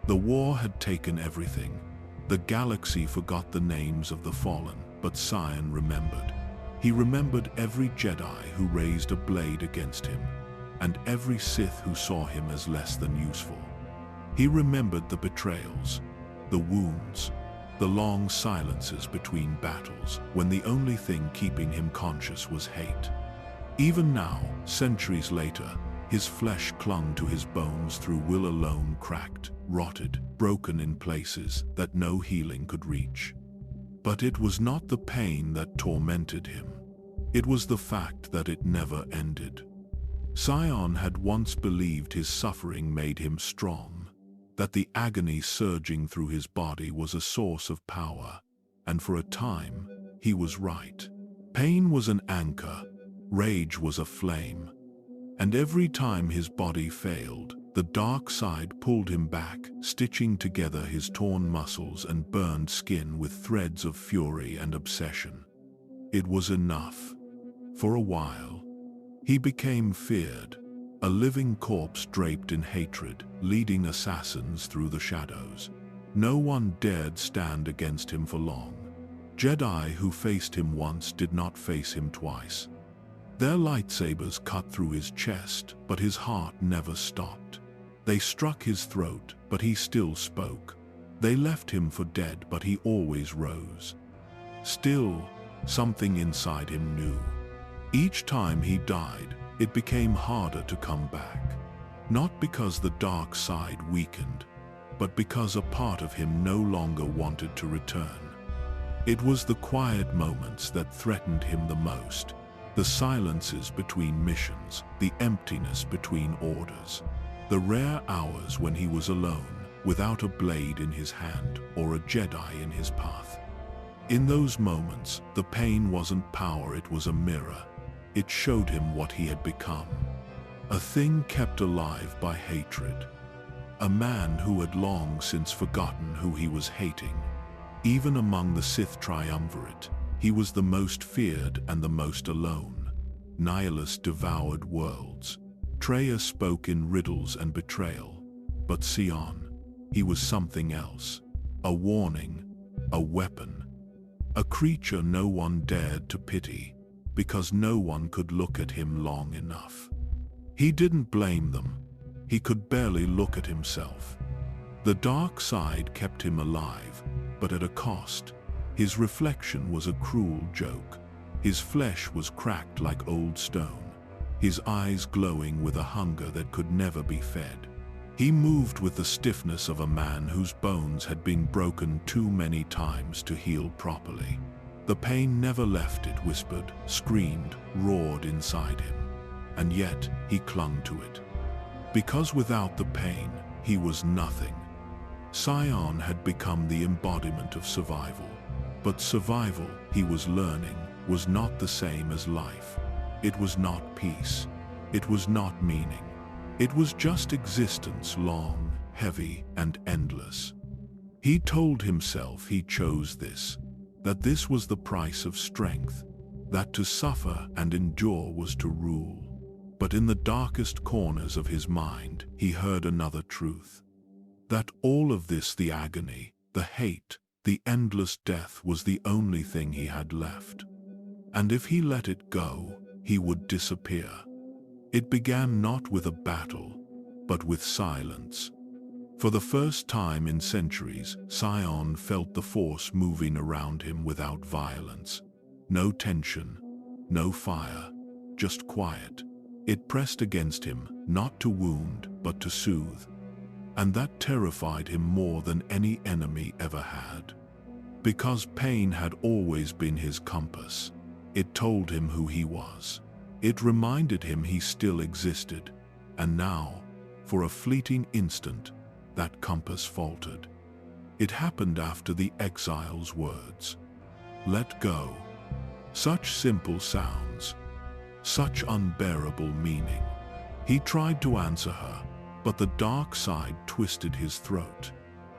The war had taken everything. The galaxy forgot the names of the fallen, but Sion remembered. He remembered every Jedi who raised a blade against him, and every Sith who saw him as less than useful. He remembered the betrayals, the wounds, the long silences between battles, when the only thing keeping him conscious was hate. Even now, centuries later, his flesh clung to his bones through will alone, cracked, rotted, broken in places that no healing could reach. But it was not the pain that tormented him. It was the fact that it never ended. Sion had once believed his suffering made him strong, that the agony surging through his body was a source of power, and for a time, he was right. Pain was an anchor, rage was a flame, and every time his body failed, the dark side pulled him back, stitching together his torn muscles and burned skin with threads of fury and obsession. It was enough. For a while, he became feared, a living corpse draped in hatred, leading assassins through the shadows. No one dared stand against him for long. Jedi who faced him once did not face him twice. Their lightsabers cut through his chest, but his heart never stopped. They struck his throat, but he still spoke. They left him for dead, but he always rose. Still, something inside him knew. Each time he died, it became harder to come back. Not because the dark side weakened, but because a part of him no longer wanted to return. It was the quiet moments that threatened him the most. The silences between missions, the emptiness between orders, the rare hours when he was alone, without a blade in his hand or a Jedi in his path. In those moments, the pain wasn't power, it was a mirror. It showed him what he had become. A thing kept alive by hatred. A man who had long since forgotten who he was hating. Even among the Sith Triumvirate, he was the most feared and the most alone. Nihilus devoured worlds. Traya spoke in riddles and betrayal. But Sion, he was something else. A warning, a weapon. a creature no one dared to pity, because no one could look at him long enough. He didn't blame them. He could barely look at himself. The dark side kept him alive, but at a cost. His reflection was a cruel joke. His flesh was cracked like old stone, his eyes glowing with a hunger that could never be fed. He moved with the stiffness of a man whose bones had been broken too many times to heal properly. The pain never left, it whispered, screamed, roared inside him. And yet, he clung to it. Because without the pain, he was nothing. Sion had become the embodiment of survival. But survival, he was learning, was not the same as life. It was not peace. It was not meaning. It was just existence, long, heavy, and endless. He told himself he chose this, that this was the price of strength, that to suffer and endure was to rule. But in the darkest corners of his mind, he heard another truth. That all of this, the agony, the hate, the endless death, was the only thing he had left. And if he let it go, he would disappear. It began not with a battle, but with silence. For the first time in centuries, Sion felt the Force moving around him without violence. No tension, no fire, just quiet. It pressed against him, not to wound, but to soothe. And that terrified him more than any enemy ever had. Because pain had always been his compass. It told him who he was. It reminded him he still existed. And now, for a fleeting instant, that compass faltered. It happened after the Exile's words. Let go. Such simple sounds. Such unbearable meaning. He tried to answer her, but the dark side twisted his throat.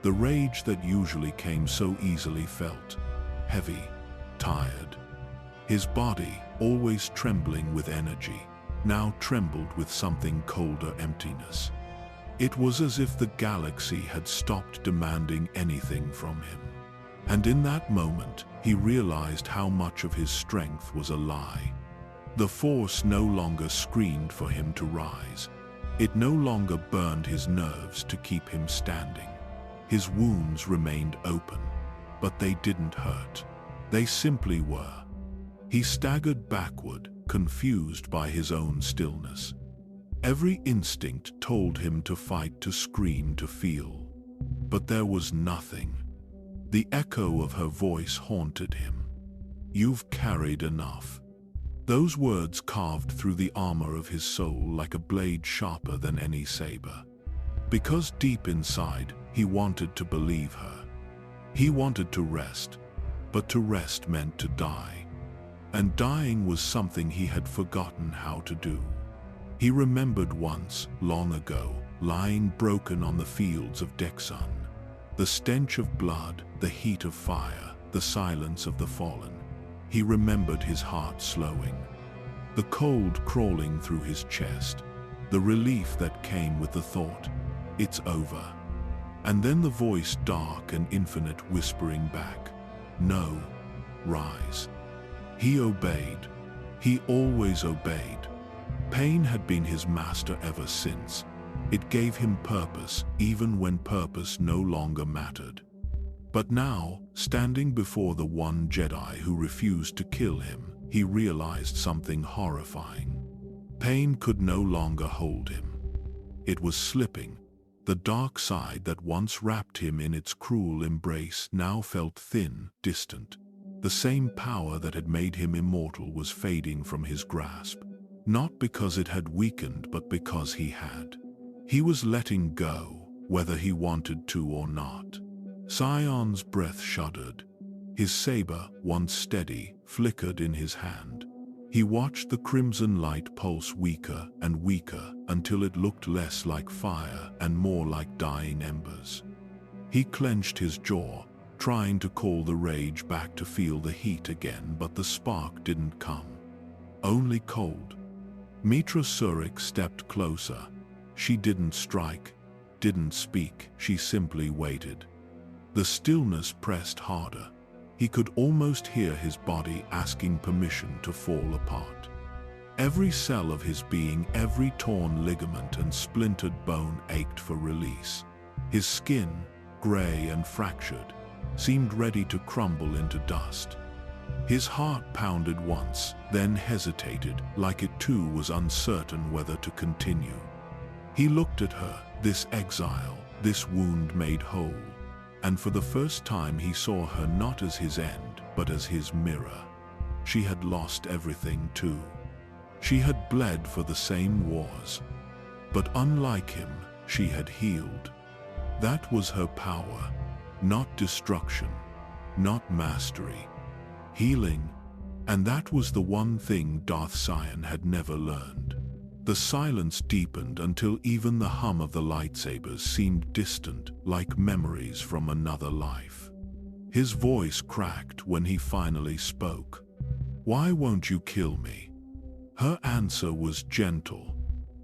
The rage that usually came so easily felt heavy, tired. His body, always trembling with energy, now trembled with something colder, emptiness. It was as if the galaxy had stopped demanding anything from him. And in that moment, he realized how much of his strength was a lie. The Force no longer screamed for him to rise. It no longer burned his nerves to keep him standing. His wounds remained open, but they didn't hurt. They simply were. He staggered backward, confused by his own stillness. Every instinct told him to fight, to scream, to feel. But there was nothing. The echo of her voice haunted him. You've carried enough. Those words carved through the armor of his soul like a blade sharper than any saber. Because deep inside, he wanted to believe her. He wanted to rest, but to rest meant to die. And dying was something he had forgotten how to do. He remembered once, long ago, lying broken on the fields of Dexun. The stench of blood, the heat of fire, the silence of the fallen. He remembered his heart slowing, the cold crawling through his chest, the relief that came with the thought, it's over. And then the voice, dark and infinite, whispering back, no, rise. He obeyed. He always obeyed. Pain had been his master ever since. It gave him purpose, even when purpose no longer mattered. But now, standing before the one Jedi who refused to kill him, he realized something horrifying. Pain could no longer hold him. It was slipping. The dark side that once wrapped him in its cruel embrace now felt thin, distant. The same power that had made him immortal was fading from his grasp. Not because it had weakened, but because he had. He was letting go, whether he wanted to or not. Sion's breath shuddered. His saber, once steady, flickered in his hand. He watched the crimson light pulse weaker and weaker until it looked less like fire and more like dying embers. He clenched his jaw, trying to call the rage back to feel the heat again, but the spark didn't come. Only cold. Mitra Surik stepped closer. She didn't strike, didn't speak, she simply waited. The stillness pressed harder. He could almost hear his body asking permission to fall apart. Every cell of his being, every torn ligament and splintered bone ached for release. His skin, gray and fractured, seemed ready to crumble into dust. His heart pounded once, then hesitated, like it too was uncertain whether to continue. He looked at her, this exile, this wound made whole, and for the first time he saw her not as his end, but as his mirror. She had lost everything too. She had bled for the same wars, but unlike him, she had healed. That was her power, not destruction, not mastery. Healing, and that was the one thing Darth Sion had never learned. The silence deepened until even the hum of the lightsabers seemed distant, like memories from another life. His voice cracked when he finally spoke. "Why won't you kill me?" Her answer was gentle,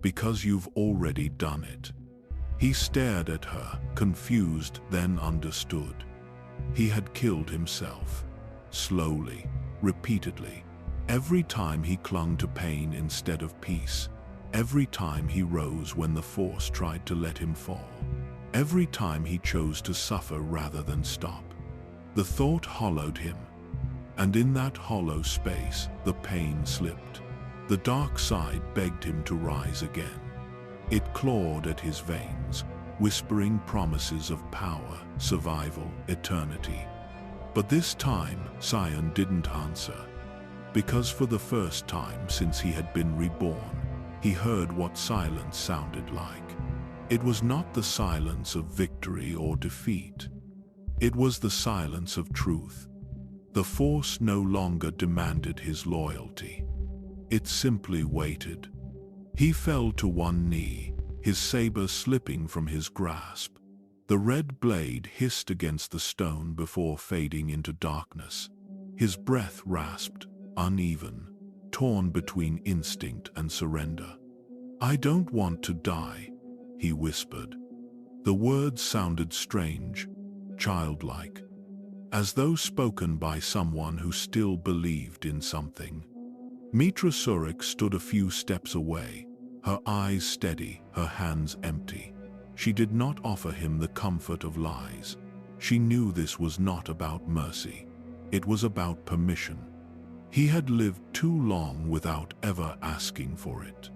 "Because you've already done it." He stared at her, confused, then understood. He had killed himself. Slowly, repeatedly, every time he clung to pain instead of peace, every time he rose when the Force tried to let him fall, every time he chose to suffer rather than stop. The thought hollowed him, and in that hollow space, the pain slipped. The dark side begged him to rise again. It clawed at his veins, whispering promises of power, survival, eternity. But this time, Sion didn't answer, because for the first time since he had been reborn, he heard what silence sounded like. It was not the silence of victory or defeat. It was the silence of truth. The Force no longer demanded his loyalty. It simply waited. He fell to one knee, his saber slipping from his grasp. The red blade hissed against the stone before fading into darkness. His breath rasped, uneven, torn between instinct and surrender. "I don't want to die," he whispered. The words sounded strange, childlike, as though spoken by someone who still believed in something. Mitra Surik stood a few steps away, her eyes steady, her hands empty. She did not offer him the comfort of lies. She knew this was not about mercy. It was about permission. He had lived too long without ever asking for it.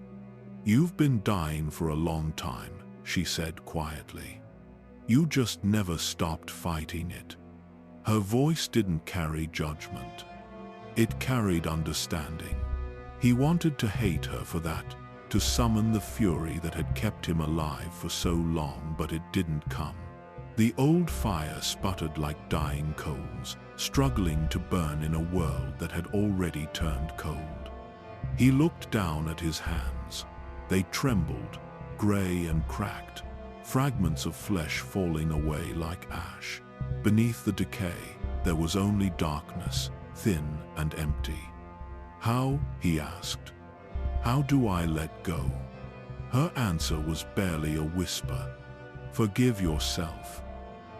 "You've been dying for a long time," she said quietly. "You just never stopped fighting it." Her voice didn't carry judgment. It carried understanding. He wanted to hate her for that, to summon the fury that had kept him alive for so long, but it didn't come. The old fire sputtered like dying coals, struggling to burn in a world that had already turned cold. He looked down at his hands. They trembled, gray and cracked, fragments of flesh falling away like ash. Beneath the decay, there was only darkness, thin and empty. "How?" he asked. "How do I let go?" Her answer was barely a whisper. "Forgive yourself."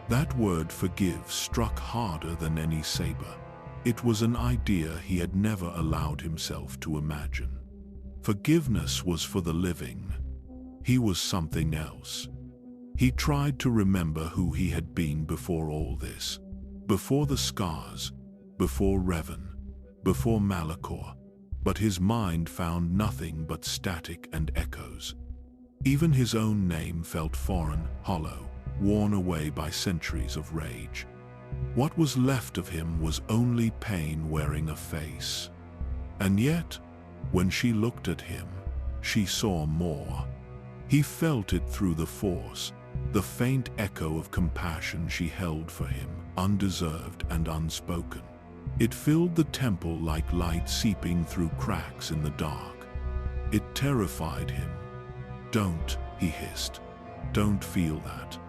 That word forgive struck harder than any saber. It was an idea he had never allowed himself to imagine. Forgiveness was for the living. He was something else. He tried to remember who he had been before all this. Before the scars, before Revan, before Malachor, but his mind found nothing but static and echoes. Even his own name felt foreign, hollow, worn away by centuries of rage. What was left of him was only pain wearing a face. And yet, when she looked at him, she saw more. He felt it through the Force, the faint echo of compassion she held for him, undeserved and unspoken. It filled the temple like light seeping through cracks in the dark. It terrified him. "Don't," he hissed. "Don't feel that."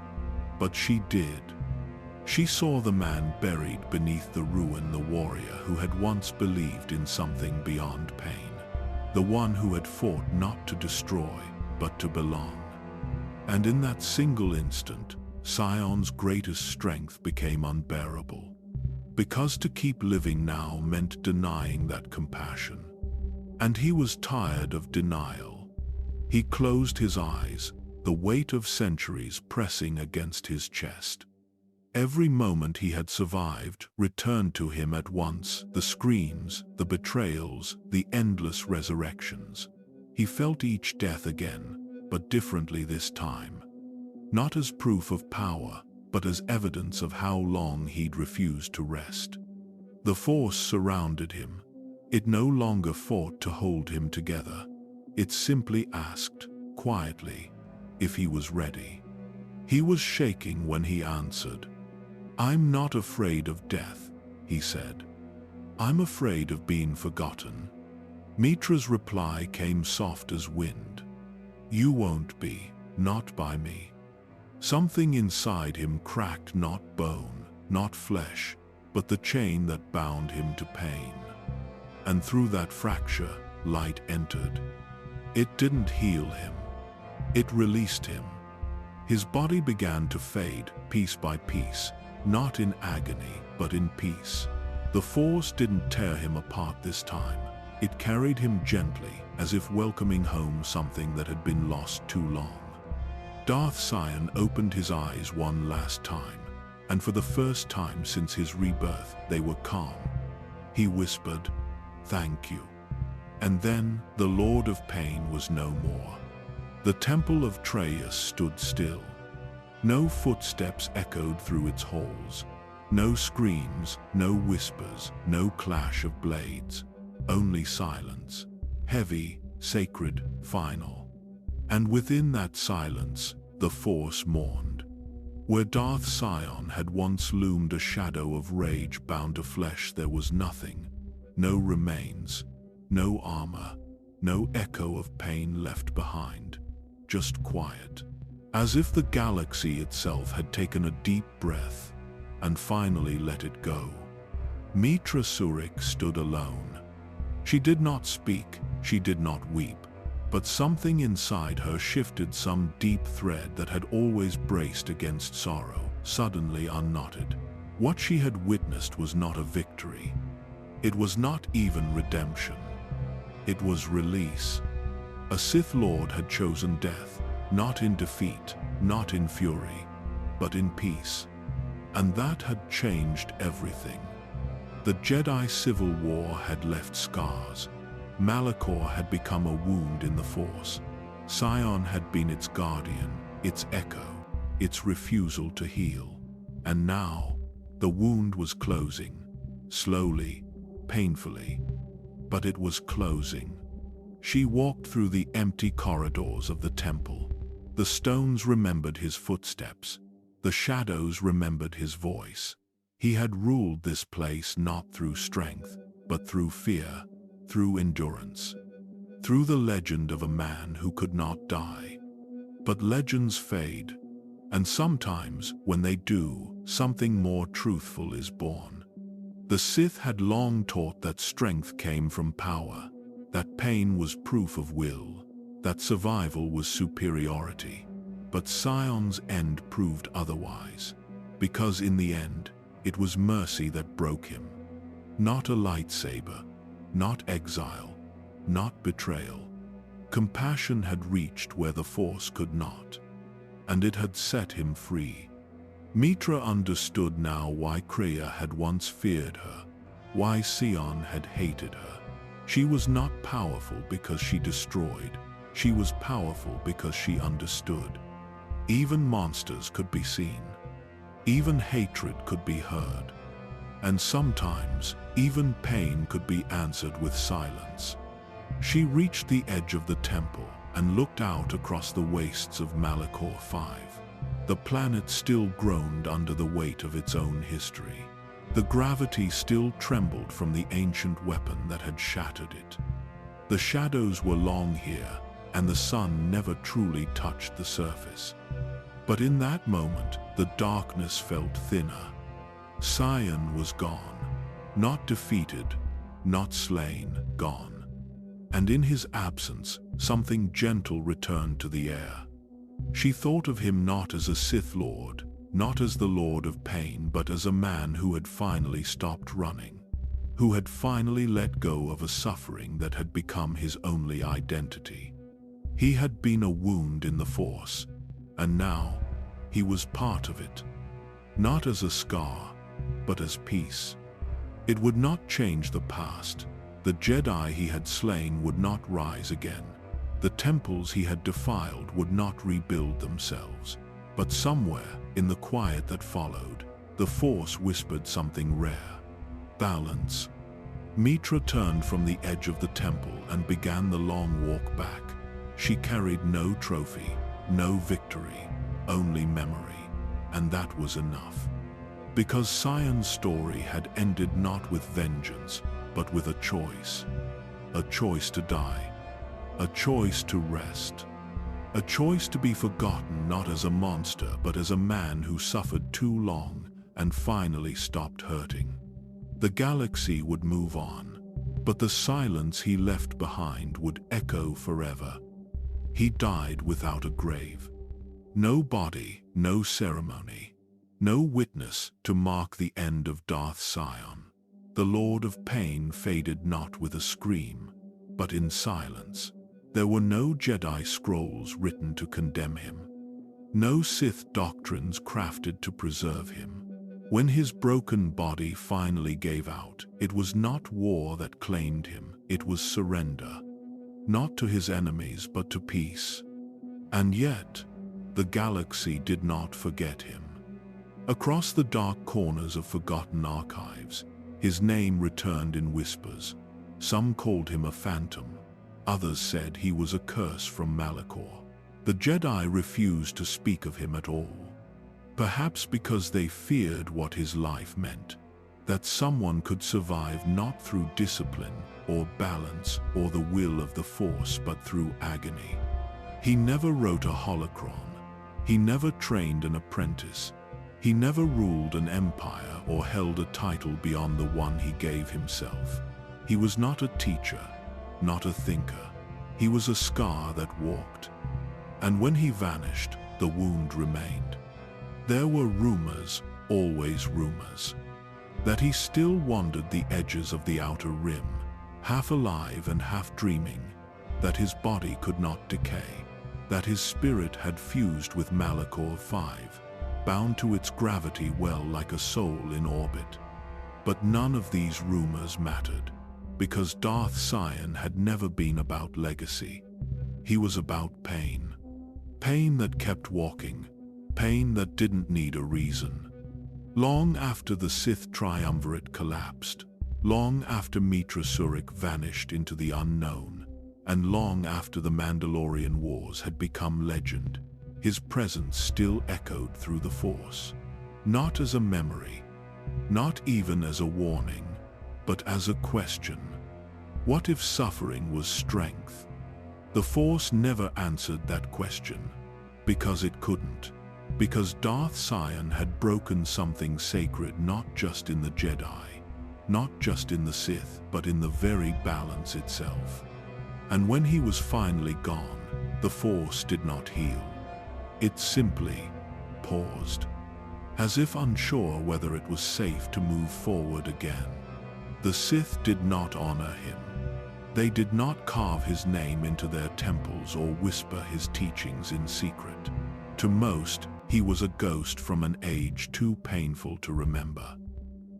But she did. She saw the man buried beneath the ruin, the warrior who had once believed in something beyond pain. The one who had fought not to destroy, but to belong. And in that single instant, Sion's greatest strength became unbearable. because to keep living now meant denying that compassion. And he was tired of denial. He closed his eyes, the weight of centuries pressing against his chest. Every moment he had survived returned to him at once, the screams, the betrayals, the endless resurrections. He felt each death again, but differently this time. Not as proof of power, but as evidence of how long he'd refused to rest. The Force surrounded him. It no longer fought to hold him together. It simply asked, quietly, if he was ready. He was shaking when he answered. "I'm not afraid of death," he said. "I'm afraid of being forgotten." Mitra's reply came soft as wind. "You won't be, not by me." Something inside him cracked, not bone, not flesh, but the chain that bound him to pain. And through that fracture, light entered. It didn't heal him. It released him. His body began to fade, piece by piece, not in agony, but in peace. The Force didn't tear him apart this time. It carried him gently, as if welcoming home something that had been lost too long. Darth Sion opened his eyes one last time, and for the first time since his rebirth, they were calm. He whispered, "Thank you." And then, the Lord of Pain was no more. The Temple of Traius stood still. No footsteps echoed through its halls. No screams, no whispers, no clash of blades. Only silence. Heavy, sacred, final. And within that silence, the Force mourned. Where Darth Sion had once loomed a shadow of rage bound to flesh, there was nothing. No remains. No armor. No echo of pain left behind. Just quiet. As if the galaxy itself had taken a deep breath and finally let it go. Mitra Surik stood alone. She did not speak, she did not weep, but something inside her shifted. Some deep thread that had always braced against sorrow suddenly unknotted. What she had witnessed was not a victory. It was not even redemption. It was release. A Sith Lord had chosen death, not in defeat, not in fury, but in peace. And that had changed everything. The Jedi Civil War had left scars. Malachor had become a wound in the Force. Sion had been its guardian, its echo, its refusal to heal. And now, the wound was closing. Slowly, painfully. But it was closing. She walked through the empty corridors of the temple. The stones remembered his footsteps. The shadows remembered his voice. He had ruled this place not through strength, but through fear, through endurance, through the legend of a man who could not die. But legends fade, and sometimes, when they do, something more truthful is born. The Sith had long taught that strength came from power, that pain was proof of will, that survival was superiority. But Sion's end proved otherwise, because in the end, it was mercy that broke him. Not a lightsaber, not exile, not betrayal. Compassion had reached where the Force could not, and it had set him free. Mitra understood now why Kreia had once feared her, why Sion had hated her. She was not powerful because she destroyed. She was powerful because she understood. Even monsters could be seen. Even hatred could be heard. And sometimes, even pain could be answered with silence. She reached the edge of the temple and looked out across the wastes of Malachor 5. The planet still groaned under the weight of its own history. The gravity still trembled from the ancient weapon that had shattered it. The shadows were long here, and the sun never truly touched the surface. But in that moment, the darkness felt thinner. Sion was gone. Not defeated, not slain, gone. And in his absence, something gentle returned to the air. She thought of him not as a Sith Lord, not as the Lord of Pain, but as a man who had finally stopped running, who had finally let go of a suffering that had become his only identity. He had been a wound in the Force, and now he was part of it, not as a scar, but as peace. It would not change the past. The Jedi he had slain would not rise again. The temples he had defiled would not rebuild themselves. But somewhere, in the quiet that followed, the Force whispered something rare. Balance. Mitra turned from the edge of the temple and began the long walk back. She carried no trophy, no victory, only memory, and that was enough. Because Sion's story had ended not with vengeance, but with a choice to die, a choice to rest, a choice to be forgotten not as a monster but as a man who suffered too long and finally stopped hurting. The galaxy would move on, but the silence he left behind would echo forever. He died without a grave. No body, no ceremony, no witness to mark the end of Darth Sion. The Lord of Pain faded not with a scream, but in silence. There were no Jedi scrolls written to condemn him, no Sith doctrines crafted to preserve him. When his broken body finally gave out, it was not war that claimed him, it was surrender, not to his enemies but to peace. And yet, the galaxy did not forget him. Across the dark corners of forgotten archives, his name returned in whispers. Some called him a phantom. Others said he was a curse from Malachor. The Jedi refused to speak of him at all. Perhaps because they feared what his life meant. That someone could survive not through discipline or balance or the will of the Force but through agony. He never wrote a holocron. He never trained an apprentice. He never ruled an empire or held a title beyond the one he gave himself. He was not a teacher, not a thinker. He was a scar that walked. And when he vanished, the wound remained. There were rumors, always rumors, that he still wandered the edges of the outer rim, half alive and half dreaming, that his body could not decay, that his spirit had fused with Malachor 5, bound to its gravity well like a soul in orbit. But none of these rumors mattered, because Darth Sion had never been about legacy. He was about pain. Pain that kept walking, pain that didn't need a reason. Long after the Sith Triumvirate collapsed, long after Mitra Surik vanished into the unknown, and long after the Mandalorian Wars had become legend, his presence still echoed through the Force. Not as a memory, not even as a warning, but as a question. What if suffering was strength? The Force never answered that question, because it couldn't. Because Darth Sion had broken something sacred not just in the Jedi, not just in the Sith, but in the very balance itself. And when he was finally gone, the Force did not heal. It simply paused, as if unsure whether it was safe to move forward again. The Sith did not honor him. They did not carve his name into their temples or whisper his teachings in secret. To most, he was a ghost from an age too painful to remember.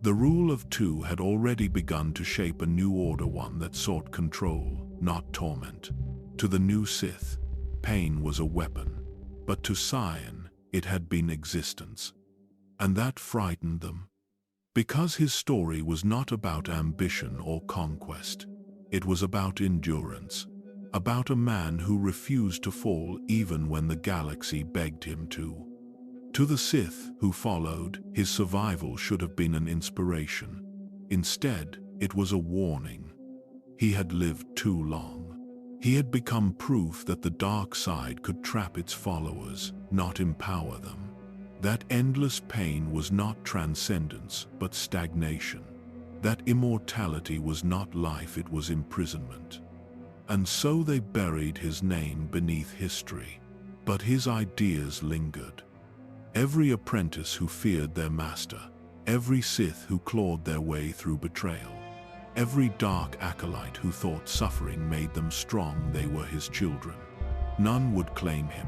The rule of two had already begun to shape a new order, one that sought control, not torment. To the new Sith, pain was a weapon, but to Sion, it had been existence. And that frightened them. Because his story was not about ambition or conquest. It was about endurance, about a man who refused to fall even when the galaxy begged him to. To the Sith who followed, his survival should have been an inspiration. Instead, it was a warning. He had lived too long. He had become proof that the dark side could trap its followers, not empower them. That endless pain was not transcendence, but stagnation. That immortality was not life, it was imprisonment. And so they buried his name beneath history. But his ideas lingered. Every apprentice who feared their master, every Sith who clawed their way through betrayal, every dark acolyte who thought suffering made them strong, they were his children. None would claim him,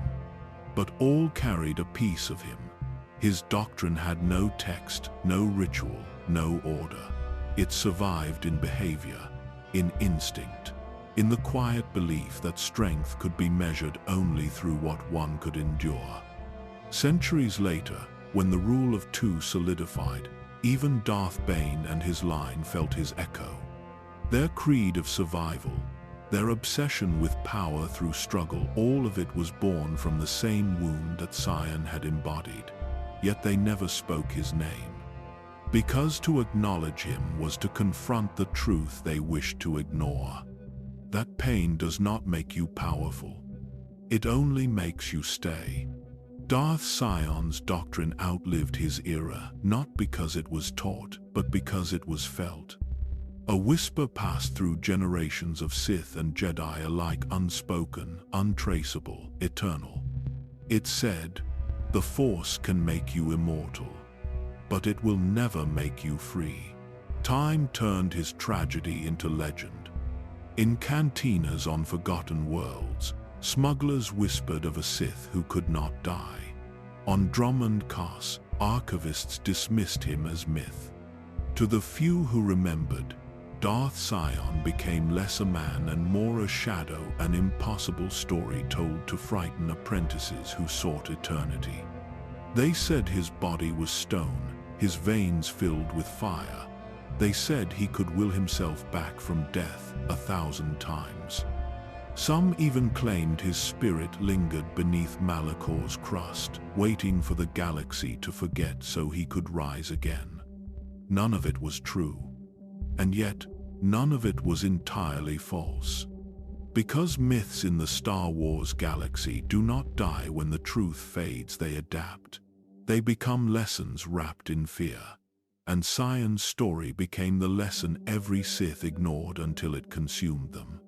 but all carried a piece of him. His doctrine had no text, no ritual, no order. It survived in behavior, in instinct, in the quiet belief that strength could be measured only through what one could endure. Centuries later, when the rule of two solidified, even Darth Bane and his line felt his echo. Their creed of survival, their obsession with power through struggle, all of it was born from the same wound that Sion had embodied. Yet they never spoke his name. Because to acknowledge him was to confront the truth they wished to ignore. That pain does not make you powerful. It only makes you stay. Darth Sion's doctrine outlived his era, not because it was taught, but because it was felt. A whisper passed through generations of Sith and Jedi alike, unspoken, untraceable, eternal. It said, "The Force can make you immortal, but it will never make you free." Time turned his tragedy into legend. In cantinas on forgotten worlds, smugglers whispered of a Sith who could not die. On Drummond Cass, archivists dismissed him as myth. To the few who remembered, Darth Sion became less a man and more a shadow, an impossible story told to frighten apprentices who sought eternity. They said his body was stone, his veins filled with fire. They said he could will himself back from death 1,000 times. Some even claimed his spirit lingered beneath Malachor's crust, waiting for the galaxy to forget so he could rise again. None of it was true. And yet, none of it was entirely false. Because myths in the Star Wars galaxy do not die when the truth fades, they adapt. They become lessons wrapped in fear. And Sion's story became the lesson every Sith ignored until it consumed them.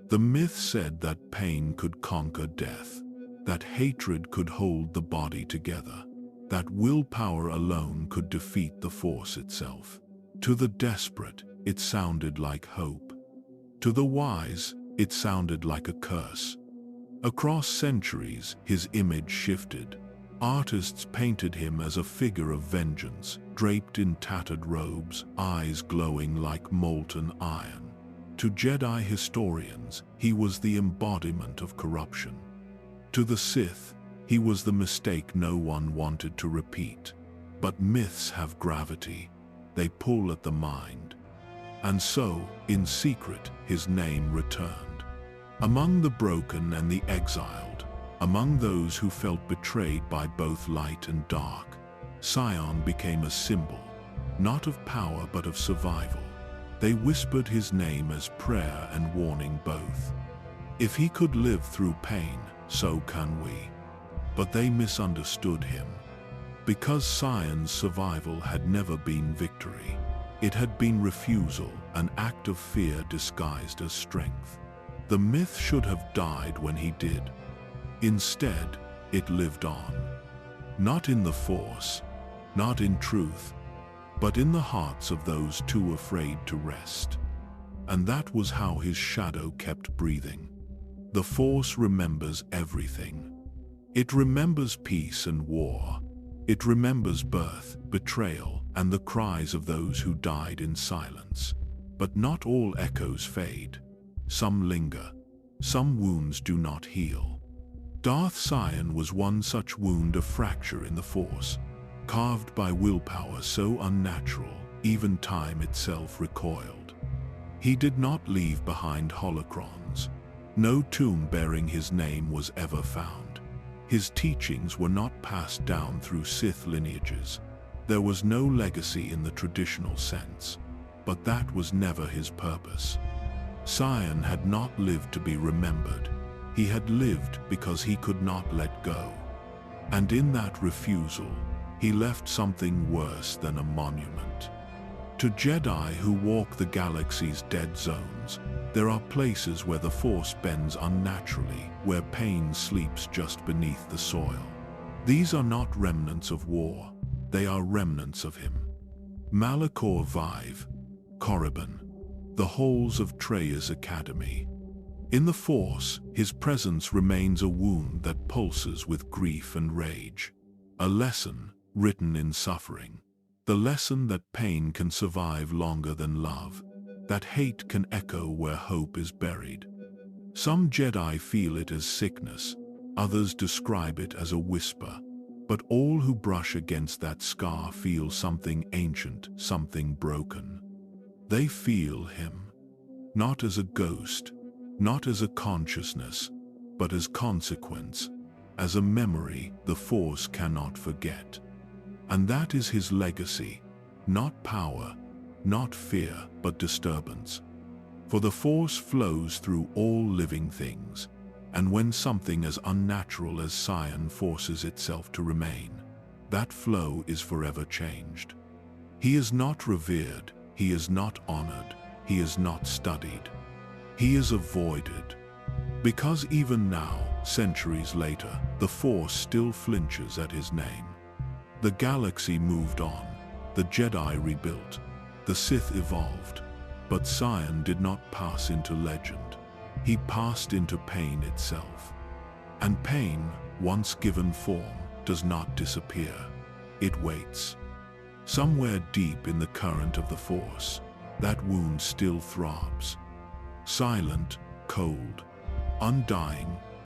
The myth said that pain could conquer death, that hatred could hold the body together, that willpower alone could defeat the Force itself. To the desperate, it sounded like hope. To the wise, it sounded like a curse. Across centuries, his image shifted. Artists painted him as a figure of vengeance, draped in tattered robes, eyes glowing like molten iron. To Jedi historians, he was the embodiment of corruption. To the Sith, he was the mistake no one wanted to repeat. But myths have gravity. They pull at the mind. And so, in secret, his name returned. Among the broken and the exiled, among those who felt betrayed by both light and dark, Sion became a symbol, not of power but of survival. They whispered his name as prayer and warning both. If he could live through pain, so can we. But they misunderstood him. Because Sion's survival had never been victory. It had been refusal, an act of fear disguised as strength. The myth should have died when he did. Instead, it lived on. Not in the Force, not in truth, but in the hearts of those too afraid to rest. And that was how his shadow kept breathing. The Force remembers everything. It remembers peace and war. It remembers birth, betrayal, and the cries of those who died in silence. But not all echoes fade. Some linger. Some wounds do not heal. Darth Sion was one such wound, a fracture in the Force, carved by willpower so unnatural, even time itself recoiled. He did not leave behind holocrons. No tomb bearing his name was ever found. His teachings were not passed down through Sith lineages. There was no legacy in the traditional sense, but that was never his purpose. Sion had not lived to be remembered. He had lived because he could not let go. And in that refusal, he left something worse than a monument. To Jedi who walk the galaxy's dead zones, there are places where the Force bends unnaturally, where pain sleeps just beneath the soil. These are not remnants of war, they are remnants of him. Malachor Vive, Korriban, the halls of Trey's academy. In the Force, his presence remains a wound that pulses with grief and rage. A lesson written in suffering. The lesson that pain can survive longer than love, that hate can echo where hope is buried. Some Jedi feel it as sickness, others describe it as a whisper, but all who brush against that scar feel something ancient, something broken. They feel him, not as a ghost, not as a consciousness, but as consequence, as a memory the Force cannot forget. And that is his legacy, not power, not fear, but disturbance. For the Force flows through all living things, and when something as unnatural as Sion forces itself to remain, that flow is forever changed. He is not revered, he is not honored, he is not studied. He is avoided. Because even now, centuries later, the Force still flinches at his name. The galaxy moved on, the Jedi rebuilt, the Sith evolved, but Sion did not pass into legend. He passed into pain itself. And pain, once given form, does not disappear. It waits. Somewhere deep in the current of the Force, that wound still throbs. Silent, cold, undying,